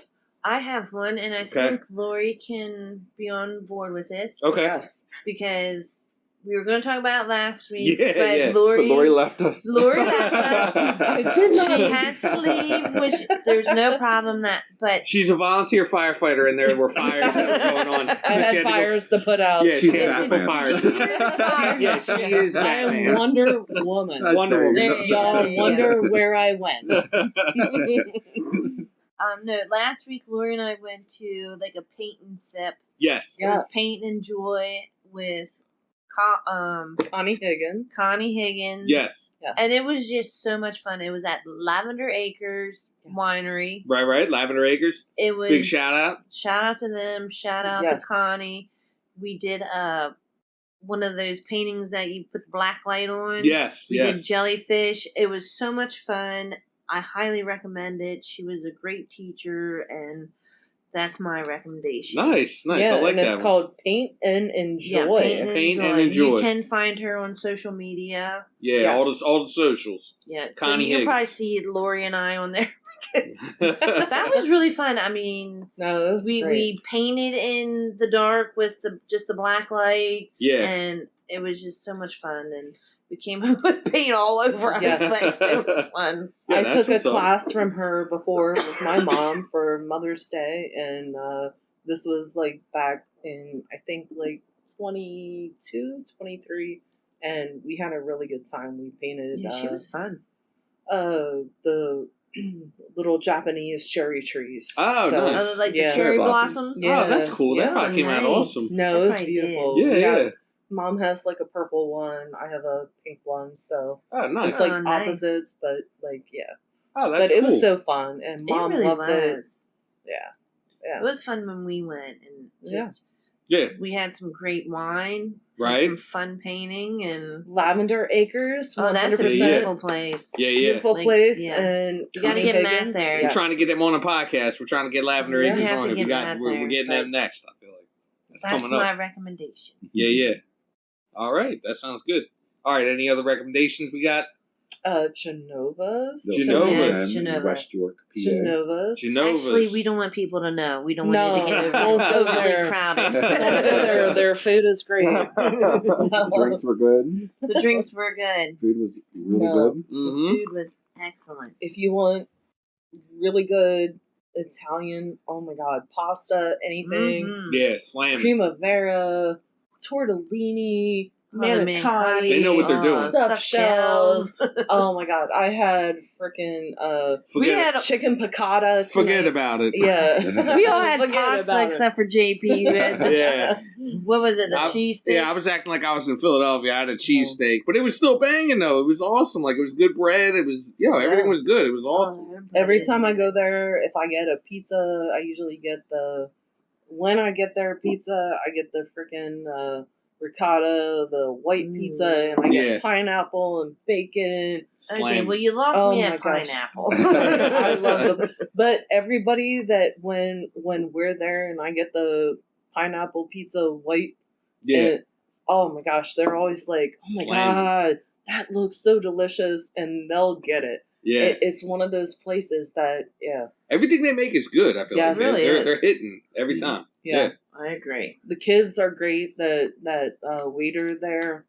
I have one, and I think Lori can be on board with this. Okay. Yes. Because we were going to talk about it last week, but But Lori left us. Lori left us. I did not. She had to leave, which there's no problem but she's a volunteer firefighter, and there were fires that were going on. I had fires to put out. Yeah, she's she had to put Batman. fires. Yeah, she is I am Batman. Wonder Woman. Wonder Woman. There you Y'all go. wonder where I went. No, last week Lori and I went to like a paint and sip. Yes. It was Paint and Joy with Connie Higgins. Yes. And it was just so much fun. It was at Lavender Acres Winery. Right. Lavender Acres. It was big shout out. Shout out to them. Shout out to Connie. We did one of those paintings that you put the black light on. Yes. We did jellyfish. It was so much fun. I highly recommend it. She was a great teacher, and that's my recommendation. Nice. Yeah, I like and that. it's called Paint and Enjoy. Yeah, Paint and Enjoy. You can find her on social media. Yeah, all the socials. Yeah, Connie so you can Higgins. probably see Lori and I on there. That was really fun. I mean, it was great. we painted in the dark with just the black lights. Yeah. And it was just so much fun, and we came up with paint all over us, but it was fun. Yeah, I took a what's up. class from her before with my mom for Mother's Day, and this was like back in, I think, like 22, 23, and we had a really good time. We painted. Yeah, she was fun. The little Japanese cherry trees. Oh, nice. Like the cherry blossoms. Oh, that's cool. Yeah. That probably came out awesome. No, it was probably beautiful. did. Yeah. Mom has like a purple one. I have a pink one. So Oh, nice. it's like nice. opposites, but like yeah. Oh, that's But cool. it was so fun, and Mom it really loved it. was. Yeah. It was fun when we went, and just Yeah. we had some great wine, Right. had some fun painting, and Lavender Acres. 100%. oh, that's a beautiful place. Yeah, yeah. Beautiful Like, place, yeah. and You gotta Connie get Matt Higgins, there. We're yes. trying to get them on a podcast. We're trying to get Lavender Yeah. Acres We have on to here. get Matt We're there, getting but- them next, I feel like. That's That's coming up. my recommendation. Yeah, yeah. All right. That sounds good. All right. Any other recommendations we got? Genova's. Yes, in Genova. West York, PA. Genova's. Genova's. Actually, we don't want people to know. We don't want it to No, get don't go overly there. crowded. Don't go there. Their food is great. The drinks were good. The drinks were good. Food was really No. good. The Mm-hmm. food was excellent. If you want really good Italian, oh my god, pasta, anything, Mhm. Yeah, slam it. primavera, tortellini, Oh, the manicotti, They know what they're doing. stuffed shells. Oh my god, I had freaking We had chicken piccata. Forget tonight. about it. Yeah, we all had Forget pasta about it. except for JP. We had the Yeah. What was it? The cheese steak. Yeah, I was acting like I was in Philadelphia. I had a cheesesteak, but it was still banging though. It was awesome. Like it was good bread. It was everything was good. It was awesome. Every time I go there, if I get a pizza, I usually get when I get their pizza, I get the freaking ricotta, the white pizza, and I get Yeah. pineapple and bacon. Okay, Slam. well, you lost Oh me my at gosh. pineapple. I love them. But everybody that when we're there and I get the pineapple pizza white, Yeah. oh my gosh, they're always like, oh my Slam. god, that looks so delicious, and they'll get it. Yeah. It's one of those places that, Everything they make is good. I feel Yes. like It really is. they're hitting every time. yeah. I agree. The kids are great. That waiter there,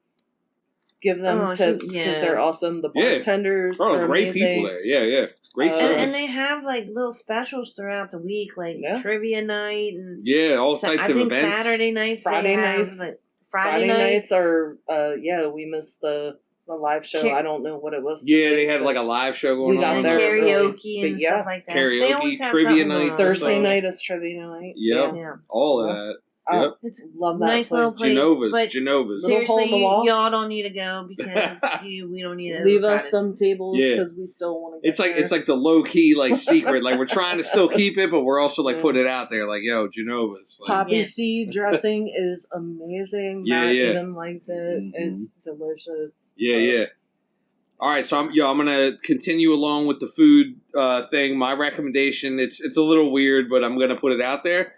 give them tips because they're yes. awesome. The Yeah. bartenders Oh, are great amazing. people there. Yeah, yeah. Great Uh, service. And they have like little specials throughout the week, like Yeah. trivia night and Yeah, all Sa- types I of think events. Saturday nights. Friday they have, nights. like, Friday nights are we missed the live show. Ca- I don't know what it was. Yeah, today, they had but like a live show We going got on. and there early. karaoke and But yeah. stuff like that. They always Karaoke, have trivia something nights going on. Thursday So- night is trivia night. Yep. Yeah. All of Yeah. that. Oh, Yep. It's love that nice place. little place. Genovas. but Genovas. Little hole in seriously, the wall. y'all don't need to go because we don't need to Leave us some tables Yeah. because we still want to get It's like there. it's like the low key like secret. Like we're trying to still keep it, but we're also like Yeah. put it out there. Like yo, Genovas. Like, Poppy Yeah. seed dressing is amazing. Yeah, Matt yeah. even liked it. Mhm. It's delicious. Yeah, So, yeah. All right, so I'm gonna continue along with the food thing. My recommendation, it's a little weird, but I'm gonna put it out there.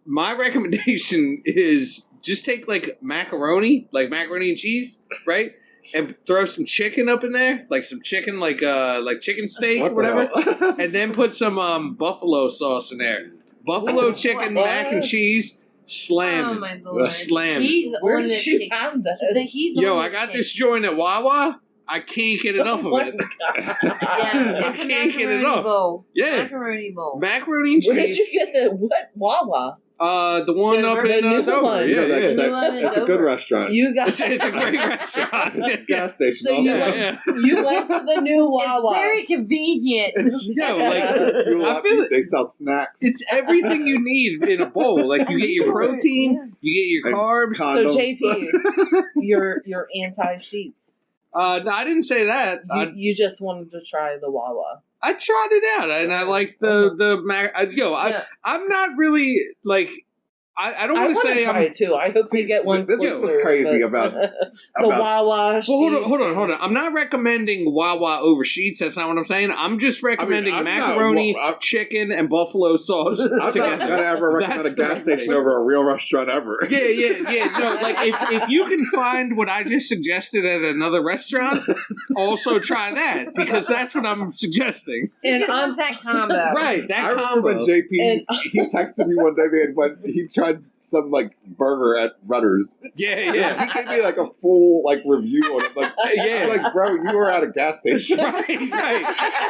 My recommendation is just take like macaroni and cheese, right? And throw some chicken up in there, like some chicken, like chicken steak or whatever, and then put some buffalo sauce in there. Buffalo chicken, what? mac and cheese, slam. Oh my lord! Slam. He's Where on did this you kick. have this? He's Yo, on I this got kick. this joint at Wawa. I can't get enough of Oh my it. God. Yeah, it's a can't get it macaroni off. bowl. Yeah. Macaroni bowl. Macaroni and Where did cheese. you get the what Wawa? The one Dover? up in The new Dover. one. Yeah, No, that- yeah. The new one is It's a good over. restaurant. You got It's a great restaurant. It's a gas station. So you also. went- Yeah. you went to the new Wawa. It's very convenient. Yo, like Do a I lot- feel it. they sell snacks. It's everything you need in a bowl. Like you get your protein, Yes. you get your And carbs. con- So condoms. JP, you're anti sheets. No, I didn't say that. You just wanted to try the Wawa. I tried it out, and I like the mac. Yeah. I'm not really like. I don't I want to want to say try I'm. it too. I hope they get one. This is closer, what's crazy but- about the about- Wawa. Well, hold sheets. on. I'm not recommending Wawa over Sheets. That's not what I'm saying. I'm just recommending I'm not- macaroni, I'm- chicken, and buffalo sauce I'm not together. gonna ever recommend That's a gas the- station over a real restaurant ever. Yeah. No, like if you can find what I just suggested at another restaurant, also try that because that's what I'm suggesting. He And just I'm- wants that combo. Right, that I remember combo. when JP And- he texted me one day. He tried some like burger at Rutter's. Yeah. He gave me like a full like review on it. Like, Yeah. I'm like, bro, you were at a gas station. Right.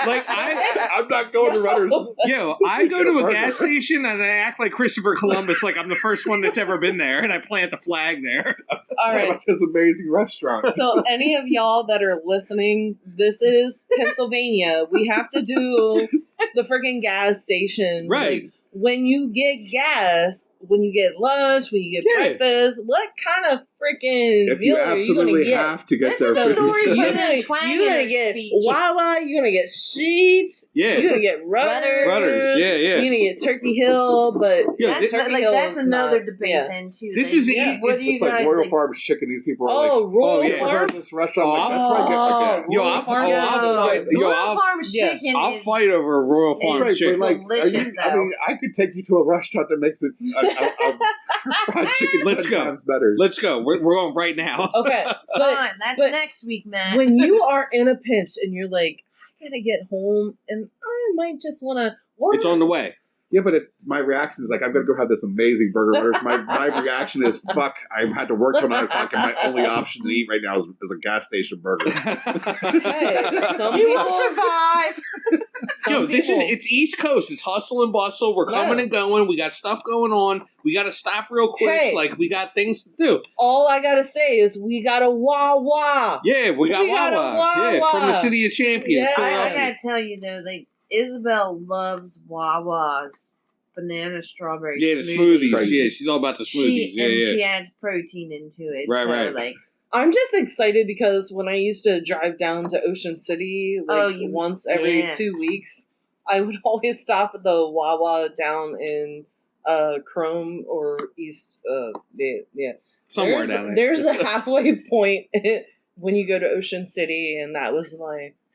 Like I'm not going to Rutter's. I go Get a to a burger. gas station and I act like Christopher Columbus, like I'm the first one that's ever been there, and I plant the flag there. All right. About this amazing restaurant. So any of y'all that are listening, this is Pennsylvania. We have to do the freaking gas stations. Right. Like, when you get gas, when you get lunch, when you get breakfast, what kind of freaking if you meal are you going to absolutely get? have to get This there, is what Lori finish. put You're in twang gonna in her get speech. Wawa, you're gonna get sheets, Yeah. you're gonna get rudders, Yeah. you're gonna get Turkey Hill, but Yeah, That's Turkey like Hill that's is another not- debate yeah. then too. This like, is what do you It's like guys Royal like? Farms chicken. These people are Oh, like, Royal yeah. never heard of Farms. this restaurant. I'm like, that's where I get my gas. Yo, Royal Farms is Yo, good. Royal Farms Yeah. chicken I'll is fight over Royal Farms Right, chicken. but like, delicious, I mean, I could take you to a restaurant that makes it a fried chicken Let's 10 go. times better. Let's go. We're going right now. Okay, but fine. That's but next week, Matt. when you are in a pinch and you're like, I gotta get home and I might just want to order. It's on the way. Yeah, but it's my reaction is like, I'm gonna go have this amazing burger. Whereas my reaction is, fuck, I had to work till 9 o'clock, and my only option to eat right now is a gas station burger. Hey, some You people, will survive. Yo, it's East Coast. It's hustle and bustle. We're coming and going. We got stuff going on. We got to stop real quick. Hey. Like, we got things to do. All I gotta say is we got a Wawa. Yeah, we got Wawa. Yeah, from the City of Champions. Yeah. I So, gotta tell you though, like Isabel loves Wawa's banana strawberry. yeah, the smoothie. smoothies. Yeah, she's all about the smoothies. She adds protein into it. Right, so, right. Like, I'm just excited because when I used to drive down to Ocean City once every 2 weeks, I would always stop at the Wawa down in Chrome or East. Somewhere down there. There's a halfway point when you go to Ocean City, and that was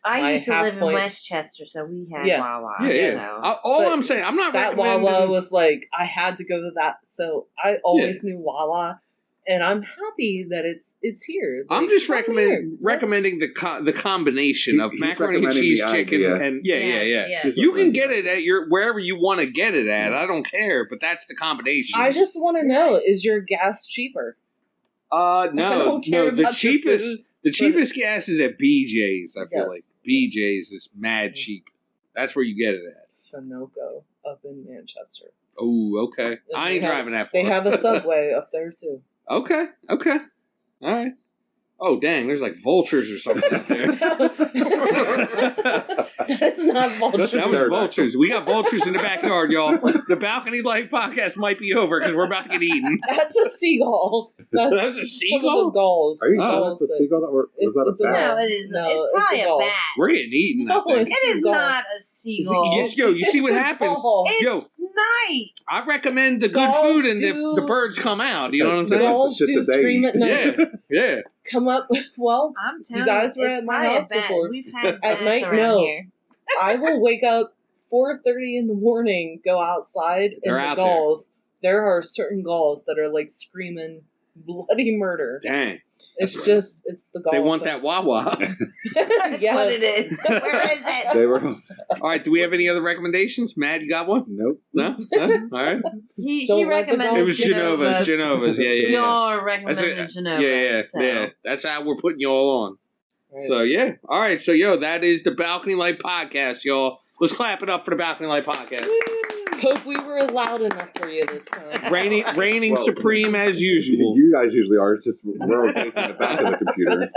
I used to half live in point. Westchester, so we had Yeah. Wawa. Yeah. So. All But I'm saying, I'm not that recommending. Wawa was like I had to go to that, so I always knew Wawa, and I'm happy that it's here. I'm Like, just come here. recommending the combination of He's macaroni and recommending cheese the chicken idea. and Yes. You can get it at your wherever you want to get it at. I don't care, but that's the combination. I just want to know: is your gas cheaper? no, don't care no. The about your cheapest, food, the cheapest gas is at BJ's. I feel like Yes. BJ's is mad cheap. That's where you get it at. Sunoco up in Manchester. Oh, okay. I ain't They have- driving that far. They have a Subway up there too. Okay. All right. Oh, dang! There's like vultures or something out there. That's not vulture. That was vultures. We got vultures in the backyard, y'all. The Balcony Life podcast might be over because we're about to get eaten. That's a seagull. That's a some of the seagull? gulls. Are you sure Gulls that's a that- seagull? Or was that a it's a bat? No, it is. No, it's it's probably a a gull. bat. We're getting eaten. No, I think. It is Seagull. not a seagull. You see what It's a happens? gull. It's Yo. night. I recommend the good Gulls food and do- the birds come out. You know what I'm saying? Gulls That's the do shit that they scream eat. at night. Yeah. Come up. Well, I'm telling guys you, were it's at my probably house a bat. before. We've had At bats night, around no. here. I will wake up 4:30 in the morning, go outside, They're and out the gulls. There are certain gulls that are like screaming bloody murder. Dang. It's the gull. They want thing. that Wawa. That's Yes. what it is. Where is it? They were. All right. Do we have any other recommendations? Matt, you got one? Nope. No? All right. He Don't let the recommended It was Genovas. Genova's. Yeah. Y'all That's recommended it. Genovas. Yeah. That's how we're putting you all on. Right. So, yeah. All right. So, that is the Balcony Light Podcast, y'all. Let's clap it up for the Balcony Light Podcast. Hope we were loud enough for you this time. Reigning Well, supreme as usual. You guys usually are. It's just we're facing the back of the computer.